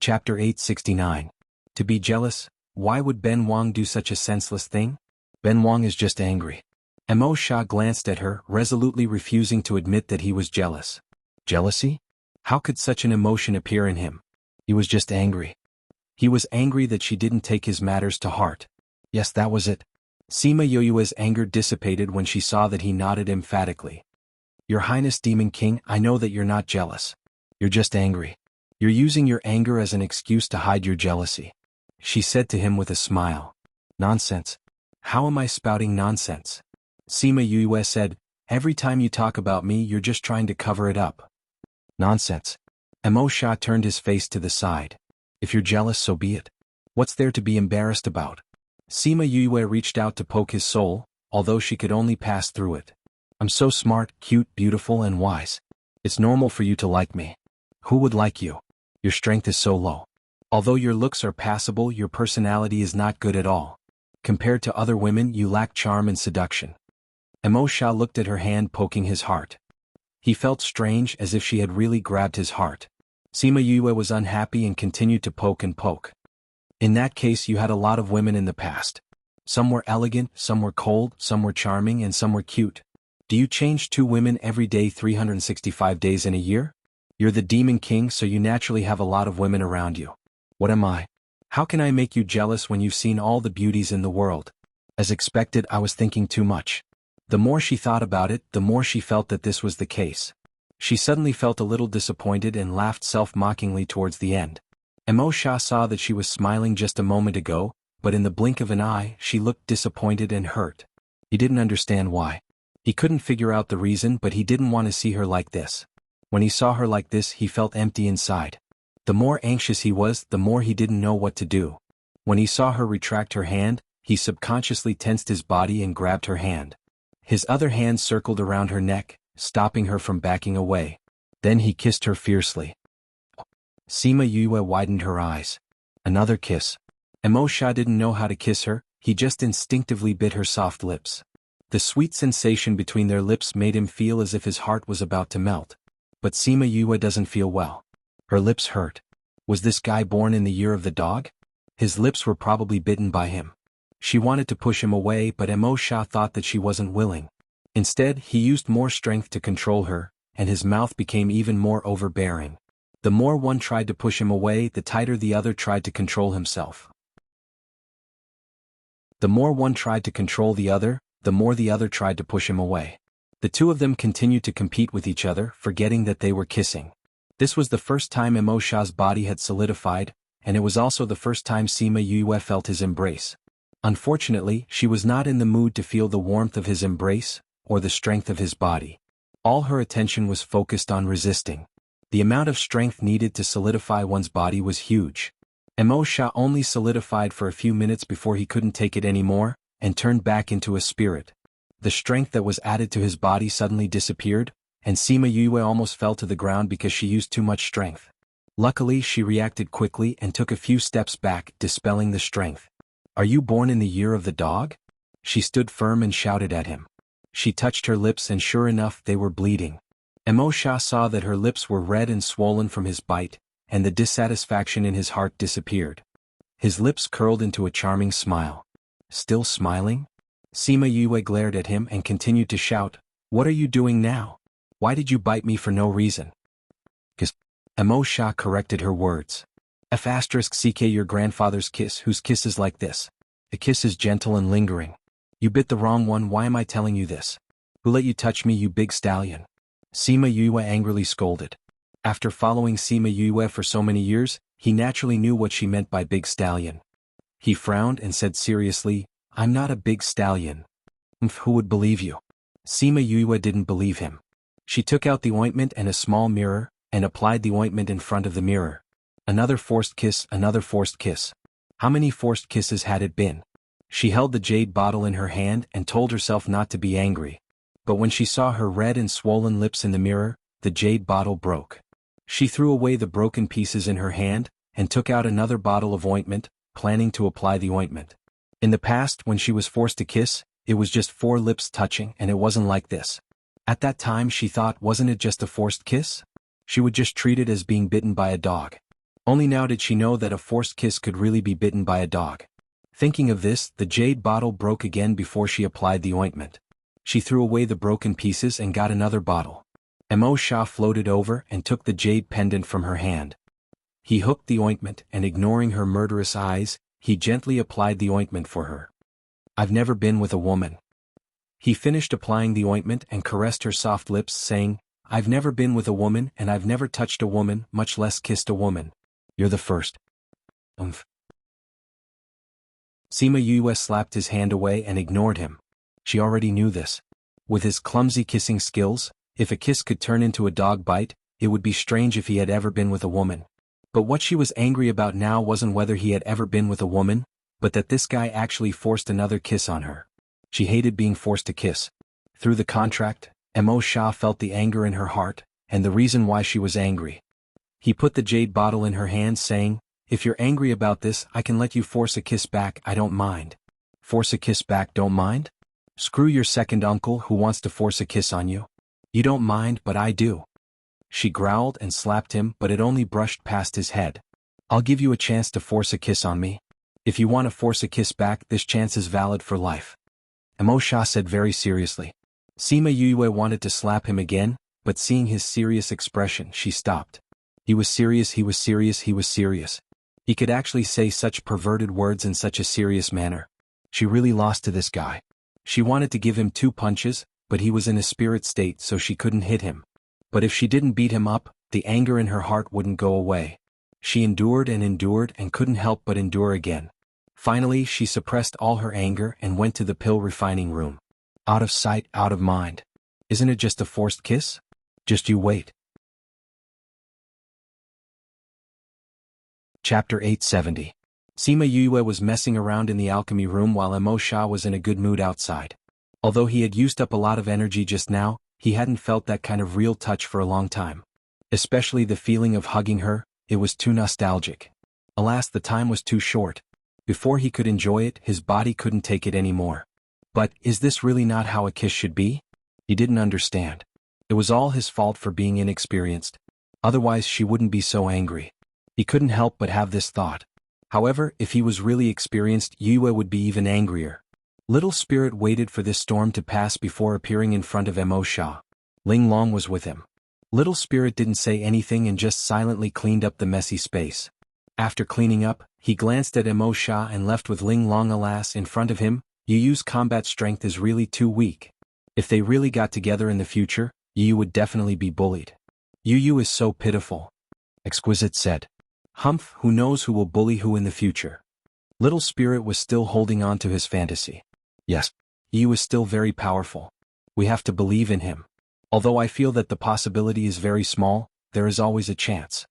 S1: Chapter 869. To be jealous, why would Ben Wang do such a senseless thing? Ben Wang is just angry. Mo Sha glanced at her, resolutely refusing to admit that he was jealous. Jealousy? How could such an emotion appear in him? He was just angry. He was angry that she didn't take his matters to heart. Yes, that was it. Sima Yue's anger dissipated when she saw that he nodded emphatically. Your Highness Demon King, I know that you're not jealous. You're just angry. You're using your anger as an excuse to hide your jealousy. She said to him with a smile. Nonsense. How am I spouting nonsense? Sima Yue said, every time you talk about me you're just trying to cover it up. Nonsense. Mo Sha turned his face to the side. If you're jealous, so be it. What's there to be embarrassed about? Sima Yue reached out to poke his soul, although she could only pass through it. I'm so smart, cute, beautiful, and wise. It's normal for you to like me. Who would like you? Your strength is so low. Although your looks are passable, your personality is not good at all. Compared to other women, you lack charm and seduction. Mo Sha looked at her hand poking his heart. He felt strange, as if she had really grabbed his heart. Sima Yue was unhappy and continued to poke and poke. In that case, you had a lot of women in the past. Some were elegant, some were cold, some were charming, and some were cute. Do you change two women every day 365 days in a year? You're the Demon King, so you naturally have a lot of women around you. What am I? How can I make you jealous when you've seen all the beauties in the world? As expected, I was thinking too much. The more she thought about it, the more she felt that this was the case. She suddenly felt a little disappointed and laughed self-mockingly towards the end. Mo Sha saw that she was smiling just a moment ago, but in the blink of an eye, she looked disappointed and hurt. He didn't understand why. He couldn't figure out the reason, but he didn't want to see her like this. When he saw her like this, he felt empty inside. The more anxious he was, the more he didn't know what to do. When he saw her retract her hand, he subconsciously tensed his body and grabbed her hand. His other hand circled around her neck, stopping her from backing away. Then he kissed her fiercely. Sima Yue widened her eyes. Another kiss. Emosha didn't know how to kiss her, he just instinctively bit her soft lips. The sweet sensation between their lips made him feel as if his heart was about to melt. But Sima Yue doesn't feel well. Her lips hurt. Was this guy born in the year of the dog? His lips were probably bitten by him. She wanted to push him away, but Emosha thought that she wasn't willing. Instead, he used more strength to control her, and his mouth became even more overbearing. The more one tried to push him away, the tighter the other tried to control himself. The more one tried to control the other, the more the other tried to push him away. The two of them continued to compete with each other, forgetting that they were kissing. This was the first time Emosha's body had solidified, and it was also the first time Sima Yue felt his embrace. Unfortunately, she was not in the mood to feel the warmth of his embrace, or the strength of his body. All her attention was focused on resisting. The amount of strength needed to solidify one's body was huge. Emosha only solidified for a few minutes before he couldn't take it anymore, and turned back into a spirit. The strength that was added to his body suddenly disappeared, and Sima Yue almost fell to the ground because she used too much strength. Luckily, she reacted quickly and took a few steps back, dispelling the strength. "Are you born in the year of the dog?" She stood firm and shouted at him. She touched her lips and sure enough they were bleeding. Emosha saw that her lips were red and swollen from his bite, and the dissatisfaction in his heart disappeared. His lips curled into a charming smile. Still smiling? Sima Yue glared at him and continued to shout, "What are you doing now? Why did you bite me for no reason?" "Kiss." Emosha corrected her words. "F*ck your grandfather's kiss, whose kiss is like this. The kiss is gentle and lingering. You bit the wrong one, why am I telling you this? Who let you touch me, you big stallion?" Sima Yue angrily scolded. After following Sima Yue for so many years, he naturally knew what she meant by big stallion. He frowned and said seriously, "I'm not a big stallion." Who would believe you?" Sima Yue didn't believe him. She took out the ointment and a small mirror, and applied the ointment in front of the mirror. Another forced kiss, another forced kiss. How many forced kisses had it been? She held the jade bottle in her hand and told herself not to be angry. But when she saw her red and swollen lips in the mirror, the jade bottle broke. She threw away the broken pieces in her hand, and took out another bottle of ointment, planning to apply the ointment. In the past, when she was forced to kiss, it was just 4 lips touching and it wasn't like this. At that time she thought, wasn't it just a forced kiss? She would just treat it as being bitten by a dog. Only now did she know that a forced kiss could really be bitten by a dog. Thinking of this, the jade bottle broke again before she applied the ointment. She threw away the broken pieces and got another bottle. Emosha floated over and took the jade pendant from her hand. He hooked the ointment and, ignoring her murderous eyes, he gently applied the ointment for her. "I've never been with a woman." He finished applying the ointment and caressed her soft lips, saying, "I've never been with a woman and I've never touched a woman, much less kissed a woman. You're the first." Sima Yue slapped his hand away and ignored him. She already knew this. With his clumsy kissing skills, if a kiss could turn into a dog bite, it would be strange if he had ever been with a woman. But what she was angry about now wasn't whether he had ever been with a woman, but that this guy actually forced another kiss on her. She hated being forced to kiss. Through the contract, Emosha felt the anger in her heart, and the reason why she was angry. He put the jade bottle in her hand, saying, "If you're angry about this, I can let you force a kiss back, I don't mind." "Force a kiss back, don't mind? Screw your second uncle who wants to force a kiss on you. You don't mind, but I do." She growled and slapped him, but it only brushed past his head. "I'll give you a chance to force a kiss on me. If you want to force a kiss back, this chance is valid for life," Emosha said very seriously. Sima Yue wanted to slap him again, but seeing his serious expression, she stopped. He was serious, he was serious, he was serious. He could actually say such perverted words in such a serious manner. She really lost to this guy. She wanted to give him 2 punches, but he was in a spirit state so she couldn't hit him. But if she didn't beat him up, the anger in her heart wouldn't go away. She endured and couldn't help but endure again. Finally, she suppressed all her anger and went to the pill refining room. Out of sight, out of mind. Isn't it just a forced kiss? Just you wait. Chapter 870. Sima Yue was messing around in the alchemy room while Emo Sha was in a good mood outside. Although he had used up a lot of energy just now, he hadn't felt that kind of real touch for a long time. Especially the feeling of hugging her, it was too nostalgic. Alas, the time was too short. Before he could enjoy it, his body couldn't take it anymore. But, is this really not how a kiss should be? He didn't understand. It was all his fault for being inexperienced. Otherwise she wouldn't be so angry. He couldn't help but have this thought. However, if he was really experienced, Yue would be even angrier. Little Spirit waited for this storm to pass before appearing in front of Emo Sha. Ling Long was with him. Little Spirit didn't say anything and just silently cleaned up the messy space. After cleaning up, he glanced at Emo Sha and left with Ling Long. Alas, in front of him, Yu's combat strength is really too weak. If they really got together in the future, Yu would definitely be bullied. Yu is so pitiful. Exquisite said. Humph, who knows who will bully who in the future. Little Spirit was still holding on to his fantasy. Yes, Yu is still very powerful. We have to believe in him. Although I feel that the possibility is very small, there is always a chance.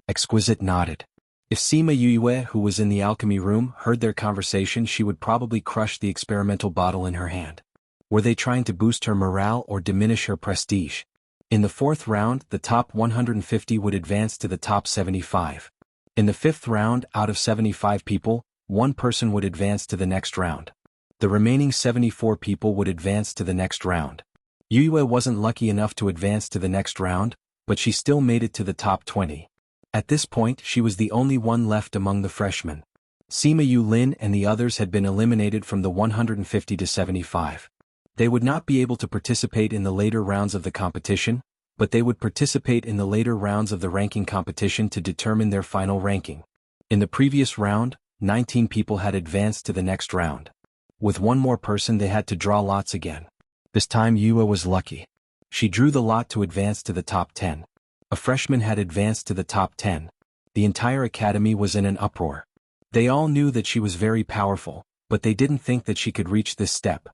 S1: Exquisite nodded. If Sima Yue, who was in the alchemy room, heard their conversation, she would probably crush the experimental bottle in her hand. Were they trying to boost her morale or diminish her prestige? In the fourth round, the top 150 would advance to the top 75. In the fifth round, out of 75 people, one person would advance to the next round. The remaining 74 people would advance to the next round. Yue wasn't lucky enough to advance to the next round, but she still made it to the top 20. At this point, she was the only one left among the freshmen. Sima Yulin and the others had been eliminated from the 150 to 75. They would not be able to participate in the later rounds of the competition, but they would participate in the later rounds of the ranking competition to determine their final ranking. In the previous round, 19 people had advanced to the next round. With one more person they had to draw lots again. This time Yue was lucky. She drew the lot to advance to the top 10. A freshman had advanced to the top 10. The entire academy was in an uproar. They all knew that she was very powerful, but they didn't think that she could reach this step.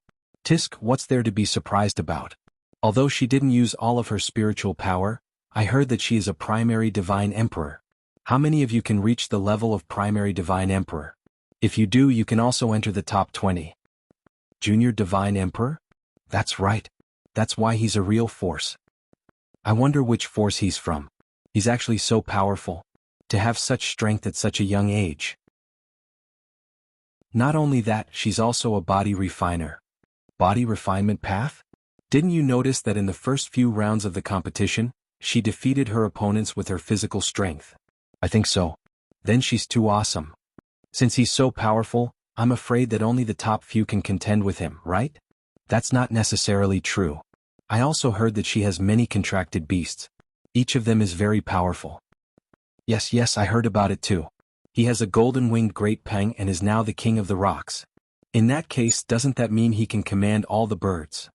S1: Tisk, what's there to be surprised about? Although she didn't use all of her spiritual power, I heard that she is a primary divine emperor. How many of you can reach the level of primary divine emperor? If you do, you can also enter the top 20. Junior divine emperor? That's right. That's why he's a real force. I wonder which force he's from. He's actually so powerful. To have such strength at such a young age. Not only that, she's also a body refiner. Body refinement path? Didn't you notice that in the first few rounds of the competition, she defeated her opponents with her physical strength? I think so. Then she's too awesome. Since he's so powerful, I'm afraid that only the top few can contend with him, right? That's not necessarily true. I also heard that she has many contracted beasts. Each of them is very powerful. Yes, I heard about it too. He has a golden-winged great peng and is now the king of the rocks. In that case, doesn't that mean he can command all the birds?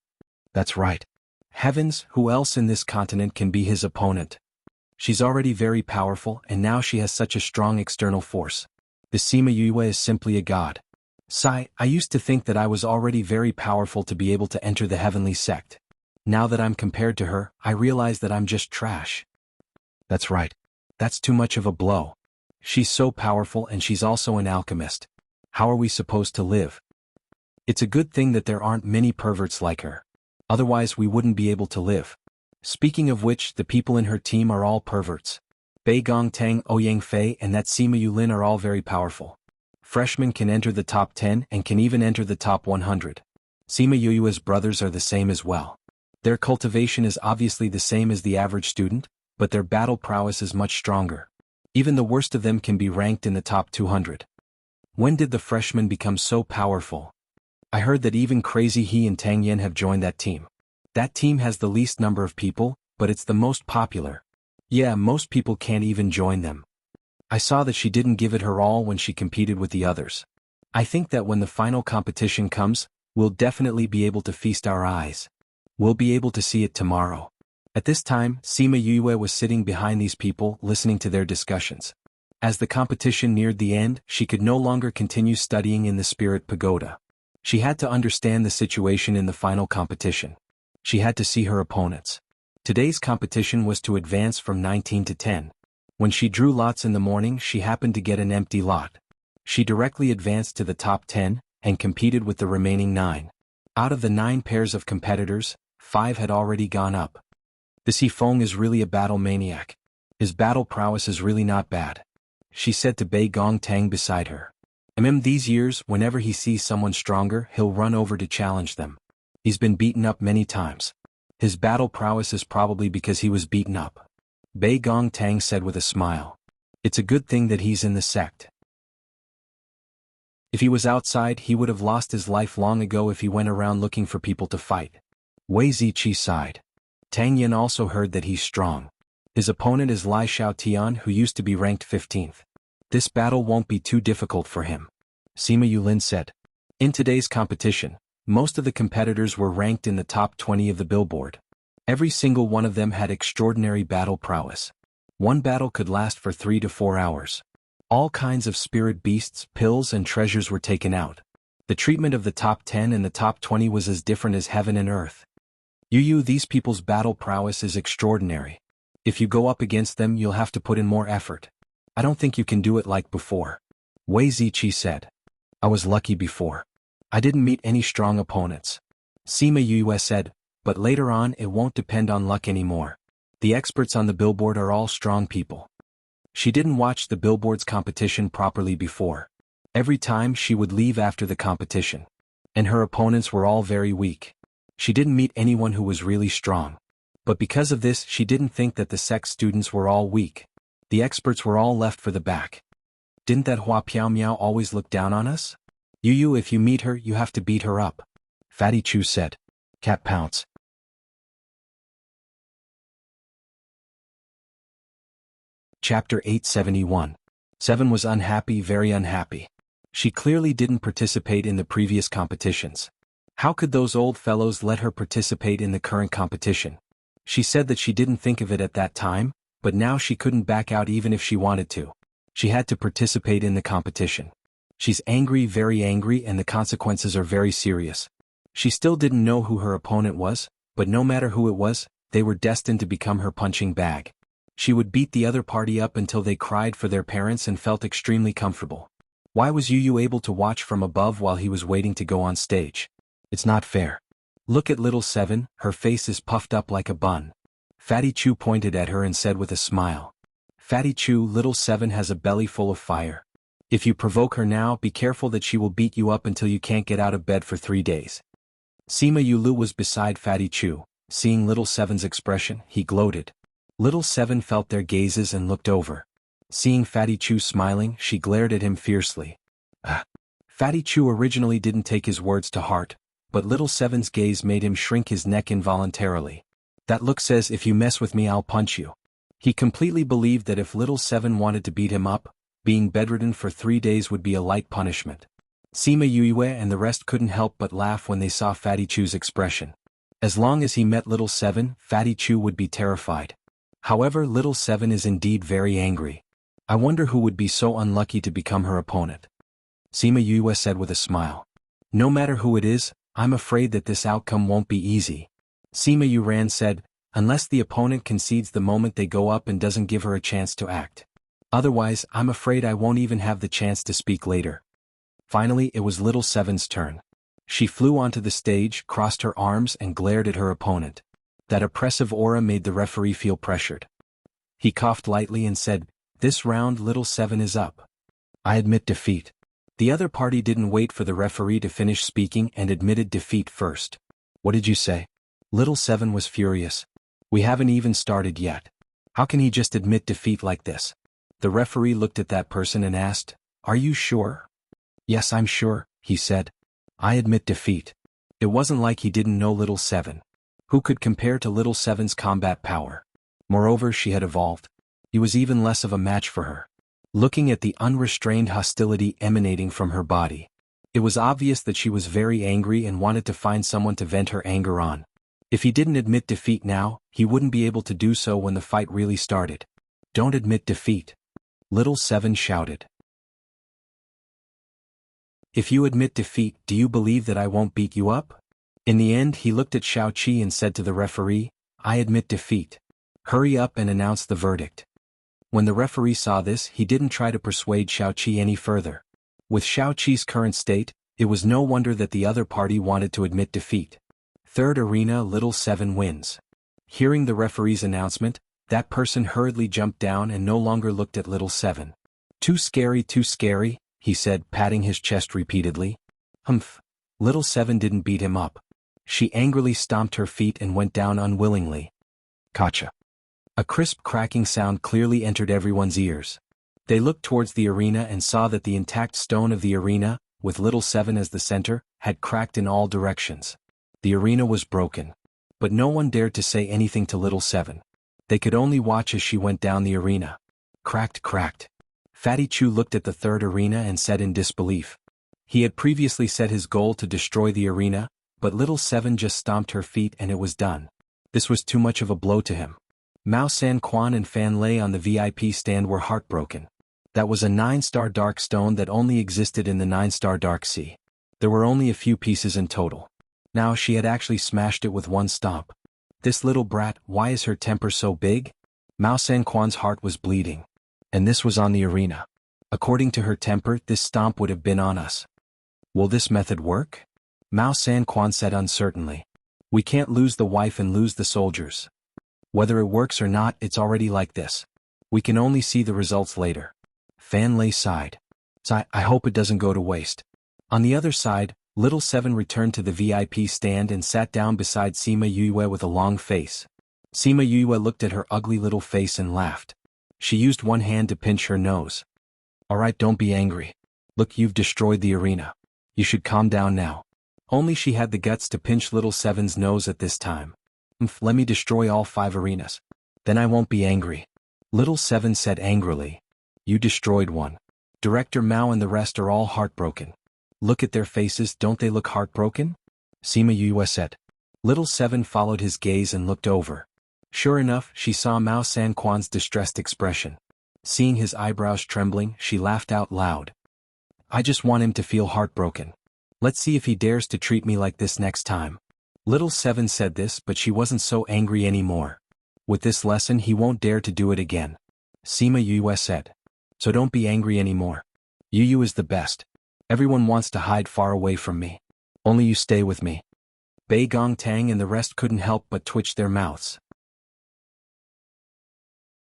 S1: That's right. Heavens, who else in this continent can be his opponent? She's already very powerful and now she has such a strong external force. The Sima Yue is simply a god. Sigh, I used to think that I was already very powerful to be able to enter the heavenly sect. Now that I'm compared to her, I realize that I'm just trash. That's right. That's too much of a blow. She's so powerful and she's also an alchemist. How are we supposed to live? It's a good thing that there aren't many perverts like her. Otherwise we wouldn't be able to live. Speaking of which, the people in her team are all perverts. Bei Gongtang, Ouyang Fei and that Sima Yulin are all very powerful. Freshmen can enter the top 10 and can even enter the top 100. Sima Yue's brothers are the same as well. Their cultivation is obviously the same as the average student, but their battle prowess is much stronger. Even the worst of them can be ranked in the top 200. When did the freshmen become so powerful? I heard that even Crazy He and Tang Yen have joined that team. That team has the least number of people, but it's the most popular. Yeah, most people can't even join them. I saw that she didn't give it her all when she competed with the others. I think that when the final competition comes, we'll definitely be able to feast our eyes. We'll be able to see it tomorrow. At this time, Sima Yue was sitting behind these people, listening to their discussions. As the competition neared the end, she could no longer continue studying in the Spirit Pagoda. She had to understand the situation in the final competition. She had to see her opponents. Today's competition was to advance from 19 to 10. When she drew lots in the morning, she happened to get an empty lot. She directly advanced to the top 10 and competed with the remaining 9. Out of the 9 pairs of competitors, 5 had already gone up. This Yifeng is really a battle maniac. His battle prowess is really not bad, she said to Bei Gong Tang beside her. These years, whenever he sees someone stronger, he'll run over to challenge them. He's been beaten up many times. His battle prowess is probably because he was beaten up, Bei Gong Tang said with a smile. It's a good thing that he's in the sect. If he was outside, he would have lost his life long ago if he went around looking for people to fight. Wei Ziqi sighed. Tang Yin also heard that he's strong. His opponent is Lai Xiaotian, who used to be ranked 15th. This battle won't be too difficult for him, Sima Yulin said. In today's competition, most of the competitors were ranked in the top 20 of the billboard. Every single one of them had extraordinary battle prowess. One battle could last for 3 to 4 hours. All kinds of spirit beasts, pills and treasures were taken out. The treatment of the top 10 and the top 20 was as different as heaven and earth. These people's battle prowess is extraordinary. If you go up against them, you'll have to put in more effort. I don't think you can do it like before, Wei Ziqi said. I was lucky before. I didn't meet any strong opponents, Sima Yue said, but later on it won't depend on luck anymore. The experts on the billboard are all strong people. She didn't watch the billboard's competition properly before. Every time she would leave after the competition. And her opponents were all very weak. She didn't meet anyone who was really strong. But because of this, she didn't think that the sect students were all weak. The experts were all left for the back. Didn't that Hua Piao Miao always look down on us? If you meet her, you have to beat her up, Fatty Chu said. Cat pounce. Chapter 871. 7 was unhappy, very unhappy. She clearly didn't participate in the previous competitions. How could those old fellows let her participate in the current competition? She said that she didn't think of it at that time, but now she couldn't back out even if she wanted to. She had to participate in the competition. She's angry, very angry, and the consequences are very serious. She still didn't know who her opponent was, but no matter who it was, they were destined to become her punching bag. She would beat the other party up until they cried for their parents and felt extremely comfortable. Why was Yu able to watch from above while he was waiting to go on stage? It's not fair. Look at little 7, her face is puffed up like a bun. Fatty Chu pointed at her and said with a smile. Fatty Chu, little 7 has a belly full of fire. If you provoke her now, be careful that she will beat you up until you can't get out of bed for 3 days. Sima Yulu was beside Fatty Chu. Seeing little 7's expression, he gloated. Little 7 felt their gazes and looked over. Seeing Fatty Chu smiling, she glared at him fiercely. Fatty Chu originally didn't take his words to heart, but little 7's gaze made him shrink his neck involuntarily. That look says, if you mess with me, I'll punch you. He completely believed that if little 7 wanted to beat him up, being bedridden for 3 days would be a light punishment. Sima Yue and the rest couldn't help but laugh when they saw Fatty Chu's expression. As long as he met little 7, Fatty Chu would be terrified. However, little 7 is indeed very angry. I wonder who would be so unlucky to become her opponent. Sima Yue said with a smile. No matter who it is, I'm afraid that this outcome won't be easy. Sima Yuran said, unless the opponent concedes the moment they go up and doesn't give her a chance to act. Otherwise, I'm afraid I won't even have the chance to speak later. Finally, it was little 7's turn. She flew onto the stage, crossed her arms and glared at her opponent. That oppressive aura made the referee feel pressured. He coughed lightly and said, this round little 7 is up. I admit defeat. The other party didn't wait for the referee to finish speaking and admitted defeat first. What did you say? Little 7 was furious. We haven't even started yet. How can he just admit defeat like this? The referee looked at that person and asked, are you sure? Yes, I'm sure, he said. I admit defeat. It wasn't like he didn't know little 7. Who could compare to little 7's combat power? Moreover, she had evolved. He was even less of a match for her. Looking at the unrestrained hostility emanating from her body, it was obvious that she was very angry and wanted to find someone to vent her anger on. If he didn't admit defeat now, he wouldn't be able to do so when the fight really started. Don't admit defeat. Little 7 shouted. If you admit defeat, do you believe that I won't beat you up? In the end, he looked at Xiao Qi and said to the referee, I admit defeat. Hurry up and announce the verdict. When the referee saw this, he didn't try to persuade Xiao Qi any further. With Xiao Qi's current state, it was no wonder that the other party wanted to admit defeat. Third arena, Little 7 wins. Hearing the referee's announcement, that person hurriedly jumped down and no longer looked at Little 7. Too scary, he said, patting his chest repeatedly. Humph. Little 7 didn't beat him up. She angrily stomped her feet and went down unwillingly. Gotcha. A crisp cracking sound clearly entered everyone's ears. They looked towards the arena and saw that the intact stone of the arena, with Little 7 as the center, had cracked in all directions. The arena was broken. But no one dared to say anything to Little 7. They could only watch as she went down the arena. Cracked. Fatty Chu looked at the third arena and said in disbelief. He had previously set his goal to destroy the arena, but Little 7 just stomped her feet and it was done. This was too much of a blow to him. Mao San Quan and Fan Lei on the VIP stand were heartbroken. That was a 9-star dark stone that only existed in the 9-star dark sea. There were only a few pieces in total. Now she had actually smashed it with one stomp. This little brat, why is her temper so big? Mao San Quan's heart was bleeding. And this was on the arena. According to her temper, this stomp would have been on us. Will this method work? Mao San Quan said uncertainly. We can't lose the wife and lose the soldiers. Whether it works or not, it's already like this. We can only see the results later. Fan Lei sighed. I hope it doesn't go to waste. On the other side, Little 7 returned to the VIP stand and sat down beside Sima Yue with a long face. Sima Yue looked at her ugly little face and laughed. She used one hand to pinch her nose. Alright, don't be angry. Look, you've destroyed the arena. You should calm down now. Only she had the guts to pinch Little 7's nose at this time. Let me destroy all 5 arenas. Then I won't be angry. Little 7 said angrily. You destroyed one. Director Mao and the rest are all heartbroken. Look at their faces, don't they look heartbroken? Sima Yue said. Little 7 followed his gaze and looked over. Sure enough, she saw Mao San Quan's distressed expression. Seeing his eyebrows trembling, she laughed out loud. I just want him to feel heartbroken. Let's see if he dares to treat me like this next time. Little 7 said this, but she wasn't so angry anymore. With this lesson, he won't dare to do it again. Sima Yue said. So don't be angry anymore. Yu is the best. Everyone wants to hide far away from me. Only you stay with me. Bei Gong Tang and the rest couldn't help but twitch their mouths.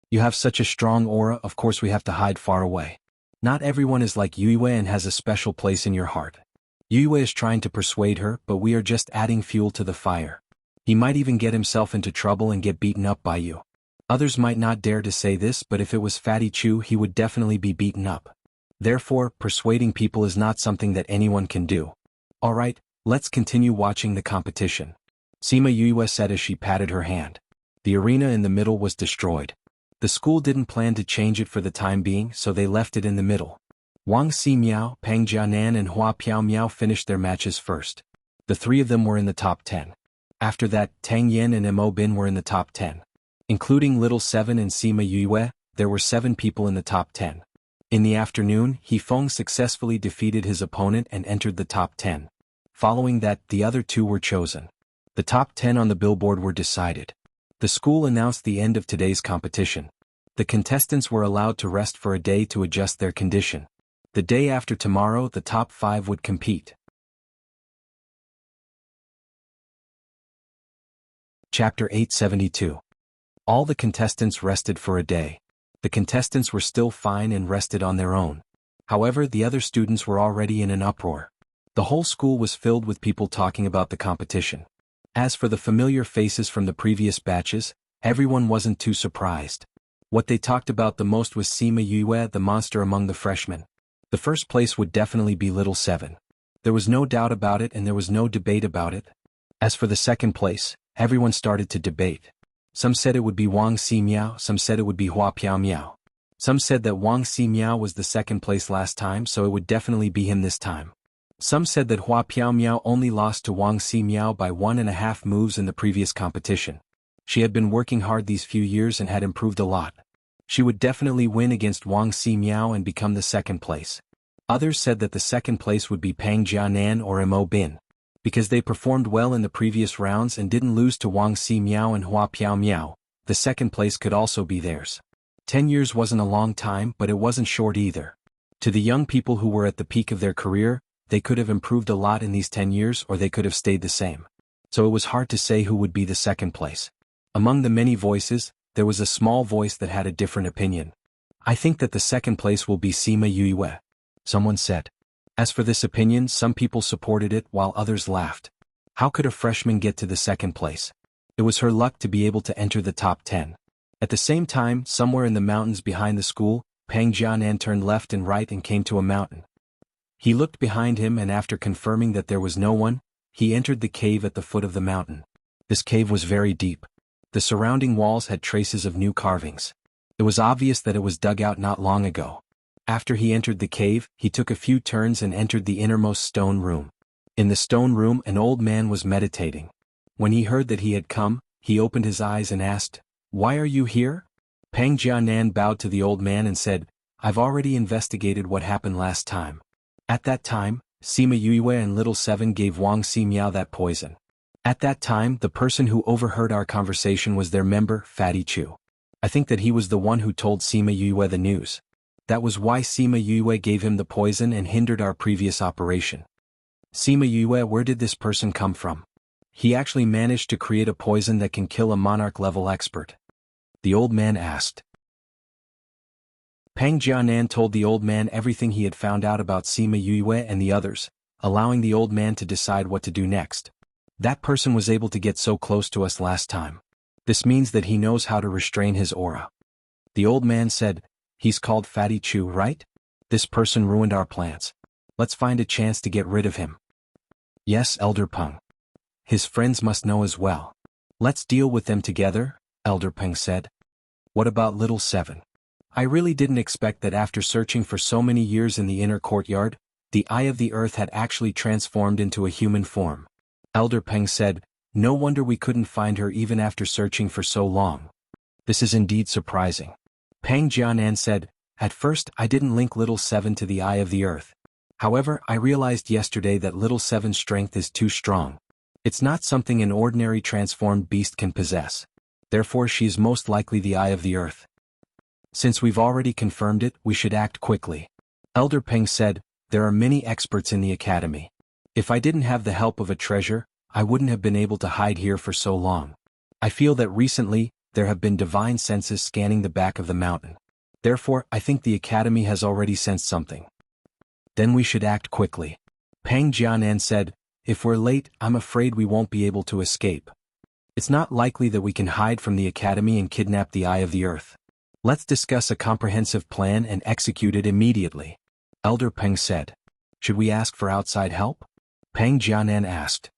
S1: You have such a strong aura, of course we have to hide far away. Not everyone is like Yue and has a special place in your heart. Yue is trying to persuade her, but we are just adding fuel to the fire. He might even get himself into trouble and get beaten up by you. Others might not dare to say this, but if it was Fatty Chu, he would definitely be beaten up. Therefore, persuading people is not something that anyone can do. Alright, let's continue watching the competition. Sima Yue said as she patted her hand. The arena in the middle was destroyed. The school didn't plan to change it for the time being, so they left it in the middle. Wang Si Miao, Pang Jianan and Hua Piao Miao finished their matches first. The 3 of them were in the top 10. After that, Tang Yin and Mo Bin were in the top 10. Including Little 7 and Sima Yue, there were 7 people in the top 10. In the afternoon, He Feng successfully defeated his opponent and entered the top 10. Following that, the other 2 were chosen. The top 10 on the billboard were decided. The school announced the end of today's competition. The contestants were allowed to rest for a day to adjust their condition. The day after tomorrow, the top 5 would compete. Chapter 872. All the contestants rested for a day. The contestants were still fine and rested on their own. However, the other students were already in an uproar. The whole school was filled with people talking about the competition. As for the familiar faces from the previous batches, everyone wasn't too surprised. What they talked about the most was Sima Yue, the monster among the freshmen. The first place would definitely be Little 7. There was no doubt about it and there was no debate about it. As for the second place, everyone started to debate. Some said it would be Wang Si Miao, some said it would be Hua Piao Miao. Some said that Wang Si Miao was the second place last time, so it would definitely be him this time. Some said that Hua Piao Miao only lost to Wang Si Miao by 1.5 moves in the previous competition. She had been working hard these few years and had improved a lot. She would definitely win against Wang Si Miao and become the second place. Others said that the second place would be Pang Jianan or Mo Bin. Because they performed well in the previous rounds and didn't lose to Wang Si Miao and Hua Piao Miao, the second place could also be theirs. 10 years wasn't a long time, but it wasn't short either. To the young people who were at the peak of their career, they could have improved a lot in these 10 years or they could have stayed the same. So it was hard to say who would be the second place. Among the many voices, there was a small voice that had a different opinion. I think that the second place will be Sima Yue, someone said. As for this opinion, some people supported it while others laughed. How could a freshman get to the second place? It was her luck to be able to enter the top 10. At the same time, somewhere in the mountains behind the school, Pang Jianan turned left and right and came to a mountain. He looked behind him and after confirming that there was no one, he entered the cave at the foot of the mountain. This cave was very deep. The surrounding walls had traces of new carvings. It was obvious that it was dug out not long ago. After he entered the cave, he took a few turns and entered the innermost stone room. In the stone room, an old man was meditating. When he heard that he had come, he opened his eyes and asked, "Why are you here?" Pang Jianan bowed to the old man and said, "I've already investigated what happened last time. At that time, Sima Yue and Little Seven gave Wang Si Miao that poison. At that time, the person who overheard our conversation was their member, Fatty Chu. I think that he was the one who told Sima Yue the news. That was why Sima Yue gave him the poison and hindered our previous operation." Sima Yue, where did this person come from? He actually managed to create a poison that can kill a monarch-level expert. The old man asked. Pang Jianan told the old man everything he had found out about Sima Yue and the others, allowing the old man to decide what to do next. That person was able to get so close to us last time. This means that he knows how to restrain his aura. The old man said, "He's called Fatty Chu, right? This person ruined our plans. Let's find a chance to get rid of him." "Yes, Elder Peng. His friends must know as well. Let's deal with them together," Elder Peng said. "What about Little Seven? I really didn't expect that after searching for so many years in the inner courtyard, the Eye of the Earth had actually transformed into a human form." Elder Peng said, "No wonder we couldn't find her even after searching for so long. This is indeed surprising." Pang Jianan said, "At first I didn't link Little Seven to the Eye of the Earth. However, I realized yesterday that Little Seven's strength is too strong. It's not something an ordinary transformed beast can possess. Therefore she is most likely the Eye of the Earth. Since we've already confirmed it, we should act quickly." Elder Peng said, "There are many experts in the academy. If I didn't have the help of a treasure, I wouldn't have been able to hide here for so long. I feel that recently, there have been divine senses scanning the back of the mountain. Therefore, I think the academy has already sensed something. Then we should act quickly." Pang Jianan said, "If we're late, I'm afraid we won't be able to escape. It's not likely that we can hide from the academy and kidnap the Eye of the Earth. Let's discuss a comprehensive plan and execute it immediately," Elder Peng said. "Should we ask for outside help?" Pang Jianan asked.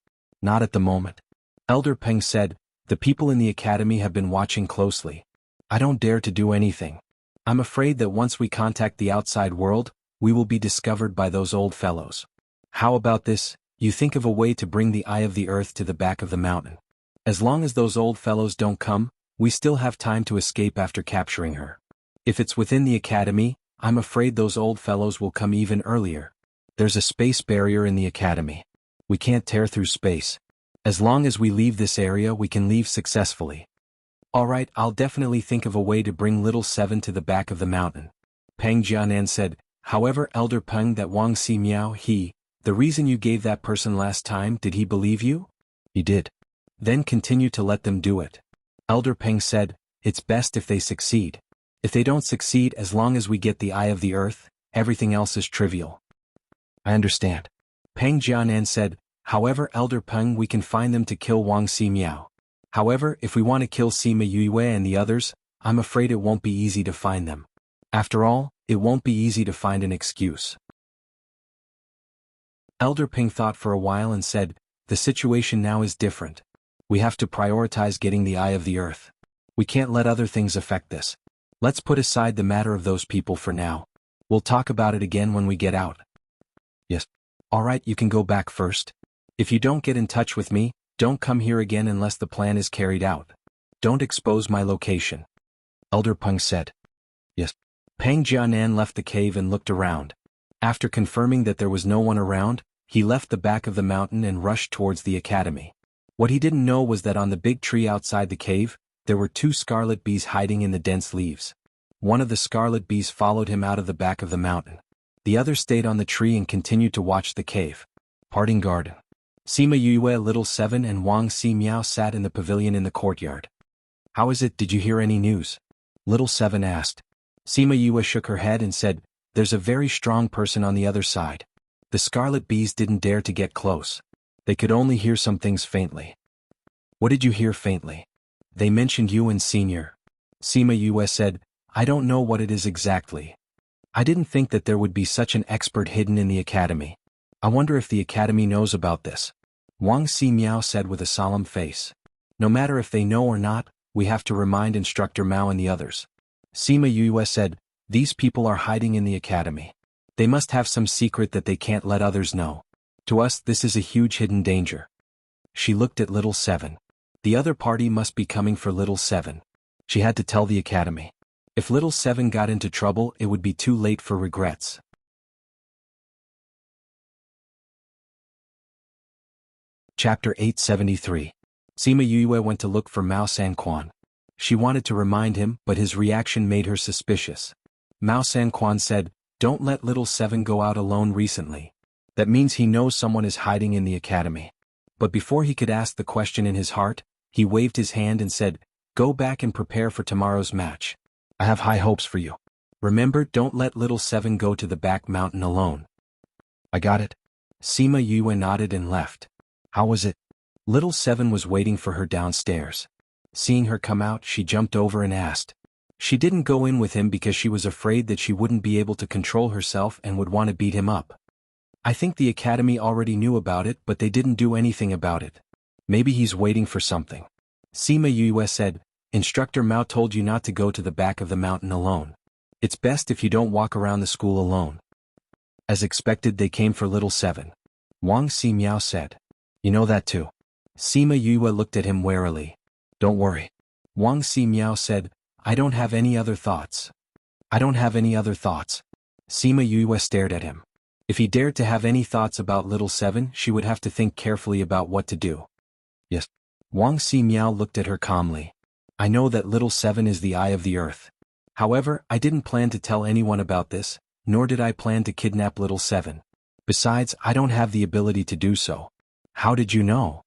S1: "Not at the moment." Elder Peng said, "The people in the academy have been watching closely. I don't dare to do anything. I'm afraid that once we contact the outside world, we will be discovered by those old fellows. How about this? You think of a way to bring the Eye of the Earth to the back of the mountain. As long as those old fellows don't come, we still have time to escape after capturing her. If it's within the academy, I'm afraid those old fellows will come even earlier. There's a space barrier in the academy. We can't tear through space. As long as we leave this area, we can leave successfully." "Alright, I'll definitely think of a way to bring Little Seven to the back of the mountain," Pang Jianan said. "However, Elder Peng, that Wang Si Miao, the reason you gave that person last time, did he believe you?" "He did." "Then continue to let them do it." Elder Peng said, "It's best if they succeed. If they don't succeed, as long as we get the Eye of the Earth, everything else is trivial." "I understand." Pang Jianan said, "However, Elder Peng, we can find them to kill Wang Si Miao. However, if we want to kill Sima Yue and the others, I'm afraid it won't be easy to find them. After all, it won't be easy to find an excuse." Elder Peng thought for a while and said, "The situation now is different. We have to prioritize getting the Eye of the Earth. We can't let other things affect this. Let's put aside the matter of those people for now. We'll talk about it again when we get out." "Yes. Alright, you can go back first. If you don't get in touch with me, don't come here again unless the plan is carried out. Don't expose my location," Elder Peng said. "Yes." Pang Jianan left the cave and looked around. After confirming that there was no one around, he left the back of the mountain and rushed towards the academy. What he didn't know was that on the big tree outside the cave, there were 2 scarlet bees hiding in the dense leaves. One of the scarlet bees followed him out of the back of the mountain. The other stayed on the tree and continued to watch the cave. Parting garden. Sima Yue, Little Seven and Wang Si Miao sat in the pavilion in the courtyard. How is it, did you hear any news? Little Seven asked. Sima Yue shook her head and said, there's a very strong person on the other side. The scarlet bees didn't dare to get close. They could only hear some things faintly. What did you hear faintly? They mentioned you and Senior. Sima Yue said, I don't know what it is exactly. I didn't think that there would be such an expert hidden in the academy. I wonder if the academy knows about this. Wang Si Miao said with a solemn face. No matter if they know or not, we have to remind Instructor Mao and the others. Sima Yue said, these people are hiding in the academy. They must have some secret that they can't let others know. To us this is a huge hidden danger. She looked at Little Seven. The other party must be coming for Little Seven. She had to tell the academy. If Little Seven got into trouble, it would be too late for regrets. Chapter 873. Sima Yue went to look for Mao Sanquan. She wanted to remind him, but his reaction made her suspicious. Mao Sanquan said, don't let Little Seven go out alone recently. That means he knows someone is hiding in the academy. But before he could ask the question in his heart, he waved his hand and said, go back and prepare for tomorrow's match. I have high hopes for you. Remember, don't let Little Seven go to the back mountain alone. I got it. Sima Yue nodded and left. How was it? Little Seven was waiting for her downstairs. Seeing her come out, she jumped over and asked. She didn't go in with him because she was afraid that she wouldn't be able to control herself and would want to beat him up. I think the academy already knew about it, but they didn't do anything about it. Maybe he's waiting for something. Sima Yue said, Instructor Mao told you not to go to the back of the mountain alone. It's best if you don't walk around the school alone. As expected, they came for Little Seven. Wang Si Miao said. You know that too. Sima Yue looked at him warily. Don't worry. Wang Si Miao said, I don't have any other thoughts. I don't have any other thoughts. Sima Yue stared at him. If he dared to have any thoughts about Little Seven, she would have to think carefully about what to do. Yes. Wang Si Miao looked at her calmly. I know that Little Seven is the eye of the earth. However, I didn't plan to tell anyone about this, nor did I plan to kidnap Little Seven. Besides, I don't have the ability to do so. How did you know?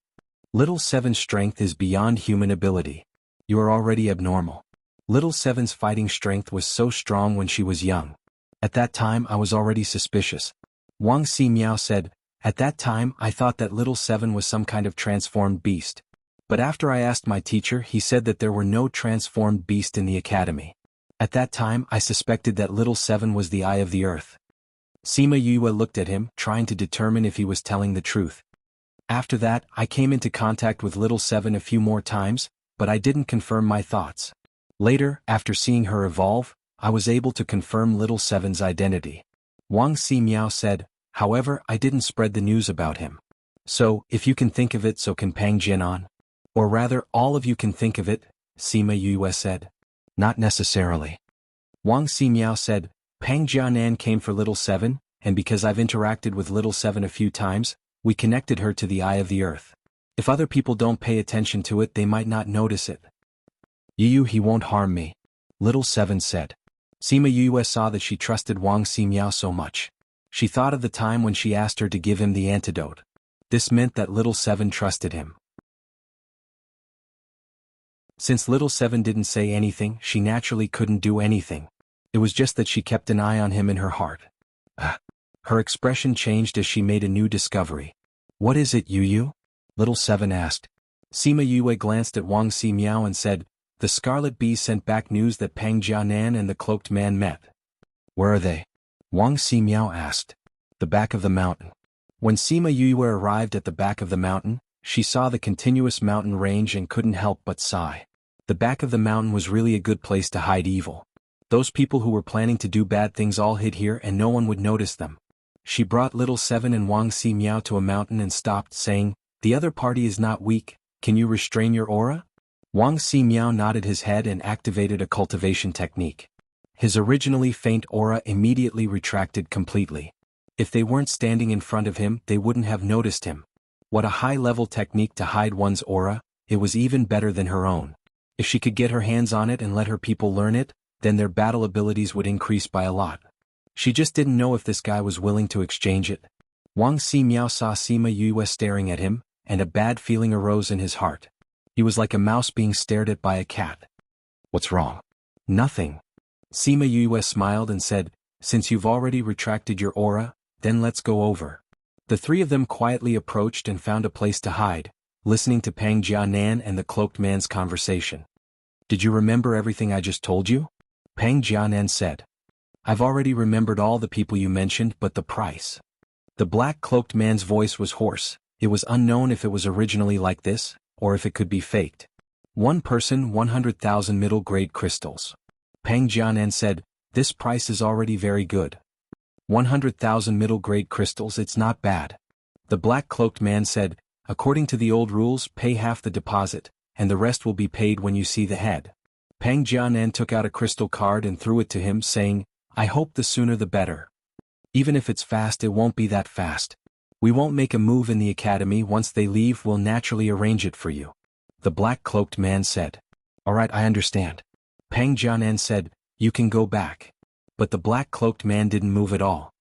S1: Little Seven's strength is beyond human ability. You are already abnormal. Little Seven's fighting strength was so strong when she was young. At that time I was already suspicious. Wang Si Miao said, at that time I thought that Little Seven was some kind of transformed beast. But after I asked my teacher, he said that there were no transformed beast in the academy. At that time I suspected that Little Seven was the eye of the earth. Sima Yue looked at him, trying to determine if he was telling the truth. After that, I came into contact with Little Seven a few more times, but I didn't confirm my thoughts. Later, after seeing her evolve, I was able to confirm Little Seven's identity. Wang Si Miao said, however, I didn't spread the news about him. So, if you can think of it, so can Pang Jianan. Or rather, all of you can think of it, Sima Yue said. Not necessarily. Wang Si Miao said, Pang Jianan came for Little Seven, and because I've interacted with Little Seven a few times, we connected her to the eye of the earth. If other people don't pay attention to it, they might not notice it. Yu, he won't harm me. Little Seven said. Sima Yue saw that she trusted Wang Si Miao so much. She thought of the time when she asked her to give him the antidote. This meant that Little Seven trusted him. Since Little Seven didn't say anything, she naturally couldn't do anything. It was just that she kept an eye on him in her heart. Her expression changed as she made a new discovery. What is it, Yu? Little Seven asked. Sima Yue glanced at Wang Si Miao and said, the Scarlet Bee sent back news that Pang Jianan and the Cloaked Man met. Where are they? Wang Si Miao asked. The back of the mountain. When Sima Yue arrived at the back of the mountain, she saw the continuous mountain range and couldn't help but sigh. The back of the mountain was really a good place to hide evil. Those people who were planning to do bad things all hid here and no one would notice them. She brought Little Seven and Wang Si Miao to a mountain and stopped, saying, the other party is not weak, can you restrain your aura? Wang Si Miao nodded his head and activated a cultivation technique. His originally faint aura immediately retracted completely. If they weren't standing in front of him, they wouldn't have noticed him. What a high-level technique to hide one's aura, it was even better than her own. If she could get her hands on it and let her people learn it, then their battle abilities would increase by a lot. She just didn't know if this guy was willing to exchange it. Wang Ximiao saw Sima Yue staring at him, and a bad feeling arose in his heart. He was like a mouse being stared at by a cat. What's wrong? Nothing. Sima Yue smiled and said, since you've already retracted your aura, then let's go over. The three of them quietly approached and found a place to hide, listening to Pang Jianan and the cloaked man's conversation. Did you remember everything I just told you? Pang Jianan said. I've already remembered all the people you mentioned, but the price. The black cloaked man's voice was hoarse. It was unknown if it was originally like this, or if it could be faked. One person, 100,000 middle-grade crystals. Pang Jianan said, this price is already very good. 100,000 middle-grade crystals, it's not bad. The black-cloaked man said, according to the old rules, pay half the deposit, and the rest will be paid when you see the head. Pang Jianan took out a crystal card and threw it to him, saying, I hope the sooner the better. Even if it's fast, it won't be that fast. We won't make a move in the academy. Once they leave, we'll naturally arrange it for you. The black-cloaked man said. Alright, I understand. Pang Jianan said, you can go back. But the black-cloaked man didn't move at all.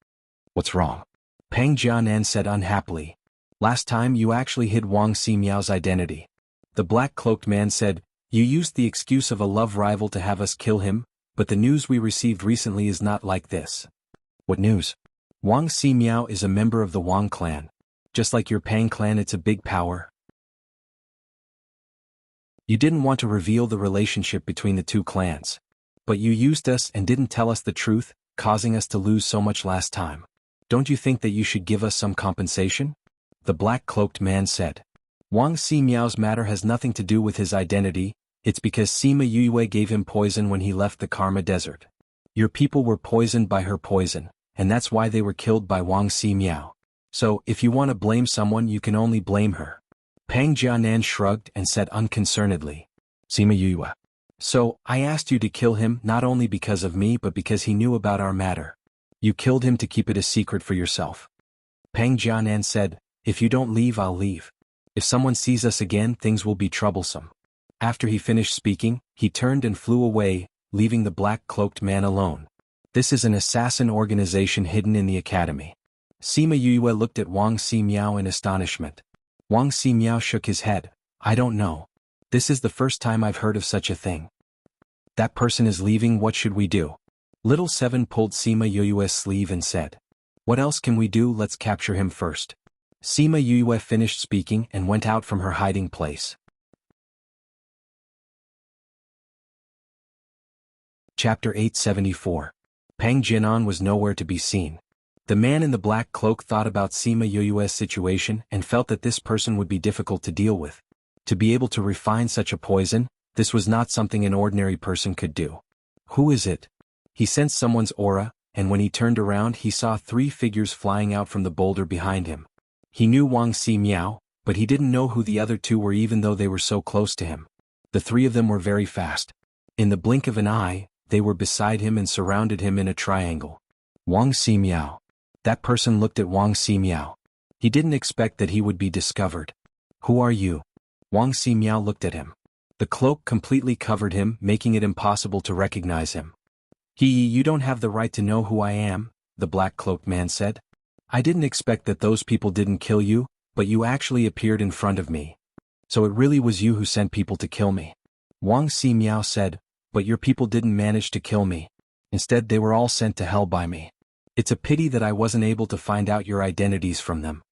S1: What's wrong? Pang Jianan said unhappily. Last time you actually hid Wang Ximiao's identity. The black-cloaked man said, you used the excuse of a love rival to have us kill him, but the news we received recently is not like this. What news? Wang Ximiao is a member of the Wang clan. Just like your Pang clan, it's a big power. You didn't want to reveal the relationship between the two clans. But you used us and didn't tell us the truth, causing us to lose so much last time. Don't you think that you should give us some compensation? The black-cloaked man said. Wang Ximiao's matter has nothing to do with his identity, it's because Sima Yue gave him poison when he left the Karma Desert. Your people were poisoned by her poison, and that's why they were killed by Wang Ximiao. So, if you want to blame someone, you can only blame her. Pang Jianan shrugged and said unconcernedly. Sima Yue. So, I asked you to kill him not only because of me but because he knew about our matter. You killed him to keep it a secret for yourself. Pang Jianan said, if you don't leave, I'll leave. If someone sees us again, things will be troublesome. After he finished speaking, he turned and flew away, leaving the black-cloaked man alone. This is an assassin organization hidden in the academy. Sima Yue looked at Wang Ximiao in astonishment. Wang Ximiao shook his head. I don't know. This is the first time I've heard of such a thing. That person is leaving, what should we do? Little Seven pulled Sima Yue's sleeve and said. What else can we do? Let's capture him first. Sima Yue finished speaking and went out from her hiding place. Chapter 874. Pang Jinan was nowhere to be seen. The man in the black cloak thought about Sima Yue's situation and felt that this person would be difficult to deal with. To be able to refine such a poison, this was not something an ordinary person could do. Who is it? He sensed someone's aura, and when he turned around he saw 3 figures flying out from the boulder behind him. He knew Wang Ximiao, but he didn't know who the other 2 were even though they were so close to him. The 3 of them were very fast. In the blink of an eye, they were beside him and surrounded him in a triangle. Wang Ximiao. That person looked at Wang Ximiao. He didn't expect that he would be discovered. Who are you? Wang Ximiao looked at him. The cloak completely covered him, making it impossible to recognize him. You don't have the right to know who I am, the black-cloaked man said. I didn't expect that those people didn't kill you, but you actually appeared in front of me. So it really was you who sent people to kill me. Wang Ximiao said, but your people didn't manage to kill me. Instead, they were all sent to hell by me. It's a pity that I wasn't able to find out your identities from them.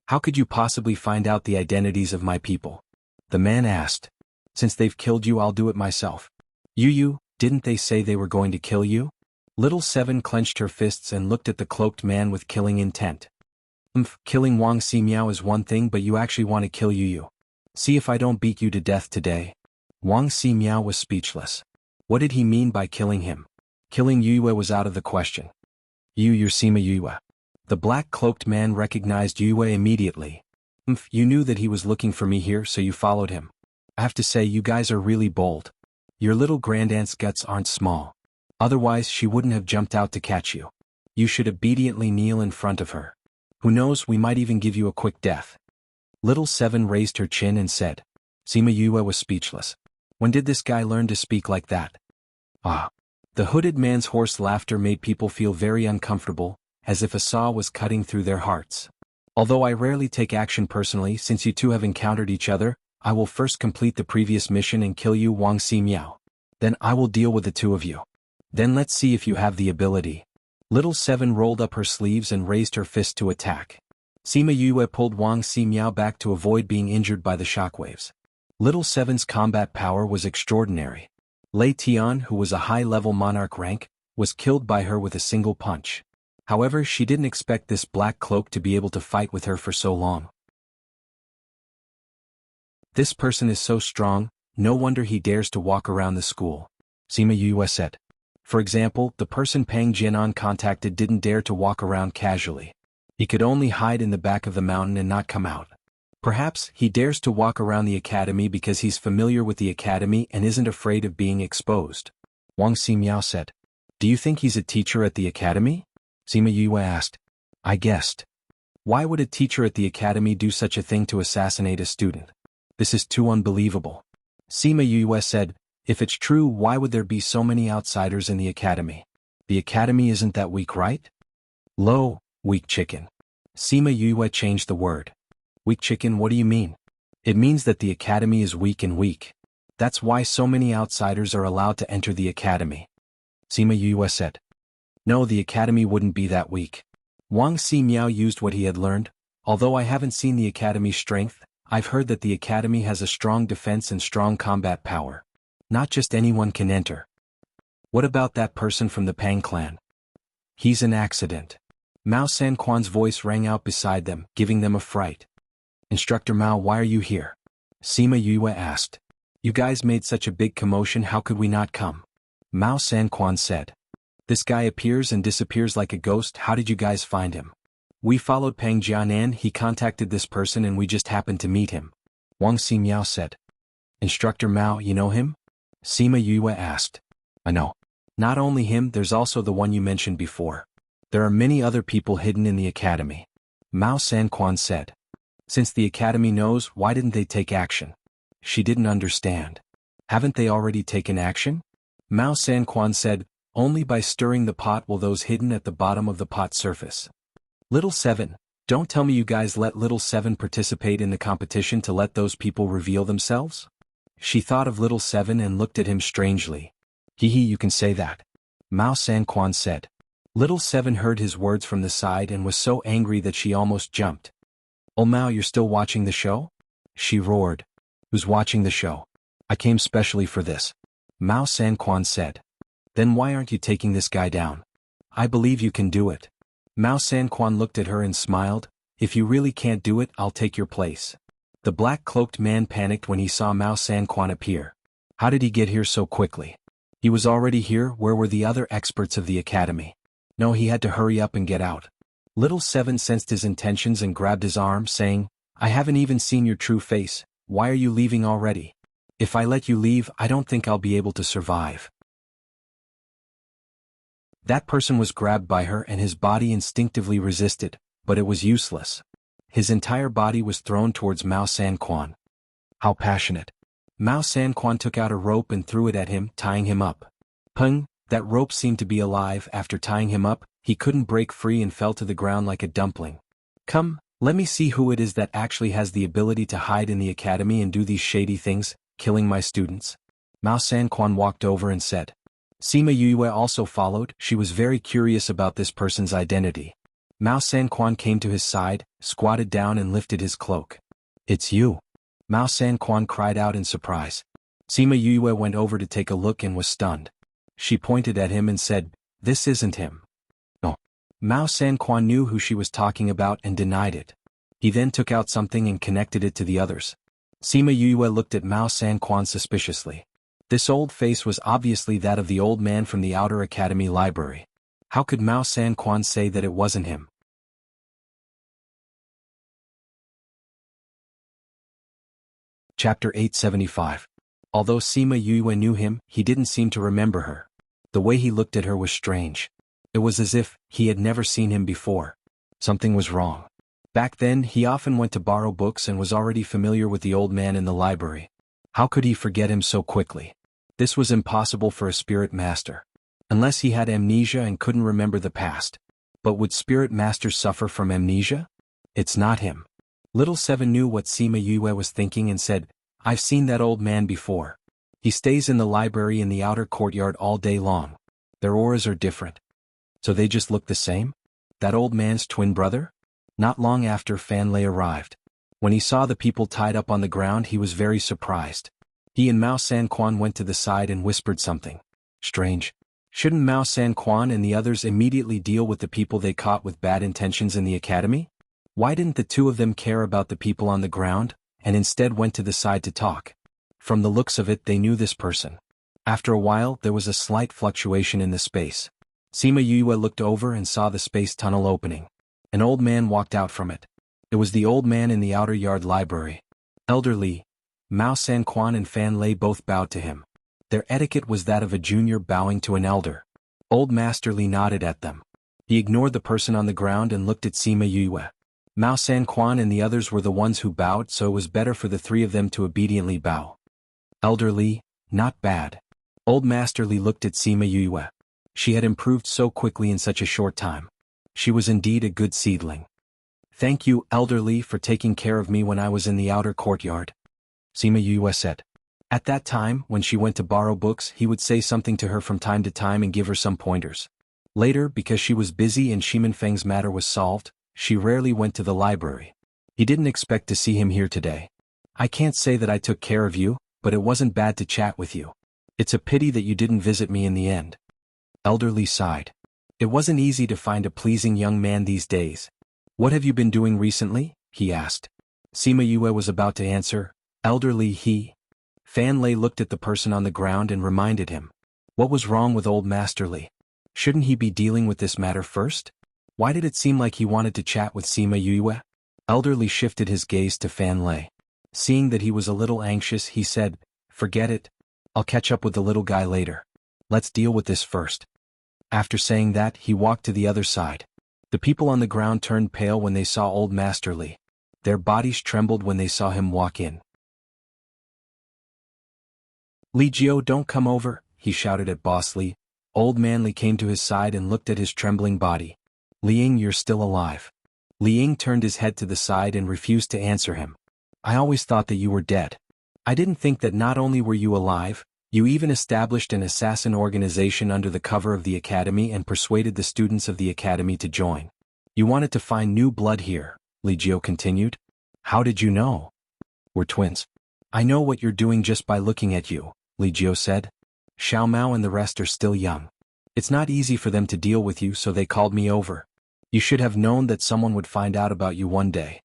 S1: How could you possibly find out the identities of my people? The man asked. Since they've killed you, I'll do it myself. Didn't they say they were going to kill you? Little Seven clenched her fists and looked at the cloaked man with killing intent. Killing Wang Ximiao is one thing, but you actually want to kill Yu. See if I don't beat you to death today. Wang Ximiao was speechless. What did he mean by killing him? Killing Yue was out of the question. You're Sima Yue. The black-cloaked man recognized Yue immediately. You knew that he was looking for me here, so you followed him. I have to say, you guys are really bold. Your little grandaunt's guts aren't small. Otherwise, she wouldn't have jumped out to catch you. You should obediently kneel in front of her. Who knows, we might even give you a quick death. Little Seven raised her chin and said. Sima Yue was speechless. When did this guy learn to speak like that? Ah. The hooded man's hoarse laughter made people feel very uncomfortable, as if a saw was cutting through their hearts. Although I rarely take action personally since you two have encountered each other, I will first complete the previous mission and kill you, Wang Ximiao. Then I will deal with the two of you. Then let's see if you have the ability. Little Seven rolled up her sleeves and raised her fist to attack. Sima Yue pulled Wang Ximiao back to avoid being injured by the shockwaves. Little Seven's combat power was extraordinary. Lei Tian, who was a high-level monarch rank, was killed by her with a single punch. However, she didn't expect this black cloak to be able to fight with her for so long. This person is so strong, no wonder he dares to walk around the school, Sima Yue said. For example, the person Pang Jianan contacted didn't dare to walk around casually. He could only hide in the back of the mountain and not come out. Perhaps he dares to walk around the academy because he's familiar with the academy and isn't afraid of being exposed. Wang Ximiao said. Do you think he's a teacher at the academy? Sima Yue asked. I guessed. Why would a teacher at the academy do such a thing to assassinate a student? This is too unbelievable. Sima Yue said, if it's true, why would there be so many outsiders in the academy? The academy isn't that weak, right? Lo, weak chicken. Sima Yue changed the word. Weak chicken, what do you mean? It means that the academy is weak and weak. That's why so many outsiders are allowed to enter the academy. Sima Yue said. No, the academy wouldn't be that weak. Wang Ximiao used what he had learned. Although I haven't seen the academy's strength, I've heard that the academy has a strong defense and strong combat power. Not just anyone can enter. What about that person from the Pang clan? He's an accident. Mao Sanquan's voice rang out beside them, giving them a fright. Instructor Mao, why are you here? Sima Yue asked. You guys made such a big commotion, how could we not come? Mao Sanquan said. This guy appears and disappears like a ghost, how did you guys find him? We followed Pang Jianan, he contacted this person and we just happened to meet him. Wang Ximiao said. Instructor Mao, you know him? Sima Yue asked. I know. Not only him, there's also the one you mentioned before. There are many other people hidden in the academy. Mao Sanquan said. Since the academy knows, why didn't they take action? She didn't understand. Haven't they already taken action? Mao Sanquan said, only by stirring the pot will those hidden at the bottom of the pot surface. Little Seven, don't tell me you guys let Little Seven participate in the competition to let those people reveal themselves? She thought of Little Seven and looked at him strangely. Hee hee, you can say that. Mao Sanquan said. Little Seven heard his words from the side and was so angry that she almost jumped. Oh Mao, you're still watching the show? She roared. Who's watching the show? I came specially for this. Mao Sanquan said. Then why aren't you taking this guy down? I believe you can do it. Mao Sanquan looked at her and smiled. If you really can't do it, I'll take your place. The black-cloaked man panicked when he saw Mao Sanquan appear. How did he get here so quickly? He was already here, where were the other experts of the academy? No, he had to hurry up and get out. Little Seven sensed his intentions and grabbed his arm, saying, I haven't even seen your true face, why are you leaving already? If I let you leave, I don't think I'll be able to survive. That person was grabbed by her and his body instinctively resisted, but it was useless. His entire body was thrown towards Mao Sanquan. How passionate. Mao Sanquan took out a rope and threw it at him, tying him up. Pung, that rope seemed to be alive. After tying him up, he couldn't break free and fell to the ground like a dumpling. Come, let me see who it is that actually has the ability to hide in the academy and do these shady things, killing my students. Mao Sanquan walked over and said. Sima Yue also followed. She was very curious about this person's identity. Mao Sanquan came to his side, squatted down and lifted his cloak. It's you. Mao Sanquan cried out in surprise. Sima Yue went over to take a look and was stunned. She pointed at him and said, this isn't him. No. Mao Sanquan knew who she was talking about and denied it. He then took out something and connected it to the others. Sima Yue looked at Mao Sanquan suspiciously. This old face was obviously that of the old man from the Outer Academy library. How could Mao Sanquan say that it wasn't him? Chapter 875. Although Sima Yue knew him, he didn't seem to remember her. The way he looked at her was strange. It was as if he had never seen him before. Something was wrong. Back then, he often went to borrow books and was already familiar with the old man in the library. How could he forget him so quickly? This was impossible for a spirit master. Unless he had amnesia and couldn't remember the past. But would spirit masters suffer from amnesia? It's not him. Little Seven knew what Sima Yue was thinking and said, I've seen that old man before. He stays in the library in the outer courtyard all day long. Their auras are different. So they just look the same? That old man's twin brother? Not long after Fan Lei arrived. When he saw the people tied up on the ground, he was very surprised. He and Mao Sanquan went to the side and whispered something. Strange. Shouldn't Mao Sanquan and the others immediately deal with the people they caught with bad intentions in the academy? Why didn't the two of them care about the people on the ground, and instead went to the side to talk? From the looks of it, they knew this person. After a while, there was a slight fluctuation in the space. Sima Yue looked over and saw the space tunnel opening. An old man walked out from it. It was the old man in the outer yard library. Elder Li, Mao Sanquan and Fan Lei both bowed to him. Their etiquette was that of a junior bowing to an elder. Old Master Li nodded at them. He ignored the person on the ground and looked at Sima Yue. Mao Sanquan and the others were the ones who bowed, so it was better for the three of them to obediently bow. Elder Li, not bad. Old Master Li looked at Sima Yue. She had improved so quickly in such a short time. She was indeed a good seedling. Thank you, Elder Li, for taking care of me when I was in the outer courtyard. Sima Yue said. At that time, when she went to borrow books, he would say something to her from time to time and give her some pointers. Later, because she was busy and Shimin Feng's matter was solved, she rarely went to the library. He didn't expect to see him here today. I can't say that I took care of you, but it wasn't bad to chat with you. It's a pity that you didn't visit me in the end. Elder Li sighed. It wasn't easy to find a pleasing young man these days. What have you been doing recently? He asked. Sima Yue was about to answer. Elder Li Fan Lei looked at the person on the ground and reminded him. What was wrong with old Master Li? Shouldn't he be dealing with this matter first? Why did it seem like he wanted to chat with Sima Yue? Elder Li shifted his gaze to Fan Lei. Seeing that he was a little anxious, he said, Forget it. I'll catch up with the little guy later. Let's deal with this first. After saying that, he walked to the other side. The people on the ground turned pale when they saw old Master Li. Their bodies trembled when they saw him walk in. Li Jiao, don't come over, he shouted at Boss Li. Old Man Li came to his side and looked at his trembling body. Li Ying, you're still alive. Li Ying turned his head to the side and refused to answer him. I always thought that you were dead. I didn't think that not only were you alive, you even established an assassin organization under the cover of the academy and persuaded the students of the academy to join. You wanted to find new blood here, Li Jiao continued. How did you know? We're twins. I know what you're doing just by looking at you, Li Jiao said. Xiao Mao and the rest are still young. It's not easy for them to deal with you, so they called me over. You should have known that someone would find out about you one day.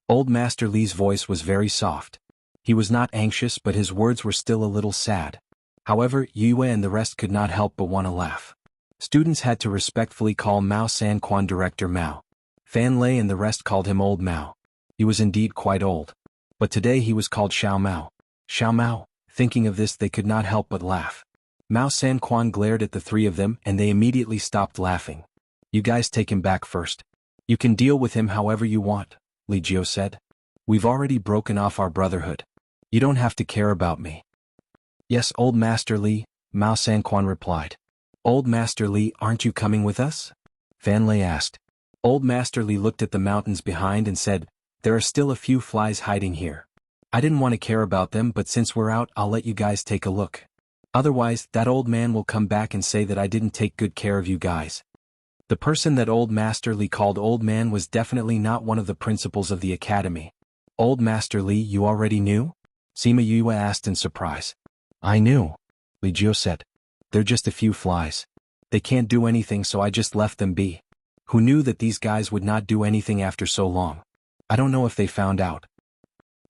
S1: Old Master Li's voice was very soft. He was not anxious, but his words were still a little sad. However, Yue and the rest could not help but want to laugh. Students had to respectfully call Mao Sanquan Director Mao. Fan Lei and the rest called him Old Mao. He was indeed quite old. But today he was called Xiao Mao. Xiao Mao. Thinking of this, they could not help but laugh. Mao Sanquan glared at the three of them and they immediately stopped laughing. You guys take him back first. You can deal with him however you want, Li Jiao said. We've already broken off our brotherhood. You don't have to care about me. Yes, Old Master Li, Mao Sanquan replied. Old Master Li, aren't you coming with us? Fan Lei asked. Old Master Li looked at the mountains behind and said, There are still a few flies hiding here. I didn't want to care about them, but since we're out, I'll let you guys take a look. Otherwise, that old man will come back and say that I didn't take good care of you guys. The person that Old Master Li called Old Man was definitely not one of the principals of the academy. Old Master Li, you already knew? Sima Yue asked in surprise. I knew, Li Jiao said. They're just a few flies. They can't do anything, so I just left them be. Who knew that these guys would not do anything after so long? I don't know if they found out.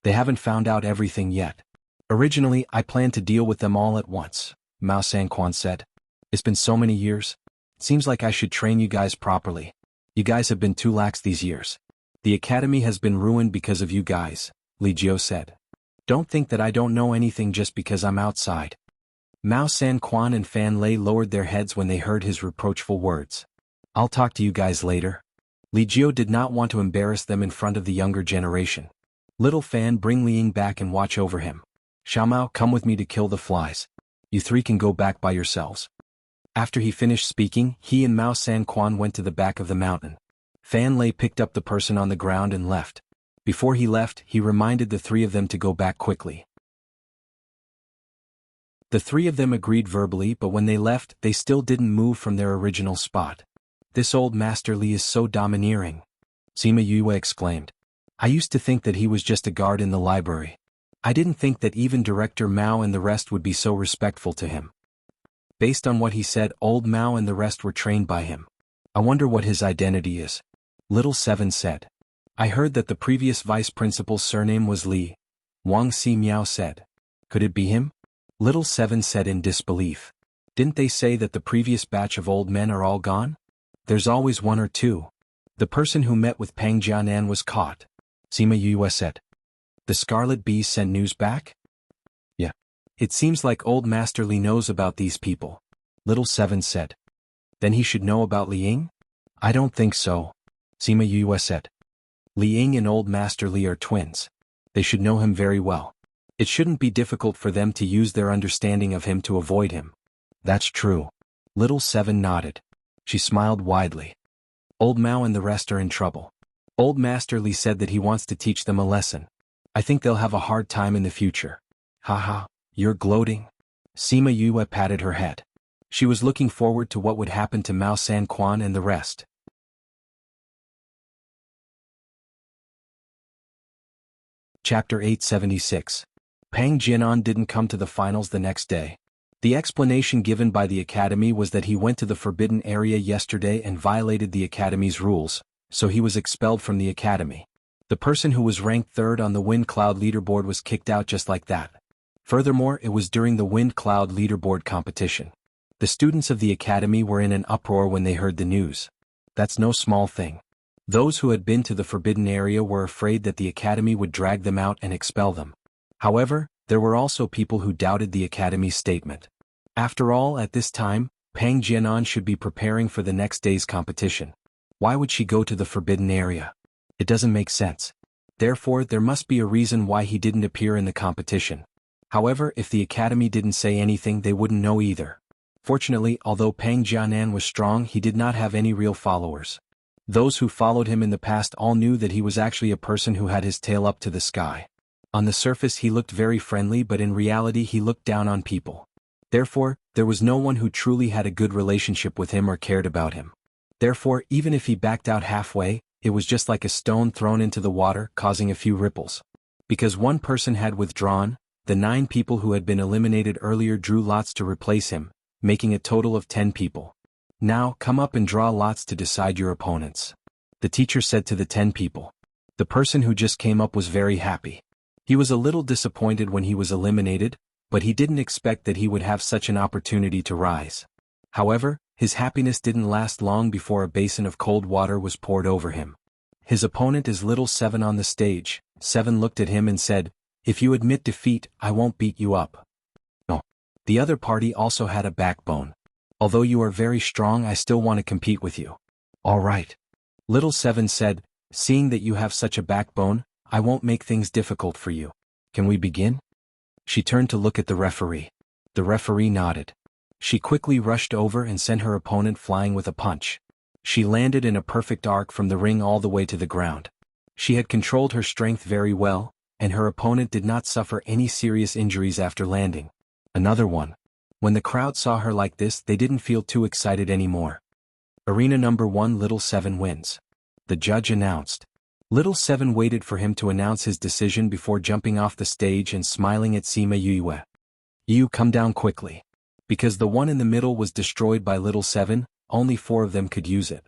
S1: They haven't found out everything yet. Originally, I planned to deal with them all at once, Mao Sanquan said. It's been so many years. Seems like I should train you guys properly. You guys have been too lax these years. The academy has been ruined because of you guys, Li Jiao said. Don't think that I don't know anything just because I'm outside. Mao Sanquan and Fan Lei lowered their heads when they heard his reproachful words. I'll talk to you guys later. Li Jiao did not want to embarrass them in front of the younger generation. Little Fan, bring Li Ying back and watch over him. Xiaomao, come with me to kill the flies. You three can go back by yourselves. After he finished speaking, he and Mao San Quan went to the back of the mountain. Fan Lei picked up the person on the ground and left. Before he left, he reminded the three of them to go back quickly. The three of them agreed verbally, but when they left, they still didn't move from their original spot. This old Master Li is so domineering, Sima Yue exclaimed. I used to think that he was just a guard in the library. I didn't think that even Director Mao and the rest would be so respectful to him. Based on what he said, old Mao and the rest were trained by him. I wonder what his identity is. Little Seven said. I heard that the previous vice principal's surname was Li. Wang Si Miao said. Could it be him? Little Seven said in disbelief. Didn't they say that the previous batch of old men are all gone? There's always one or two. The person who met with Pang Jianan was caught. Sima Yue said. The Scarlet Bees sent news back? Yeah. It seems like old Master Li knows about these people. Little Seven said. Then he should know about Li Ying? I don't think so. Sima Yue said. Li Ying and old Master Li are twins. They should know him very well. It shouldn't be difficult for them to use their understanding of him to avoid him. That's true. Little Seven nodded. She smiled widely. Old Mao and the rest are in trouble. Old Master Li said that he wants to teach them a lesson. I think they'll have a hard time in the future. Haha, you're gloating. Sima Yue patted her head. She was looking forward to what would happen to Mao San Quan and the rest. Chapter 876. Pang Jianan didn't come to the finals the next day. The explanation given by the academy was that he went to the forbidden area yesterday and violated the academy's rules, so he was expelled from the academy. The person who was ranked third on the Wind Cloud leaderboard was kicked out just like that. Furthermore, it was during the Wind Cloud leaderboard competition. The students of the academy were in an uproar when they heard the news. That's no small thing. Those who had been to the forbidden area were afraid that the academy would drag them out and expel them. However, there were also people who doubted the academy's statement. After all, at this time, Pang Jianan should be preparing for the next day's competition. Why would she go to the forbidden area? It doesn't make sense. Therefore, there must be a reason why he didn't appear in the competition. However, if the academy didn't say anything, they wouldn't know either. Fortunately, although Pang Jianan was strong, he did not have any real followers. Those who followed him in the past all knew that he was actually a person who had his tail up to the sky. On the surface he looked very friendly, but in reality he looked down on people. Therefore, there was no one who truly had a good relationship with him or cared about him. Therefore, even if he backed out halfway, it was just like a stone thrown into the water, causing a few ripples. Because one person had withdrawn, the 9 people who had been eliminated earlier drew lots to replace him, making a total of 10 people. Now, come up and draw lots to decide your opponents. The teacher said to the 10 people. The person who just came up was very happy. He was a little disappointed when he was eliminated, but he didn't expect that he would have such an opportunity to rise. However, his happiness didn't last long before a basin of cold water was poured over him. His opponent is Little Seven on the stage. Seven looked at him and said, If you admit defeat, I won't beat you up. No. The other party also had a backbone. Although you are very strong, I still want to compete with you. All right. Little Seven said, Seeing that you have such a backbone, I won't make things difficult for you. Can we begin? She turned to look at the referee. The referee nodded. She quickly rushed over and sent her opponent flying with a punch. She landed in a perfect arc from the ring all the way to the ground. She had controlled her strength very well, and her opponent did not suffer any serious injuries after landing. Another one. When the crowd saw her like this, they didn't feel too excited anymore. Arena number 1, Little Seven wins. The judge announced. Little Seven waited for him to announce his decision before jumping off the stage and smiling at Sima Yue. You come down quickly. Because the one in the middle was destroyed by Little Seven, only 4 of them could use it.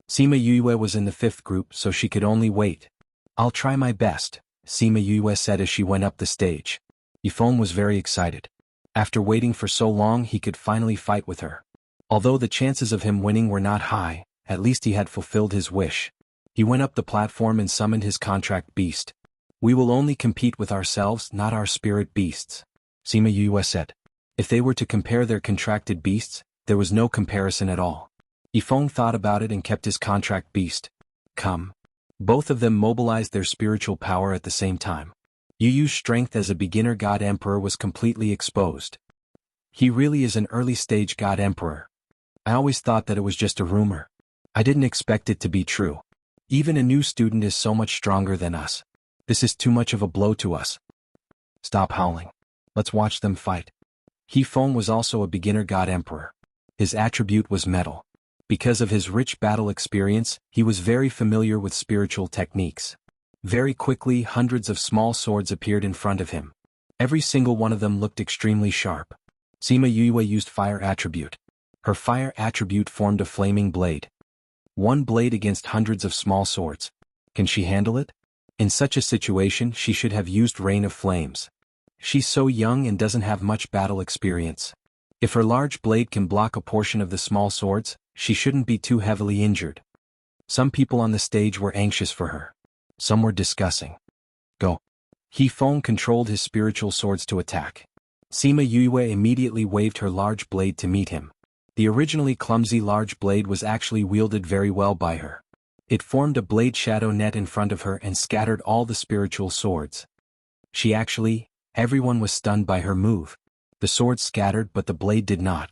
S1: Sima Yue was in the 5th group, so she could only wait. I'll try my best, Sima Yue said as she went up the stage. Yifeng was very excited. After waiting for so long, he could finally fight with her. Although the chances of him winning were not high, at least he had fulfilled his wish. He went up the platform and summoned his contract beast. We will only compete with ourselves, not our spirit beasts, Sima Yue said. If they were to compare their contracted beasts, there was no comparison at all. Yifeng thought about it and kept his contract beast. Come. Both of them mobilized their spiritual power at the same time. Yu Yu's strength as a beginner God Emperor was completely exposed. He really is an early-stage God Emperor. I always thought that it was just a rumor. I didn't expect it to be true. Even a new student is so much stronger than us. This is too much of a blow to us. Stop howling. Let's watch them fight. Yifeng was also a beginner God Emperor. His attribute was metal. Because of his rich battle experience, he was very familiar with spiritual techniques. Very quickly, hundreds of small swords appeared in front of him. Every single one of them looked extremely sharp. Sima Yue used fire attribute. Her fire attribute formed a flaming blade. One blade against hundreds of small swords. Can she handle it? In such a situation, she should have used Rain of Flames. She's so young and doesn't have much battle experience. If her large blade can block a portion of the small swords, she shouldn't be too heavily injured. Some people on the stage were anxious for her. Some were discussing. Go. Yifeng controlled his spiritual swords to attack. Sima Yue immediately waved her large blade to meet him. The originally clumsy large blade was actually wielded very well by her. It formed a blade shadow net in front of her and scattered all the spiritual swords. Everyone was stunned by her move. The swords scattered but the blade did not.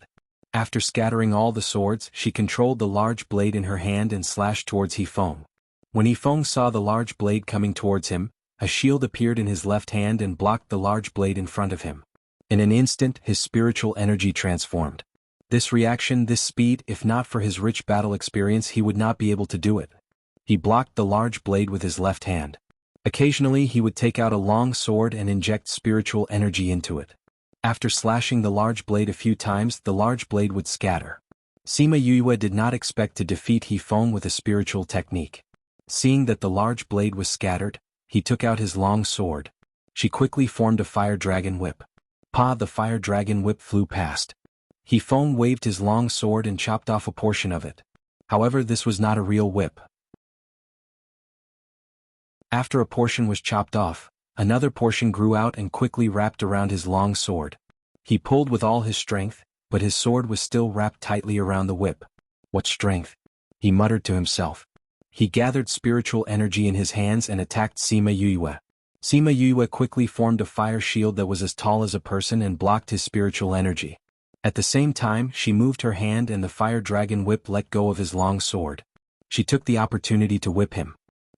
S1: After scattering all the swords, she controlled the large blade in her hand and slashed towards Yifeng. When Yifeng saw the large blade coming towards him, a shield appeared in his left hand and blocked the large blade in front of him. In an instant, his spiritual energy transformed. This reaction, this speed, if not for his rich battle experience, he would not be able to do it. He blocked the large blade with his left hand. Occasionally he would take out a long sword and inject spiritual energy into it. After slashing the large blade a few times, the large blade would scatter. Sima Yue did not expect to defeat Yifeng with a spiritual technique. Seeing that the large blade was scattered, he took out his long sword. She quickly formed a fire dragon whip. The fire dragon whip flew past. Yifeng waved his long sword and chopped off a portion of it. However, this was not a real whip. After a portion was chopped off, another portion grew out and quickly wrapped around his long sword. He pulled with all his strength, but his sword was still wrapped tightly around the whip. What strength! He muttered to himself. He gathered spiritual energy in his hands and attacked Sima Yue. Sima Yue quickly formed a fire shield that was as tall as a person and blocked his spiritual energy. At the same time, she moved her hand and the fire dragon whip let go of his long sword. She took the opportunity to whip him.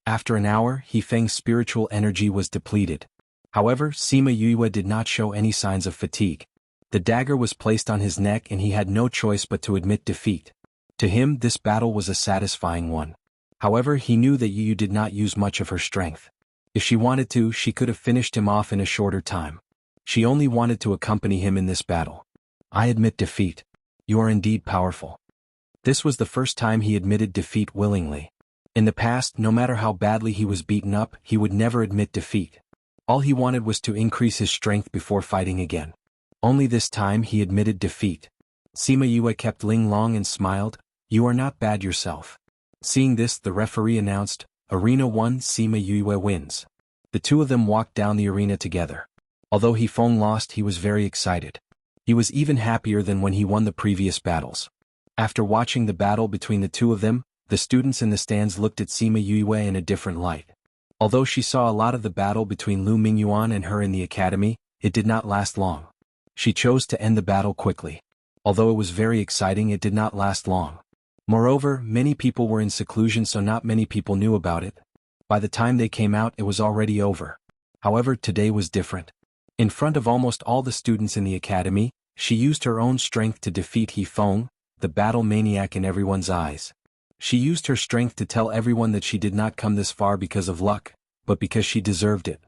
S1: After an hour, Yifeng's spiritual energy was depleted. However, Sima Yue did not show any signs of fatigue. The dagger was placed on his neck and he had no choice but to admit defeat. To him, this battle was a satisfying one. However, he knew that Yu did not use much of her strength. If she wanted to, she could have finished him off in a shorter time. She only wanted to accompany him in this battle. I admit defeat. You are indeed powerful. This was the first time he admitted defeat willingly. In the past, no matter how badly he was beaten up, he would never admit defeat. All he wanted was to increase his strength before fighting again. Only this time he admitted defeat. Sima Yue kept Ling Long and smiled. You are not bad yourself. Seeing this, the referee announced, Arena 1, Sima Yue wins. The two of them walked down the arena together. Although Yifeng lost, he was very excited. He was even happier than when he won the previous battles. After watching the battle between the two of them, the students in the stands looked at Sima Yue in a different light. Although she saw a lot of the battle between Lu Mingyuan and her in the academy, it did not last long. She chose to end the battle quickly. Although it was very exciting, it did not last long. Moreover, many people were in seclusion, so not many people knew about it. By the time they came out, it was already over. However, today was different. In front of almost all the students in the academy, she used her own strength to defeat Yifeng, the battle maniac in everyone's eyes. She used her strength to tell everyone that she did not come this far because of luck, but because she deserved it.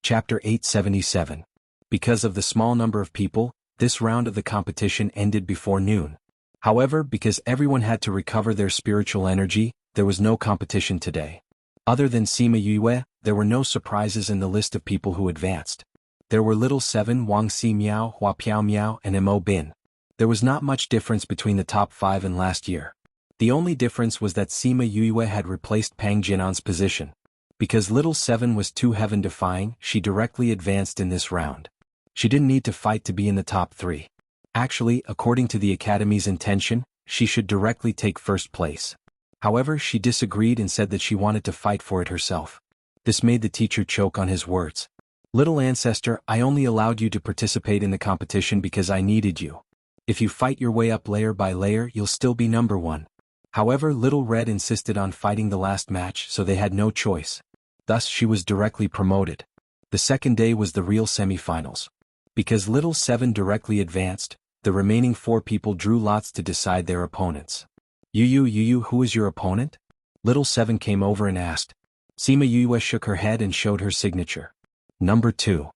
S1: Chapter 877. Because of the small number of people, this round of the competition ended before noon. However, because everyone had to recover their spiritual energy, there was no competition today. Other than Sima Yue, there were no surprises in the list of people who advanced. There were Little Seven, Wang Si Miao, Hua Piao Miao, and Mo Bin. There was not much difference between the top 5 and last year. The only difference was that Sima Yue had replaced Pang Jinan's position. Because little 7 was too heaven-defying, she directly advanced in this round. She didn't need to fight to be in the top 3. Actually, according to the Academy's intention, she should directly take first place. However, she disagreed and said that she wanted to fight for it herself. This made the teacher choke on his words. Little ancestor, I only allowed you to participate in the competition because I needed you. If you fight your way up layer by layer, you'll still be number 1. However, little red insisted on fighting the last match, so they had no choice. Thus, she was directly promoted. The second day was the real semifinals. Because little 7 directly advanced, the remaining 4 people drew lots to decide their opponents. Yu, who is your opponent? Little 7 came over and asked. Sima Yue shook her head and showed her signature. Number 2.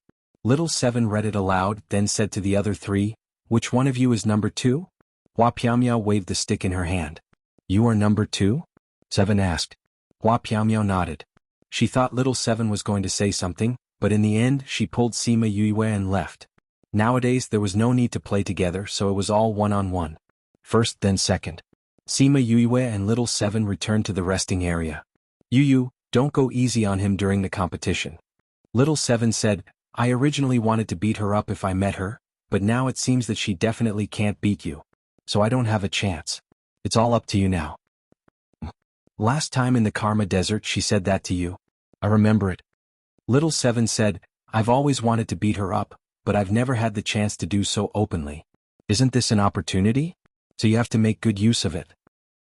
S1: Little 7 read it aloud, then said to the other 3, which one of you is number 2? Hua Piaomiao waved the stick in her hand. You are number 2? 7 asked. Hua Piaomiao nodded. She thought little 7 was going to say something, but in the end she pulled Sima Yue and left. Nowadays there was no need to play together, so it was all one-on-one. First then second. Sima Yue and little 7 returned to the resting area. Yu, don't go easy on him during the competition. Little 7 said, I originally wanted to beat her up if I met her, but now it seems that she definitely can't beat you. So I don't have a chance. It's all up to you now. Last time in the Karma Desert she said that to you. I remember it. Little 7 said, I've always wanted to beat her up, but I've never had the chance to do so openly. Isn't this an opportunity? So you have to make good use of it.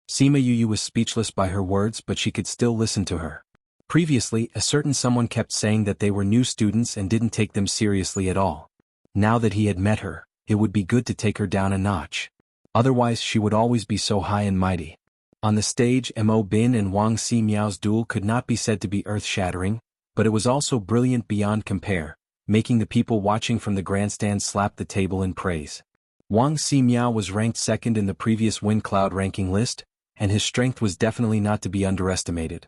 S1: Sima Yue was speechless by her words, but she could still listen to her. Previously, a certain someone kept saying that they were new students and didn't take them seriously at all. Now that he had met her, it would be good to take her down a notch. Otherwise she would always be so high and mighty. On the stage, Mo Bin and Wang Ximiao's duel could not be said to be earth-shattering, but it was also brilliant beyond compare, making the people watching from the grandstand slap the table in praise. Wang Ximiao was ranked second in the previous Wind Cloud ranking list, and his strength was definitely not to be underestimated.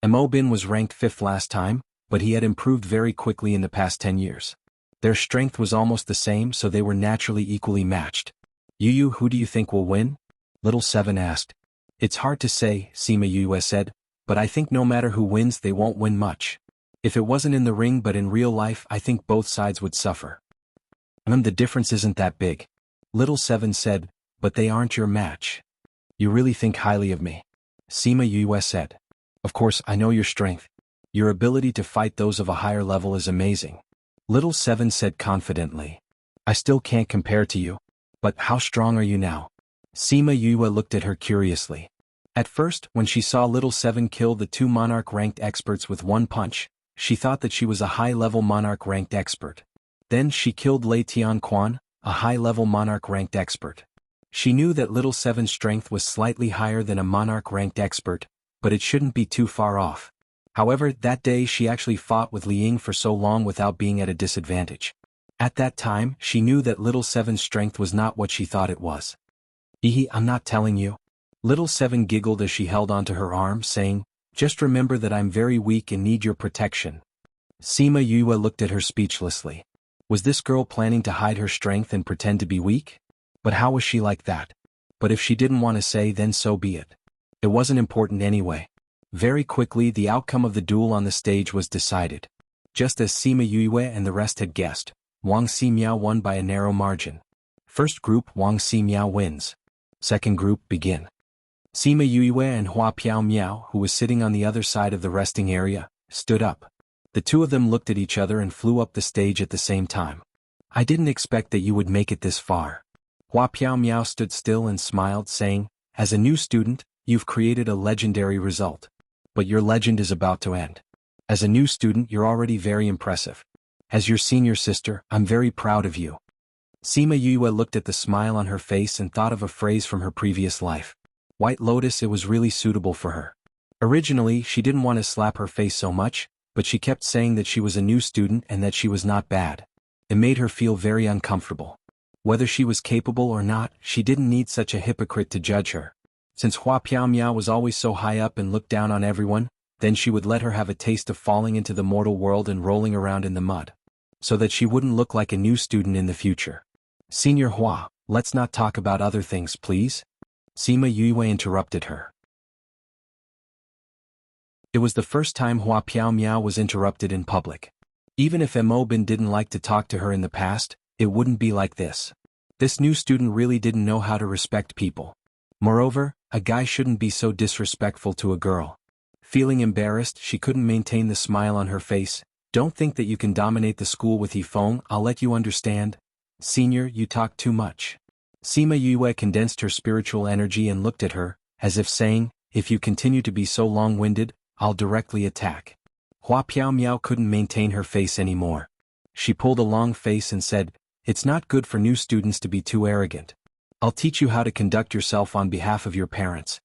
S1: Mo Bin was ranked 5th last time, but he had improved very quickly in the past 10 years. Their strength was almost the same, so they were naturally equally matched. Yu, who do you think will win? Little 7 asked. It's hard to say, Sima Yue said, but I think no matter who wins they won't win much. If it wasn't in the ring but in real life, I think both sides would suffer. The difference isn't that big. Little 7 said, but they aren't your match. You really think highly of me. Sima Yue said. Of course, I know your strength. Your ability to fight those of a higher level is amazing. Little 7 said confidently. I still can't compare to you. But how strong are you now? Sima Yue looked at her curiously. At first, when she saw little 7 kill the 2 monarch-ranked experts with one punch, she thought that she was a high-level monarch-ranked expert. Then she killed Lei Tianquan, a high-level monarch-ranked expert. She knew that little 7's strength was slightly higher than a monarch-ranked expert, but it shouldn't be too far off. However, that day she actually fought with Li Ying for so long without being at a disadvantage. At that time, she knew that little 7's strength was not what she thought it was. I'm not telling you. Little 7 giggled as she held onto her arm, saying, just remember that I'm very weak and need your protection. Sima Yue looked at her speechlessly. Was this girl planning to hide her strength and pretend to be weak? But how was she like that? But if she didn't want to say, then so be it. It wasn't important anyway. Very quickly the outcome of the duel on the stage was decided. Just as Sima Yue and the rest had guessed, Wang Ximiao won by a narrow margin. First group, Wang Ximiao wins. Second group, begin. Sima Yue and Hua Piaomiao, who was sitting on the other side of the resting area, stood up. The two of them looked at each other and flew up the stage at the same time. I didn't expect that you would make it this far. Hua Piaomiao stood still and smiled, saying, as a new student, you've created a legendary result. But your legend is about to end. As a new student, you're already very impressive. As your senior sister, I'm very proud of you. Sima Yue looked at the smile on her face and thought of a phrase from her previous life. White Lotus, it was really suitable for her. Originally, she didn't want to slap her face so much, but she kept saying that she was a new student and that she was not bad. It made her feel very uncomfortable. Whether she was capable or not, she didn't need such a hypocrite to judge her. Since Hua Piaomiao was always so high up and looked down on everyone, then she would let her have a taste of falling into the mortal world and rolling around in the mud. So that she wouldn't look like a new student in the future. Senior Hua, let's not talk about other things, please. Sima Yue interrupted her. It was the first time Hua Piao Miao was interrupted in public. Even if Mo Bin didn't like to talk to her in the past, it wouldn't be like this. This new student really didn't know how to respect people. Moreover, a guy shouldn't be so disrespectful to a girl. Feeling embarrassed, she couldn't maintain the smile on her face. Don't think that you can dominate the school with phone. I'll let you understand. Senior, you talk too much. Sima Yue condensed her spiritual energy and looked at her, as if saying, if you continue to be so long-winded, I'll directly attack. Hua Piao Miao couldn't maintain her face anymore. She pulled a long face and said, it's not good for new students to be too arrogant. I'll teach you how to conduct yourself on behalf of your parents.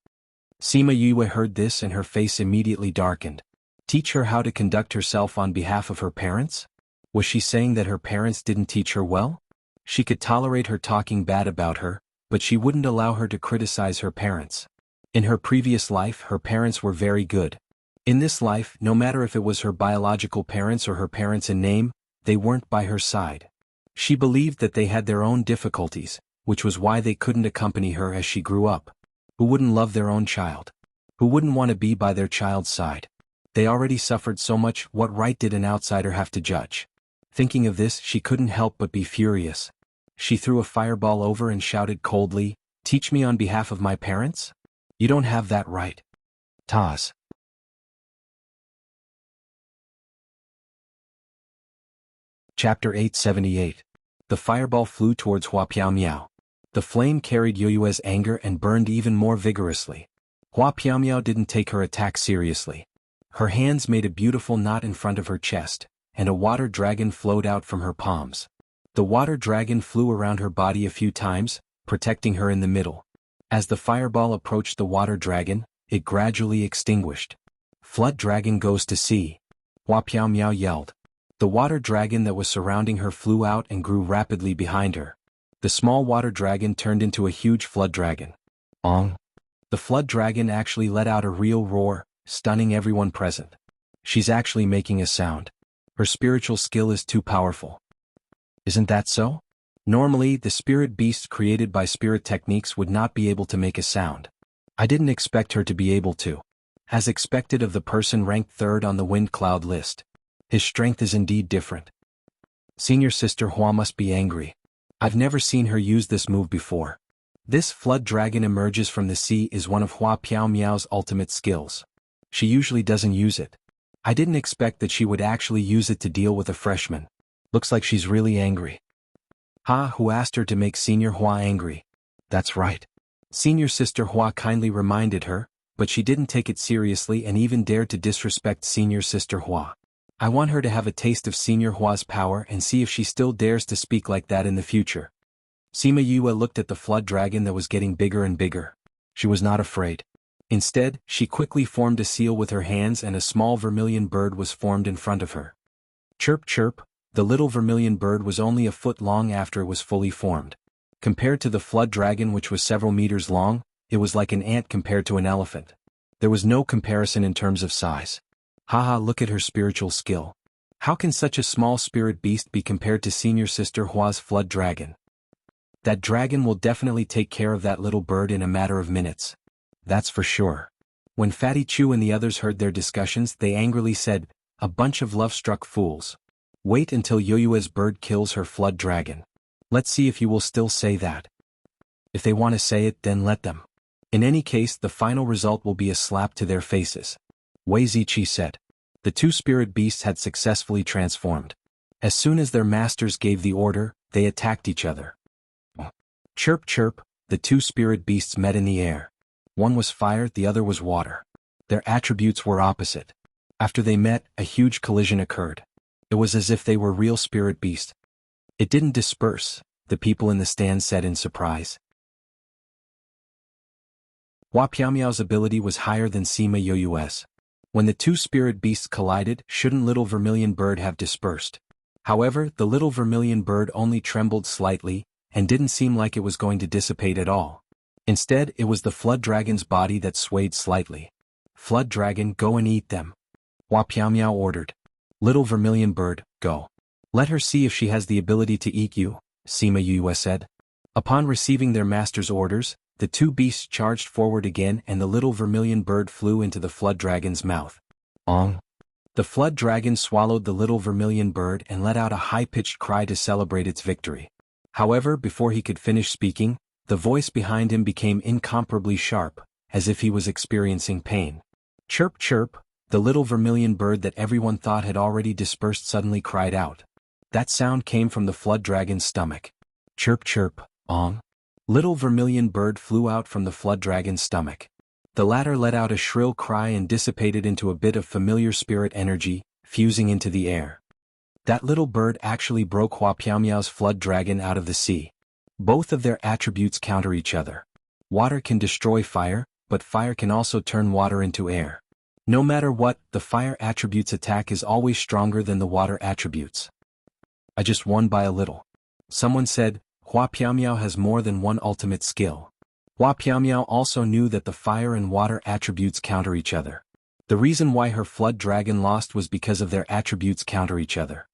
S1: Sima Yue heard this and her face immediately darkened. Teach her how to conduct herself on behalf of her parents? Was she saying that her parents didn't teach her well? She could tolerate her talking bad about her, but she wouldn't allow her to criticize her parents. In her previous life, her parents were very good. In this life, no matter if it was her biological parents or her parents in name, they weren't by her side. She believed that they had their own difficulties, which was why they couldn't accompany her as she grew up. Who wouldn't love their own child? Who wouldn't want to be by their child's side? They already suffered so much, what right did an outsider have to judge? Thinking of this, she couldn't help but be furious. She threw a fireball over and shouted coldly, teach me on behalf of my parents? You don't have that right. Taz. Chapter 878. The fireball flew towards Hua Piao Miao. The flame carried Yoyue's anger and burned even more vigorously. Hua Piao Miao didn't take her attack seriously. Her hands made a beautiful knot in front of her chest, and a water dragon flowed out from her palms. The water dragon flew around her body a few times, protecting her in the middle. As the fireball approached the water dragon, it gradually extinguished. Flood dragon goes to sea. Hua Piao Miao yelled. The water dragon that was surrounding her flew out and grew rapidly behind her. The small water dragon turned into a huge flood dragon. Ong! The flood dragon actually let out a real roar, stunning everyone present. She's actually making a sound. Her spiritual skill is too powerful. Isn't that so? Normally, the spirit beast created by spirit techniques would not be able to make a sound. I didn't expect her to be able to. As expected of the person ranked third on the wind cloud list. His strength is indeed different. Senior sister Hua must be angry. I've never seen her use this move before. This flood dragon emerges from the sea is one of Hua Piao Miao's ultimate skills. She usually doesn't use it. I didn't expect that she would actually use it to deal with a freshman. Looks like she's really angry. Who asked her to make Senior Hua angry? That's right. Senior sister Hua kindly reminded her, but she didn't take it seriously and even dared to disrespect Senior sister Hua. I want her to have a taste of Senior Hua's power and see if she still dares to speak like that in the future. Sima Yue looked at the flood dragon that was getting bigger and bigger. She was not afraid. Instead, she quickly formed a seal with her hands and a small vermilion bird was formed in front of her. Chirp chirp, the little vermilion bird was only a foot long after it was fully formed. Compared to the flood dragon which was several meters long, it was like an ant compared to an elephant. There was no comparison in terms of size. Look at her spiritual skill. How can such a small spirit beast be compared to Senior Sister Hua's flood dragon? That dragon will definitely take care of that little bird in a matter of minutes. That's for sure. When Fatty Chu and the others heard their discussions, they angrily said, a bunch of love-struck fools. Wait until Yoyue's bird kills her flood dragon. Let's see if you will still say that. If they want to say it, then let them. In any case, the final result will be a slap to their faces. Wei Ziqi said. The two spirit beasts had successfully transformed. As soon as their masters gave the order, they attacked each other. Chirp chirp, the two spirit beasts met in the air. One was fire, the other was water. Their attributes were opposite. After they met, a huge collision occurred. It was as if they were real spirit beasts. It didn't disperse, the people in the stand said in surprise. Hua Piaomiao's ability was higher than Sima Yoyue's. When the two spirit beasts collided, shouldn't little vermilion bird have dispersed? However, the little vermilion bird only trembled slightly, and didn't seem like it was going to dissipate at all. Instead, it was the flood dragon's body that swayed slightly. Flood dragon, go and eat them. Hua Piaomiao ordered. Little vermilion bird, go. Let her see if she has the ability to eat you, Sima Yue said. Upon receiving their master's orders, the two beasts charged forward again and the little vermilion bird flew into the flood dragon's mouth. Ong. The flood dragon swallowed the little vermilion bird and let out a high-pitched cry to celebrate its victory. However, before he could finish speaking, the voice behind him became incomparably sharp, as if he was experiencing pain. Chirp chirp, the little vermilion bird that everyone thought had already dispersed suddenly cried out. That sound came from the flood dragon's stomach. Chirp chirp, ong. Little vermilion bird flew out from the flood dragon's stomach. The latter let out a shrill cry and dissipated into a bit of familiar spirit energy, fusing into the air. That little bird actually broke Hua Piaomiao's flood dragon out of the sea. Both of their attributes counter each other. Water can destroy fire, but fire can also turn water into air. No matter what, the fire attribute's attack is always stronger than the water attributes. I just won by a little. Someone said, Hua Piaomiao has more than one ultimate skill. Hua Piaomiao also knew that the fire and water attributes counter each other. The reason why her flood dragon lost was because of their attributes counter each other.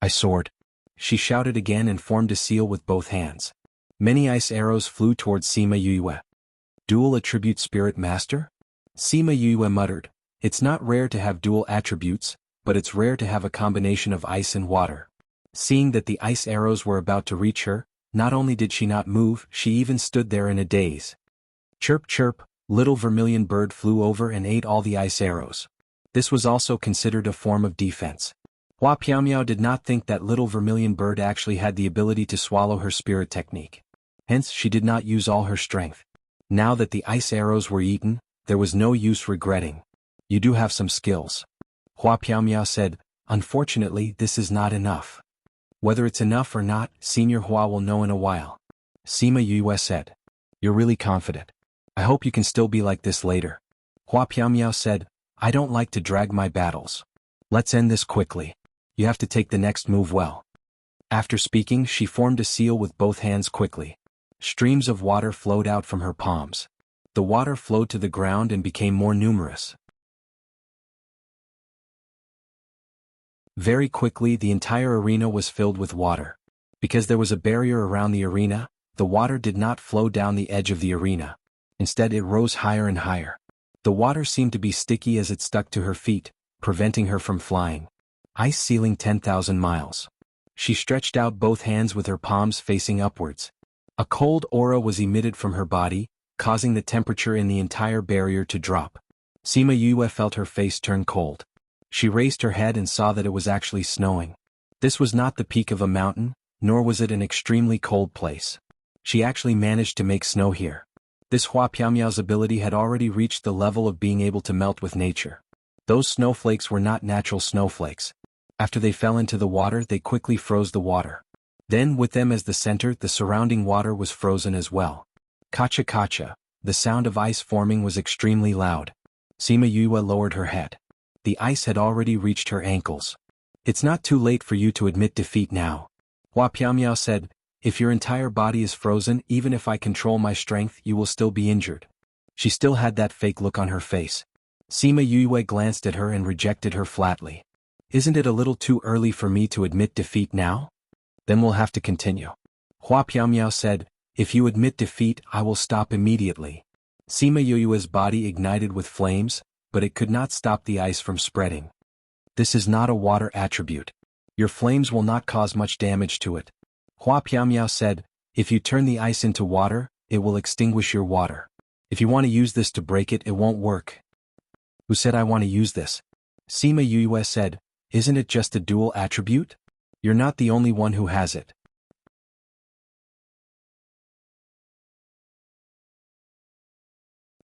S1: I soared. She shouted again and formed a seal with both hands. Many ice arrows flew towards Sima Yue. Dual attribute spirit master? Sima Yue muttered. It's not rare to have dual attributes, but it's rare to have a combination of ice and water. Seeing that the ice arrows were about to reach her, not only did she not move, she even stood there in a daze. Chirp chirp, little vermilion bird flew over and ate all the ice arrows. This was also considered a form of defense. Hua Piaomiao did not think that little vermilion bird actually had the ability to swallow her spirit technique. Hence, she did not use all her strength. Now that the ice arrows were eaten, there was no use regretting. You do have some skills. Hua Piaomiao said, unfortunately, this is not enough. Whether it's enough or not, Senior Hua will know in a while. Sima Yue said. You're really confident. I hope you can still be like this later. Hua Piaomiao said, I don't like to drag my battles. Let's end this quickly. You have to take the next move well. After speaking, she formed a seal with both hands quickly. Streams of water flowed out from her palms. The water flowed to the ground and became more numerous. Very quickly, the entire arena was filled with water. Because there was a barrier around the arena, the water did not flow down the edge of the arena. Instead, it rose higher and higher. The water seemed to be sticky as it stuck to her feet, preventing her from flying. Ice ceiling 10,000 miles. She stretched out both hands with her palms facing upwards. A cold aura was emitted from her body, causing the temperature in the entire barrier to drop. Sima Yue felt her face turn cold. She raised her head and saw that it was actually snowing. This was not the peak of a mountain, nor was it an extremely cold place. She actually managed to make snow here. This Hua Piaomiao's ability had already reached the level of being able to melt with nature. Those snowflakes were not natural snowflakes. After they fell into the water, they quickly froze the water. Then, with them as the center, the surrounding water was frozen as well. Kacha kacha, the sound of ice forming was extremely loud. Sima Yue lowered her head. The ice had already reached her ankles. It's not too late for you to admit defeat now. Hua Piaomiao said, if your entire body is frozen, even if I control my strength, you will still be injured. She still had that fake look on her face. Sima Yue glanced at her and rejected her flatly. Isn't it a little too early for me to admit defeat now? Then we'll have to continue. Hua Piaomiao said, if you admit defeat, I will stop immediately. Sima Yue's body ignited with flames, but it could not stop the ice from spreading. This is not a water attribute. Your flames will not cause much damage to it. Hua Piaomiao said, if you turn the ice into water, it will extinguish your water. If you want to use this to break it, it won't work. Who said I want to use this? Sima Yue said, isn't it just a dual attribute? You're not the only one who has it.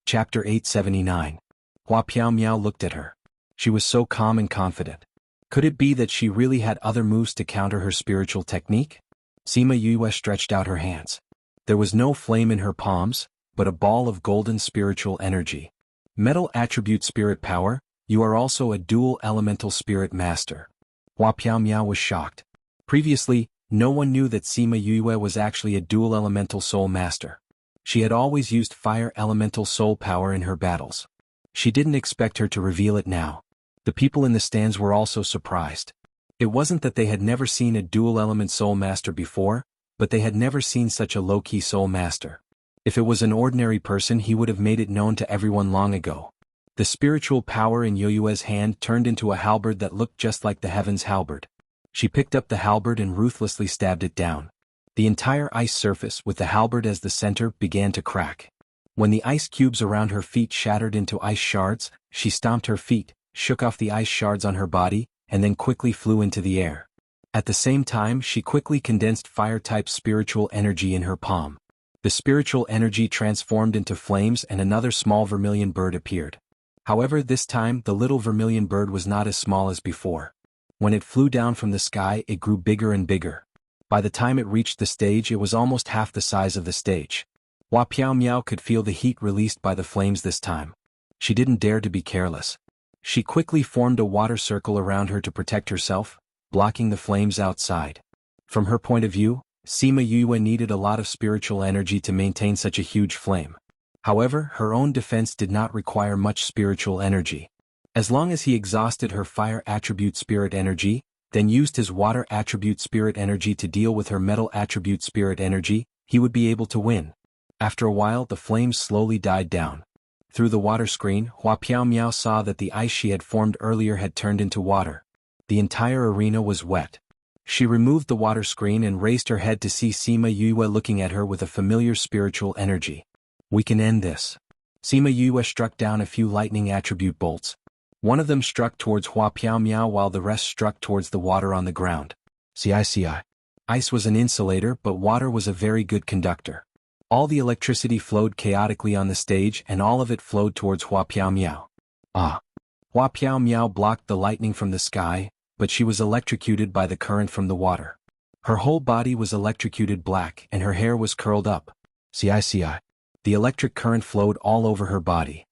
S1: Chapter 879. Hua Piaomiao looked at her. She was so calm and confident. Could it be that she really had other moves to counter her spiritual technique? Sima Yue stretched out her hands. There was no flame in her palms, but a ball of golden spiritual energy. Metal attribute spirit power, you are also a dual elemental spirit master. Hua Piaomiao was shocked. Previously, no one knew that Sima Yue was actually a dual elemental soul master. She had always used fire elemental soul power in her battles. She didn't expect her to reveal it now. The people in the stands were also surprised. It wasn't that they had never seen a dual-element soul master before, but they had never seen such a low-key soul master. If it was an ordinary person, he would have made it known to everyone long ago. The spiritual power in Yoyue's hand turned into a halberd that looked just like the heaven's halberd. She picked up the halberd and ruthlessly stabbed it down. The entire ice surface, with the halberd as the center, began to crack. When the ice cubes around her feet shattered into ice shards, she stomped her feet, shook off the ice shards on her body, and then quickly flew into the air. At the same time, she quickly condensed fire-type spiritual energy in her palm. The spiritual energy transformed into flames and another small vermilion bird appeared. However, this time the little vermilion bird was not as small as before. When it flew down from the sky, it grew bigger and bigger. By the time it reached the stage, it was almost half the size of the stage. Hua Piao Miao could feel the heat released by the flames this time. She didn't dare to be careless. She quickly formed a water circle around her to protect herself, blocking the flames outside. From her point of view, Sima Yue needed a lot of spiritual energy to maintain such a huge flame. However, her own defense did not require much spiritual energy. As long as he exhausted her fire attribute spirit energy, then used his water attribute spirit energy to deal with her metal attribute spirit energy, he would be able to win. After a while, the flames slowly died down. Through the water screen, Hua Piao Miao saw that the ice she had formed earlier had turned into water. The entire arena was wet. She removed the water screen and raised her head to see Sima Yue looking at her with a familiar spiritual energy. We can end this. Sima Yue struck down a few lightning attribute bolts. One of them struck towards Hua Piao Miao while the rest struck towards the water on the ground. CICI. Ice was an insulator, but water was a very good conductor. All the electricity flowed chaotically on the stage and all of it flowed towards Hua Piao Miao. Hua Piao Miao blocked the lightning from the sky, but she was electrocuted by the current from the water. Her whole body was electrocuted black and her hair was curled up. CICI. The electric current flowed all over her body.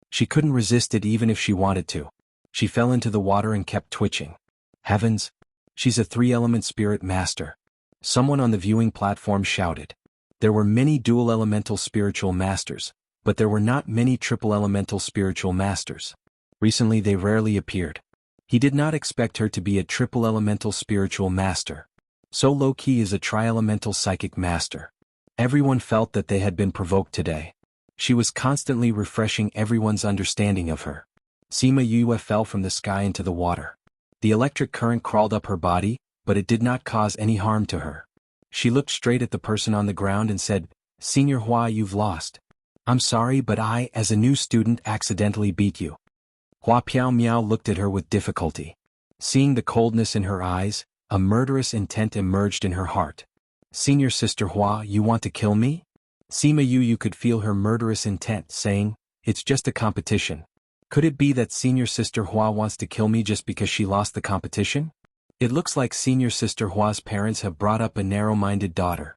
S1: She couldn't resist it even if she wanted to. She fell into the water and kept twitching. Heavens! She's a three-element spirit master. Someone on the viewing platform shouted. There were many dual-elemental spiritual masters, but there were not many triple-elemental spiritual masters. Recently they rarely appeared. He did not expect her to be a triple-elemental spiritual master. So low-key is a tri-elemental psychic master. Everyone felt that they had been provoked today. She was constantly refreshing everyone's understanding of her. Sima Yue fell from the sky into the water. The electric current crawled up her body, but it did not cause any harm to her. She looked straight at the person on the ground and said, "Senior Hua, you've lost. I'm sorry, but I, as a new student, accidentally beat you." Hua Piao Miao looked at her with difficulty. Seeing the coldness in her eyes, a murderous intent emerged in her heart. "Senior Sister Hua, you want to kill me?" Sima Yu could feel her murderous intent, saying, "It's just a competition. Could it be that Senior Sister Hua wants to kill me just because she lost the competition? It looks like Senior Sister Hua's parents have brought up a narrow-minded daughter.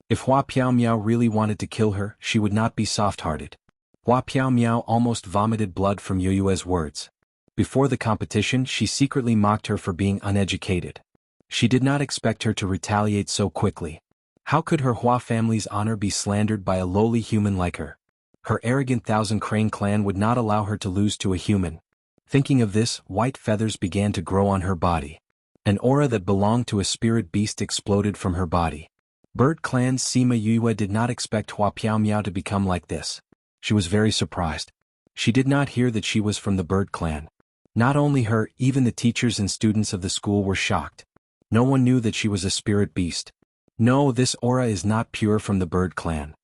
S1: If Hua Piao Miao really wanted to kill her, she would not be soft-hearted." Hua Piao Miao almost vomited blood from Yoyue's words. Before the competition, she secretly mocked her for being uneducated. She did not expect her to retaliate so quickly. How could her Hua family's honor be slandered by a lowly human like her? Her arrogant Thousand Crane clan would not allow her to lose to a human. Thinking of this, white feathers began to grow on her body. An aura that belonged to a spirit beast exploded from her body. Bird Clan's Sima Yue did not expect Hua Piao Miao to become like this. She was very surprised. She did not hear that she was from the Bird Clan. Not only her, even the teachers and students of the school were shocked. No one knew that she was a spirit beast. No, this aura is not pure from the Bird Clan.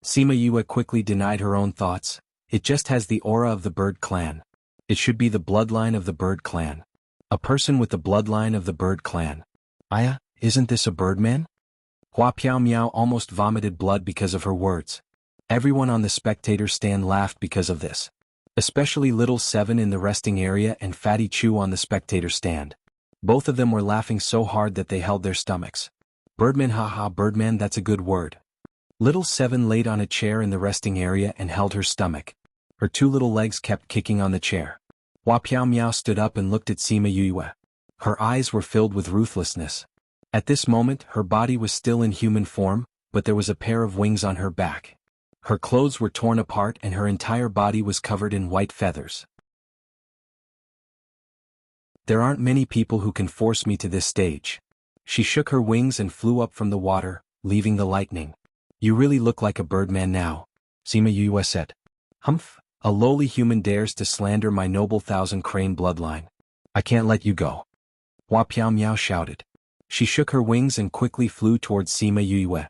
S1: Sima Yue quickly denied her own thoughts. It just has the aura of the Bird Clan. It should be the bloodline of the Bird Clan. A person with the bloodline of the Bird Clan. Aya, isn't this a birdman? Hua Piao Miao almost vomited blood because of her words. Everyone on the spectator stand laughed because of this. Especially Little Seven in the resting area and Fatty Chu on the spectator stand. Both of them were laughing so hard that they held their stomachs. Birdman, haha, birdman, that's a good word. Little Seven laid on a chair in the resting area and held her stomach. Her two little legs kept kicking on the chair. Hua Piao Miao stood up and looked at Sima Yue. Her eyes were filled with ruthlessness. At this moment, her body was still in human form, but there was a pair of wings on her back. Her clothes were torn apart and her entire body was covered in white feathers. There aren't many people who can force me to this stage. She shook her wings and flew up from the water, leaving the lightning. You really look like a birdman now, Sima Yue said. Humph, a lowly human dares to slander my noble thousand crane bloodline. I can't let you go. Hua Piao Miao shouted. She shook her wings and quickly flew towards Sima Yue.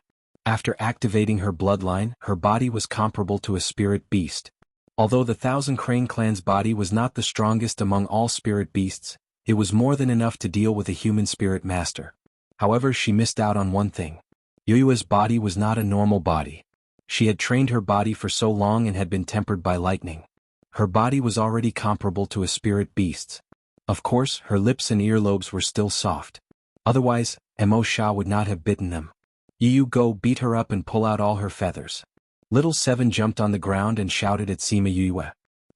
S1: After activating her bloodline, her body was comparable to a spirit beast. Although the Thousand Crane clan's body was not the strongest among all spirit beasts, it was more than enough to deal with a human spirit master. However, she missed out on one thing. Yue's body was not a normal body. She had trained her body for so long and had been tempered by lightning. Her body was already comparable to a spirit beast's. Of course, her lips and earlobes were still soft. Otherwise, Mo Sha would not have bitten them. Yu go beat her up and pull out all her feathers. Little Seven jumped on the ground and shouted at Sima Yue.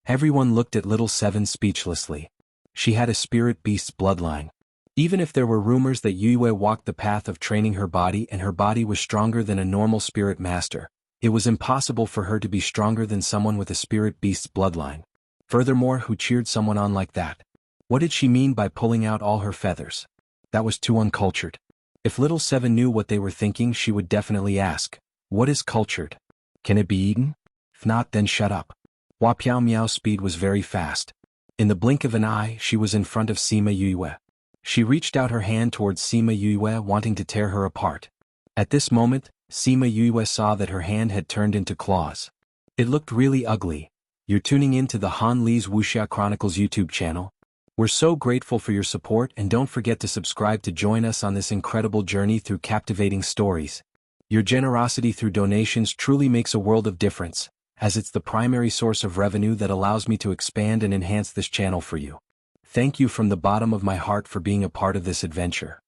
S1: Everyone looked at Little Seven speechlessly. She had a spirit beast's bloodline. Even if there were rumors that Yue walked the path of training her body and her body was stronger than a normal spirit master, it was impossible for her to be stronger than someone with a spirit beast's bloodline. Furthermore, who cheered someone on like that? What did she mean by pulling out all her feathers? That was too uncultured. If Little Seven knew what they were thinking, she would definitely ask, "What is cultured? Can it be eaten? If not, then shut up." Hua Piao Miao's speed was very fast. In the blink of an eye, she was in front of Sima Yue. She reached out her hand towards Sima Yue, wanting to tear her apart. At this moment, Sima Yue saw that her hand had turned into claws. It looked really ugly. You're tuning in to the Han Li's Wuxia Chronicles YouTube channel. We're so grateful for your support, and don't forget to subscribe to join us on this incredible journey through captivating stories. Your generosity through donations truly makes a world of difference, as it's the primary source of revenue that allows me to expand and enhance this channel for you. Thank you from the bottom of my heart for being a part of this adventure.